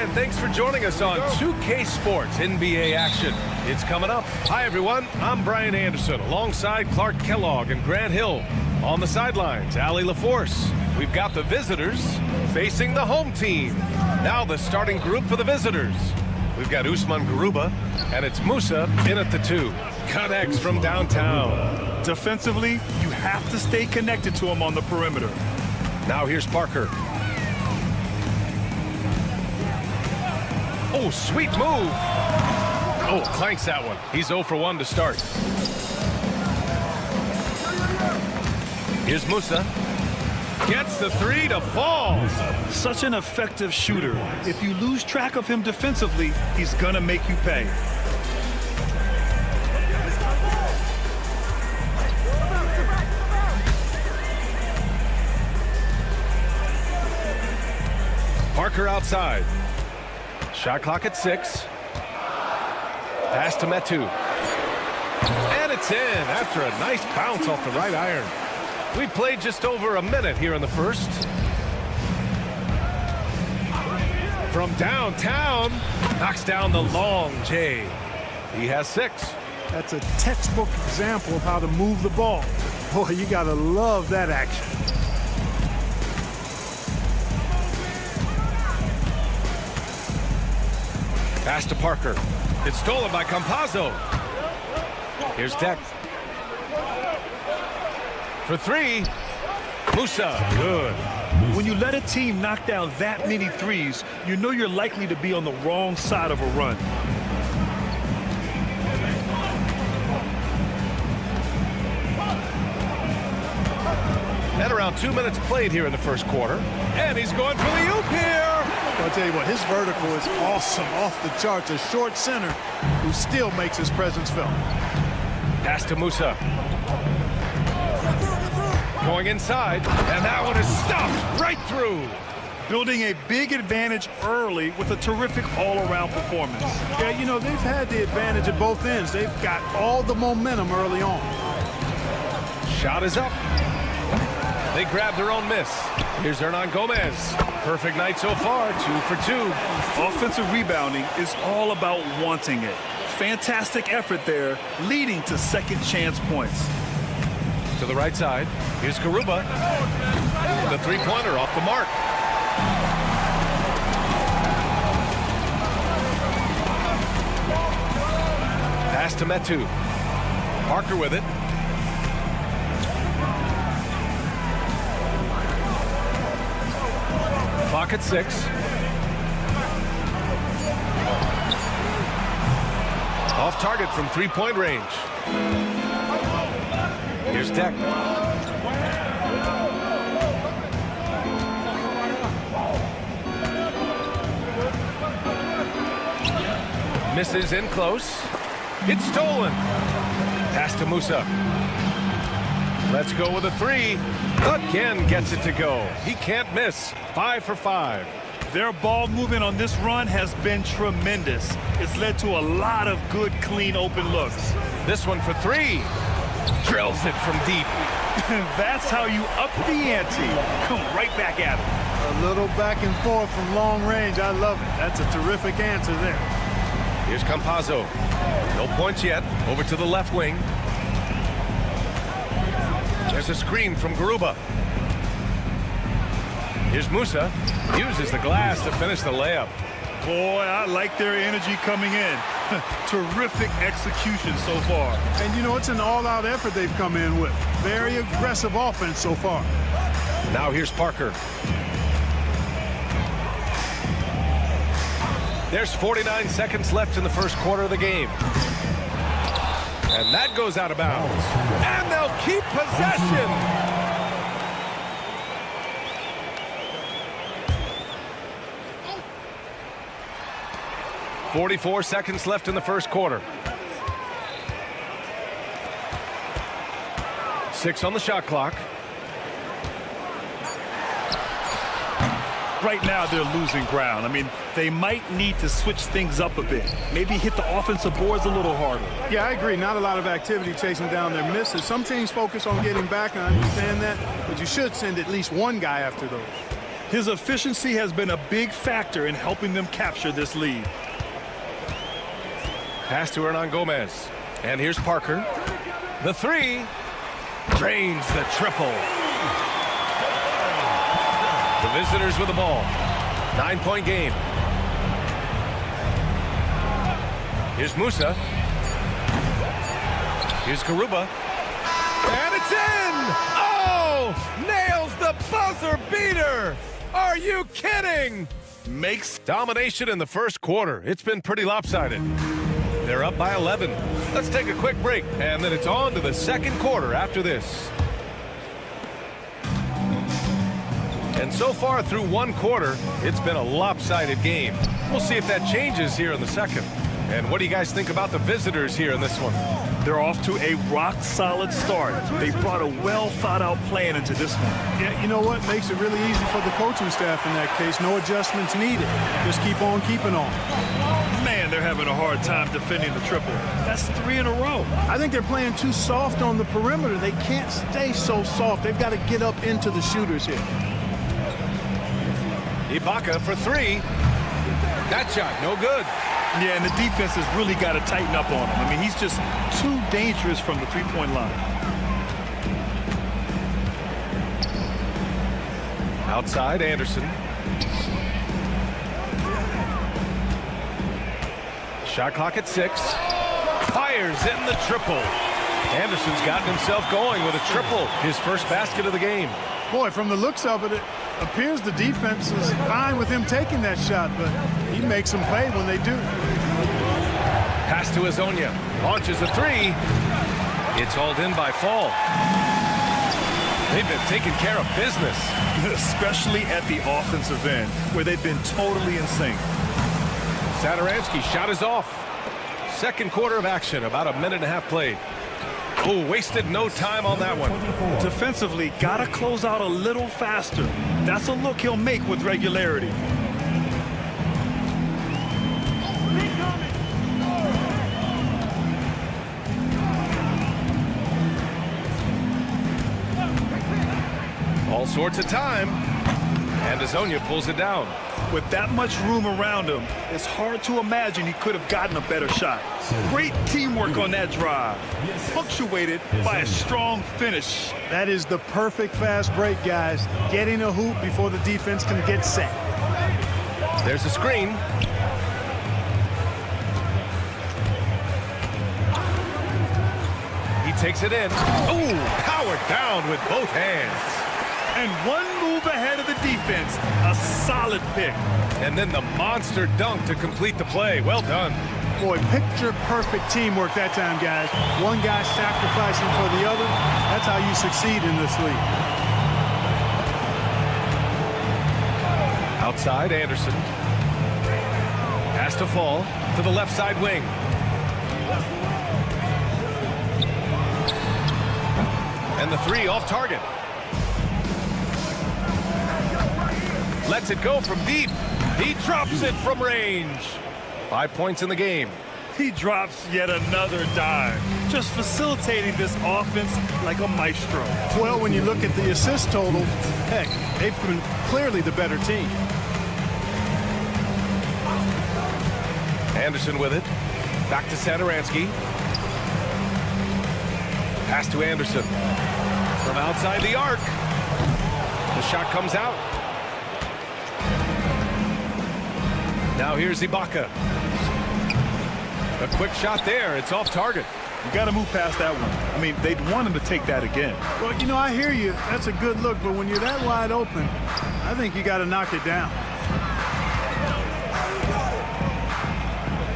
and thanks for joining us on 2K Sports NBA action. It's coming up. Hi, everyone. I'm Brian Anderson alongside Clark Kellogg and Grant Hill. On the sidelines, Allie LaForce. We've got the visitors facing the home team. Now the starting group for the visitors. We've got Usman Garuba, and it's Musa in at the 2. Connects from downtown. Defensively, you have to stay connected to him on the perimeter. Now here's Parker. Oh, sweet move. Oh, clanks that one. He's 0 for 1 to start. Here's Musa. Gets the 3 to fall. Such an effective shooter. If you lose track of him defensively, he's going to make you pay. Parker outside. Shot clock at 6. Pass to Metu. And it's in after a nice bounce off the right iron. We played just over a minute here in the first. From downtown, knocks down the long J. He has 6. That's a textbook example of how to move the ball. Boy, you got to love that action. Pass to Parker. It's stolen by Campazzo. Here's Deck. For 3. Musa. Good. When you let a team knock down that many threes, you know you're likely to be on the wrong side of a run. And around 2 minutes played here in the first quarter. And he's going for the oop here. I'll tell you what, his vertical is awesome, off the charts. A short center who still makes his presence felt. Pass to Musa. Going inside, and that one is stuffed right through. Building a big advantage early with a terrific all-around performance. Yeah, you know, they've had the advantage at both ends. They've got all the momentum early on. Shot is up. They grab their own miss. Here's Hernan Gomez. Perfect night so far, 2 for 2. Offensive rebounding is all about wanting it. Fantastic effort there, leading to second chance points. To the right side, here's Garuba. The three-pointer off the mark. Pass to Metu. Parker with it. Clock at 6. Off target from three-point range. Here's Deck. Misses in close. It's stolen. Pass to Musa. Let's go with a 3. Again gets it to go. He can't miss. 5 for 5. Their ball movement on this run has been tremendous. It's led to a lot of good, clean, open looks. This one for 3. Drills it from deep. That's how you up the ante. Come right back at it. A little back and forth from long range. I love it. That's a terrific answer there. Here's Campazzo. No points yet. Over to the left wing. There's a screen from Garuba. Here's Musa. Uses the glass to finish the layup. Boy, I like their energy coming in. Terrific execution so far. And you know, it's an all-out effort they've come in with. Very aggressive offense so far. Now here's Parker. There's 49 seconds left in the first quarter of the game. And that goes out of bounds. And they'll keep possession. 44 seconds left in the first quarter. 6 on the shot clock. Right now, they're losing ground. I mean, they might need to switch things up a bit. Maybe hit the offensive boards a little harder. Yeah, I agree. Not a lot of activity chasing down their misses. Some teams focus on getting back, and I understand that, but you should send at least one guy after those. His efficiency has been a big factor in helping them capture this lead. Pass to Hernan Gomez. And here's Parker. The 3. Drains the triple. The visitors with the ball. 9-point game. Here's Musa. Here's Garuba. And it's in! Oh! Nails the buzzer beater! Are you kidding? Makes domination in the first quarter. It's been pretty lopsided. They're up by 11. Let's take a quick break, and then it's on to the second quarter after this. And so far through one quarter, it's been a lopsided game. We'll see if that changes here in the second. And what do you guys think about the visitors here in this one? They're off to a rock-solid start. They brought a well-thought-out plan into this one. Yeah, you know what? Makes it really easy for the coaching staff in that case. No adjustments needed. Just keep on keeping on. Man, they're having a hard time defending the triple. That's 3 in a row. I think they're playing too soft on the perimeter. They can't stay so soft. They've got to get up into the shooters here. Ibaka for 3. That shot, no good. Yeah, and the defense has really got to tighten up on him. I mean, he's just too dangerous from the three-point line. Outside, Anderson. Shot clock at 6. Fires in the triple. Anderson's gotten himself going with a triple. His first basket of the game. Boy, from the looks of it, appears the defense is fine with him taking that shot, but he makes them pay when they do. Pass to Azonia. Launches a three. It's hauled in by Fall. They've been taking care of business. Especially at the offensive end, where they've been totally in sync. Satoransky's shot is off. Second quarter of action, about a minute and a half played. Oh, wasted no time on that one. Defensively, gotta close out a little faster. That's a look he'll make with regularity. All sorts of time. And Azonia pulls it down. With that much room around him, it's hard to imagine he could have gotten a better shot. Great teamwork on that drive, punctuated by a strong finish. That is the perfect fast break, guys. Getting a hoop before the defense can get set. There's a screen. He takes it in. Ooh, powered down with both hands. And one move ahead of the defense. A solid pick. And then the monster dunk to complete the play. Well done. Boy, picture perfect teamwork that time, guys. One guy sacrificing for the other. That's how you succeed in this league. Outside, Anderson. Has to Fall to the left side wing. And the three off target. Lets it go from deep. He drops it from range. 5 points in the game. He drops yet another dime, just facilitating this offense like a maestro. Well, when you look at the assist totals, heck, they've been clearly the better team. Anderson with it. Back to Satoransky. Pass to Anderson. From outside the arc. The shot comes out. Now here's Ibaka. A quick shot there. It's off target. You got to move past that one. I mean, they'd want him to take that again. Well, you know, I hear you. That's a good look, but when you're that wide open, I think you got to knock it down.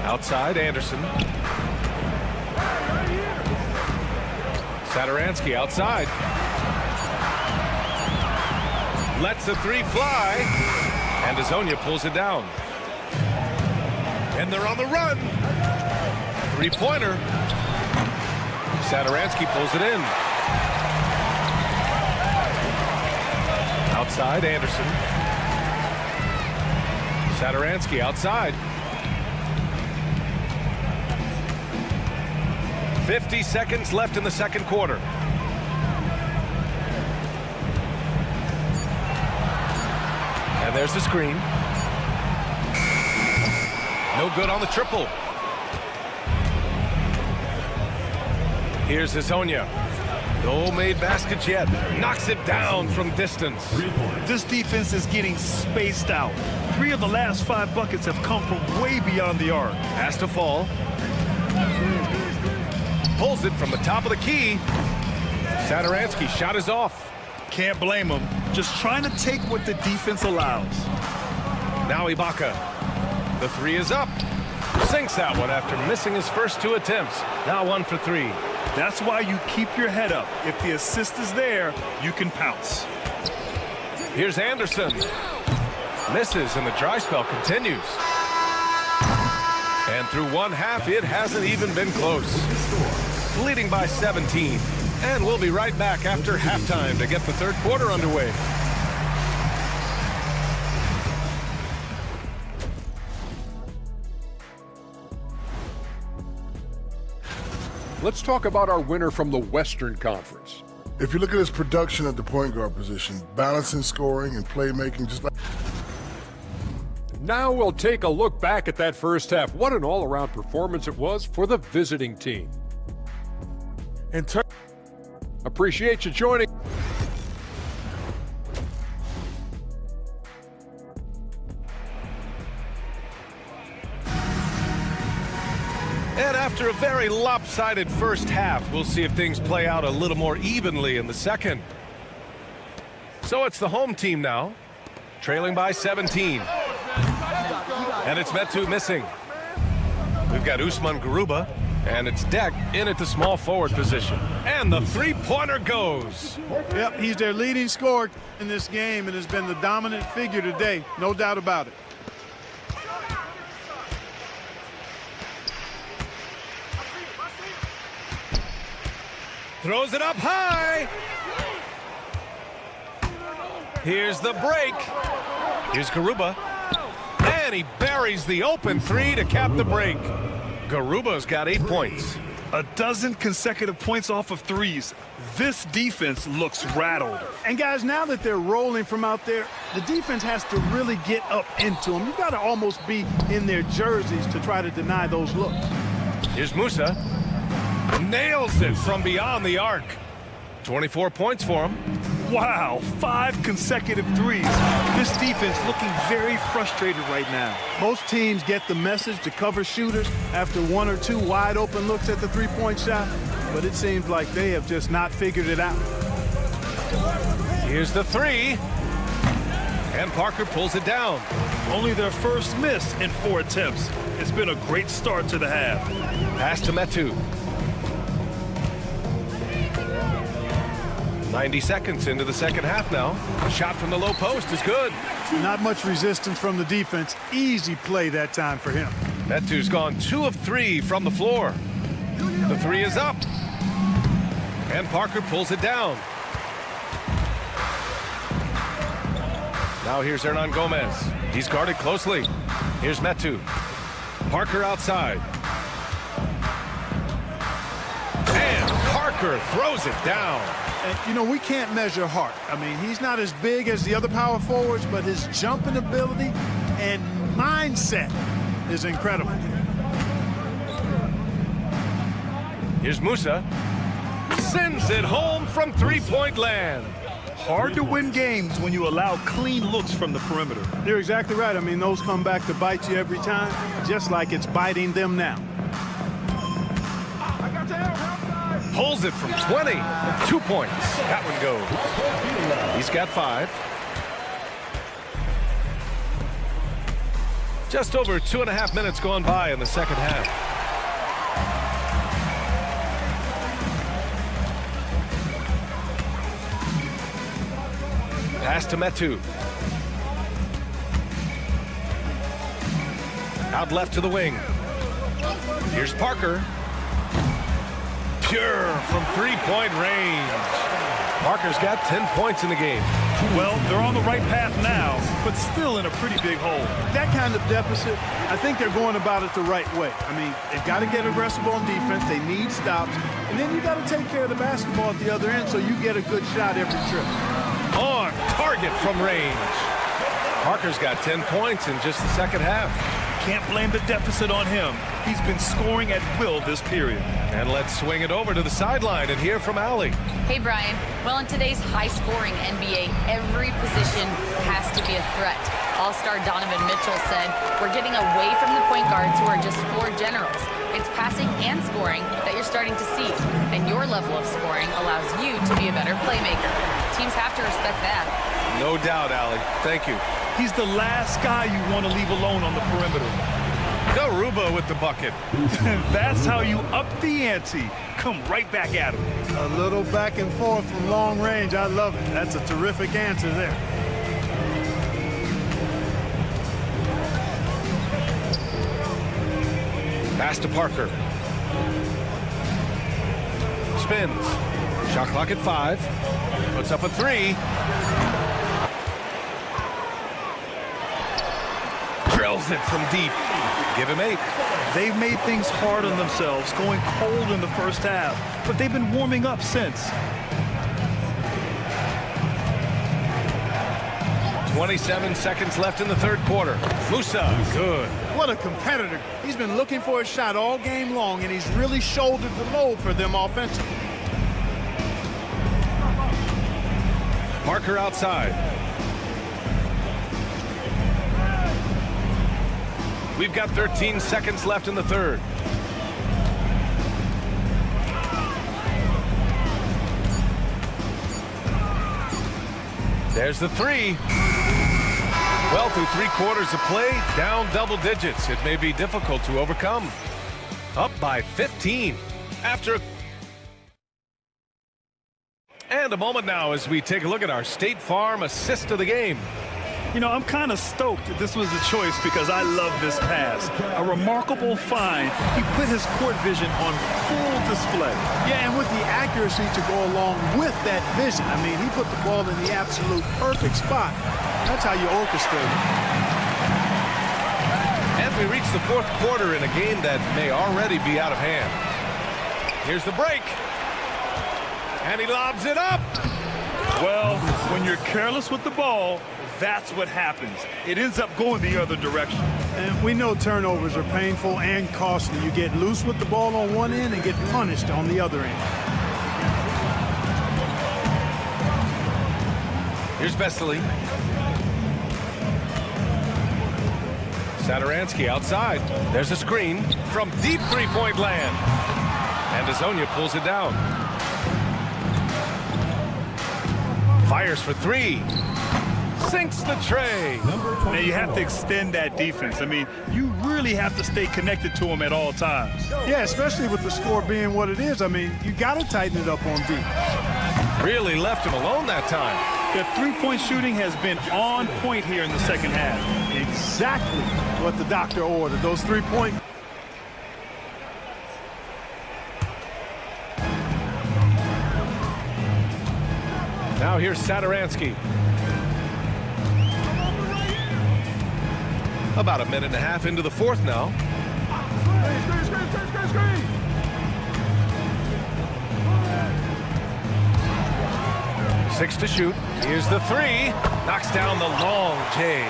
Outside, Anderson. Satoransky outside. Lets the three fly. And Azonia pulls it down. And they're on the run. Three-pointer. Satoransky pulls it in. Outside, Anderson. Satoransky outside. 50 seconds left in the second quarter. And there's the screen. No good on the triple. Here's Azonia. No made baskets yet. Knocks it down from distance. This defense is getting spaced out. 3 of the last 5 buckets have come from way beyond the arc. Has to Fall. Pulls it from the top of the key. Satoransky's shot is off. Can't blame him. Just trying to take what the defense allows. Now Ibaka. The three is up. Sinks that one after missing his first 2 attempts. Now 1 for 3. That's why you keep your head up. If the assist is there, you can pounce. Here's Anderson. Misses, and the dry spell continues. And through one half, it hasn't even been close. Leading by 17. And we'll be right back after halftime to get the third quarter underway. Let's talk about our winner from the Western Conference. If you look at his production at the point guard position, balancing scoring and playmaking, just like... Now we'll take a look back at that first half. What an all-around performance it was for the visiting team. Appreciate you joining. And after a very lopsided first half, we'll see if things play out a little more evenly in the second. So it's the home team now. trailing by 17. And it's Metu missing. We've got Usman Garuba, and it's Deck in at the small forward position. And the three-pointer goes. Yep, he's their leading scorer in this game and has been the dominant figure today, no doubt about it. Throws it up high. Here's the break. Here's Garuba. And he buries the open three to cap the break. Garuba's got 8 points. A dozen consecutive points off of threes. This defense looks rattled. And guys, now that they're rolling from out there, the defense has to really get up into them. You've got to almost be in their jerseys to try to deny those looks. Here's Musa. Nails it from beyond the arc. 24 points for him. Wow, 5 consecutive threes. This defense looking very frustrated right now. Most teams get the message to cover shooters after 1 or 2 wide open looks at the three-point shot, but it seems like they have just not figured it out. Here's the three. And Parker pulls it down. Only their first miss in 4 attempts. It's been a great start to the half. Pass to Metu. 90 seconds into the second half now. A shot from the low post is good. Not much resistance from the defense. Easy play that time for him. Metu's gone 2 of 3 from the floor. The three is up. And Parker pulls it down. Now here's Hernan Gomez. He's guarded closely. Here's Metu. Parker outside. And Parker throws it down. And, you know, we can't measure heart. I mean, he's not as big as the other power forwards, but his jumping ability and mindset is incredible. Here's Musa. Sends it home from three-point land. Hard to win games when you allow clean looks from the perimeter. You're exactly right. I mean, those come back to bite you every time, just like it's biting them now. Pulls it from 20. 2 points. That one goes. He's got 5. Just over 2.5 minutes gone by in the second half. Pass to Metu. Out left to the wing. Here's Parker. Pure from three-point range. Parker's got 10 points in the game. Well, they're on the right path now, but still in a pretty big hole. That kind of deficit, I think they're going about it the right way. I mean, they've got to get aggressive on defense. They need stops. And then you got to take care of the basketball at the other end so you get a good shot every trip. On target from range. Parker's got 10 points in just the second half. Can't blame the deficit on him. He's been scoring at will this period. And let's swing it over to the sideline and hear from Allie. Hey, Brian. Well, in today's high-scoring NBA, every position has to be a threat. All-star Donovan Mitchell said, "We're getting away from the point guards who are just floor generals. It's passing and scoring that you're starting to see. And your level of scoring allows you to be a better playmaker. Teams have to respect that." No doubt, Allie. Thank you. He's the last guy you want to leave alone on the perimeter. Garuba with the bucket. That's how you up the ante. Come right back at him. A little back and forth from long range. I love it. That's a terrific answer there. Pass to Parker. Spins. Shot clock at 5. Puts up a 3. Drills it from deep. Give him 8. They've made things hard on themselves, going cold in the first half, but they've been warming up since. 27 seconds left in the third quarter. Musa, good. What a competitor. He's been looking for a shot all game long, and he's really shouldered the load for them offensively. Parker outside. We've got 13 seconds left in the third. There's the 3. Well, through 3 quarters of play, down double digits. It may be difficult to overcome. Up by 15 after. And a moment now as we take a look at our State Farm assist of the game. You know, I'm kind of stoked that this was a choice because I love this pass. A remarkable find. He put his court vision on full display. Yeah, and with the accuracy to go along with that vision. I mean, he put the ball in the absolute perfect spot. That's how you orchestrate it. And we reach the 4th quarter in a game that may already be out of hand. Here's the break. And he lobs it up. Well, when you're careless with the ball, that's what happens. It ends up going the other direction. And we know turnovers are painful and costly. You get loose with the ball on one end and get punished on the other end. Here's Vesely. Satoransky outside. There's a screen from deep three-point land. And Azonia pulls it down. Fires for 3. Sinks the tray. Now you have to extend that defense. I mean, you really have to stay connected to him at all times. Yeah, especially with the score being what it is. I mean, you got to tighten it up on defense. Really left him alone that time. The three-point shooting has been on point here in the second half. Exactly what the doctor ordered. Those 3-point. Now here's Satoransky. About a minute and a half into the 4th now. Six to shoot. Here's the 3. Knocks down the long J.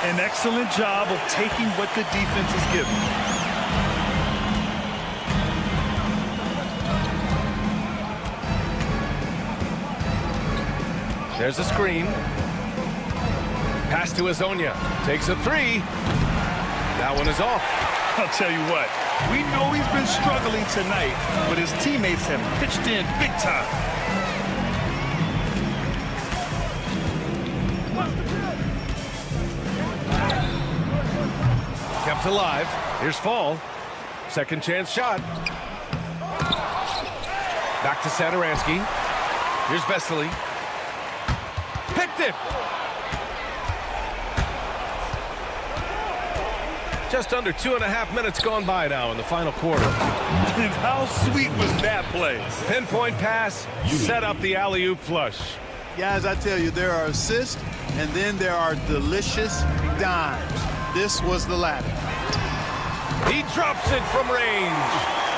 An excellent job of taking what the defense is giving. There's a screen. Pass to Azonia. Takes a 3. That one is off. I'll tell you what. We know he's been struggling tonight, but his teammates have pitched in big time. Kept alive. Here's Fall. Second chance shot. Back to Satoransky. Here's Vesely. Picked it. Just under 2.5 minutes gone by now in the final quarter. And how sweet was that play? Pinpoint pass, set up the alley-oop flush. Guys, I tell you, there are assists, and then there are delicious dimes. This was the latter. He drops it from range.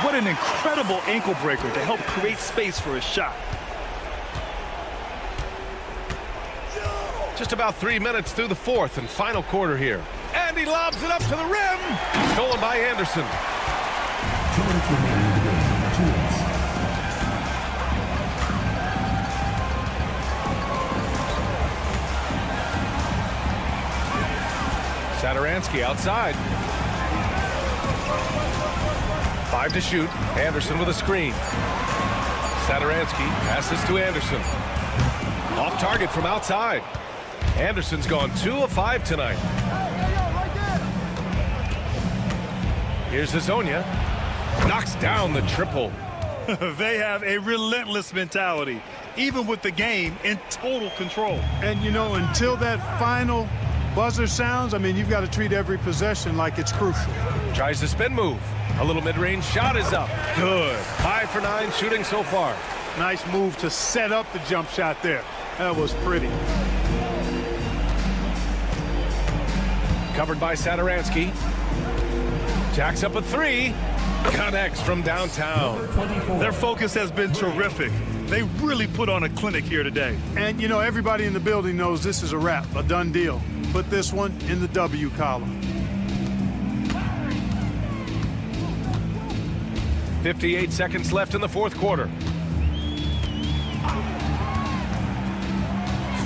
What an incredible ankle breaker to help create space for a shot. Just about 3 minutes through the 4th and final quarter here. And he lobs it up to the rim. Stolen by Anderson. 2 minutes remaining in the game. 2 minutes. Satoransky outside. 5 to shoot. Anderson with a screen. Satoransky passes to Anderson. Off target from outside. Anderson's gone 2 of 5 tonight. Here's Azonia. Knocks down the triple. They have a relentless mentality, even with the game in total control. And, you know, until that final buzzer sounds, I mean, you've got to treat every possession like it's crucial. Tries the spin move. A little mid-range shot is up. Good. 5 for 9 shooting so far. Nice move to set up the jump shot there. That was pretty. Covered by Satoransky. Jacks up a 3. Connects from downtown. Their focus has been terrific. They really put on a clinic here today. And, you know, everybody in the building knows this is a wrap, a done deal. Put this one in the W column. 58 seconds left in the 4th quarter.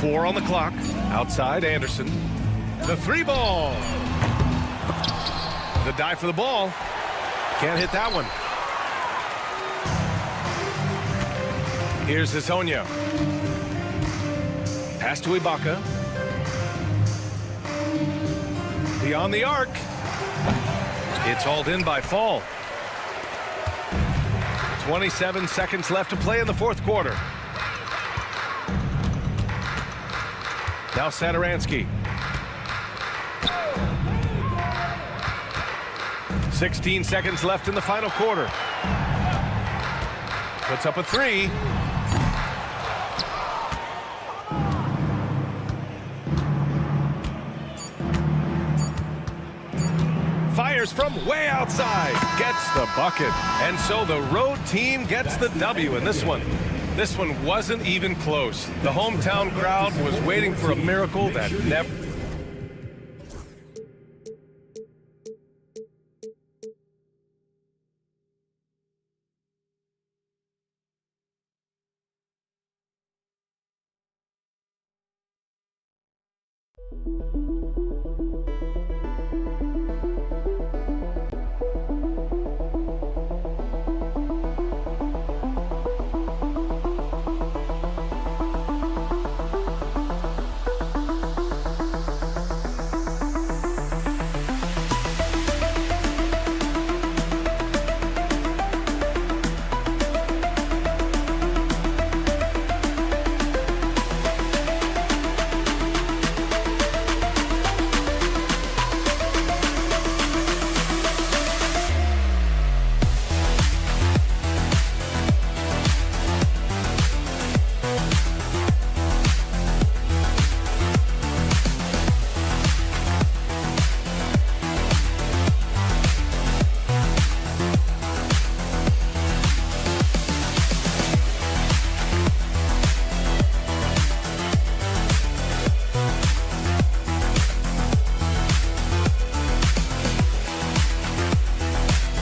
4 on the clock. Outside, Anderson. The 3 ball. The dive for the ball. Can't hit that one. Here's Azonia. Pass to Ibaka. Beyond the arc. It's hauled in by Fall. 27 seconds left to play in the fourth quarter. Now Satoransky. 16 seconds left in the final quarter. Puts up a three. Fires from way outside. Gets the bucket. And so the road team gets the W in this one. This one wasn't even close. The hometown crowd was waiting for a miracle that never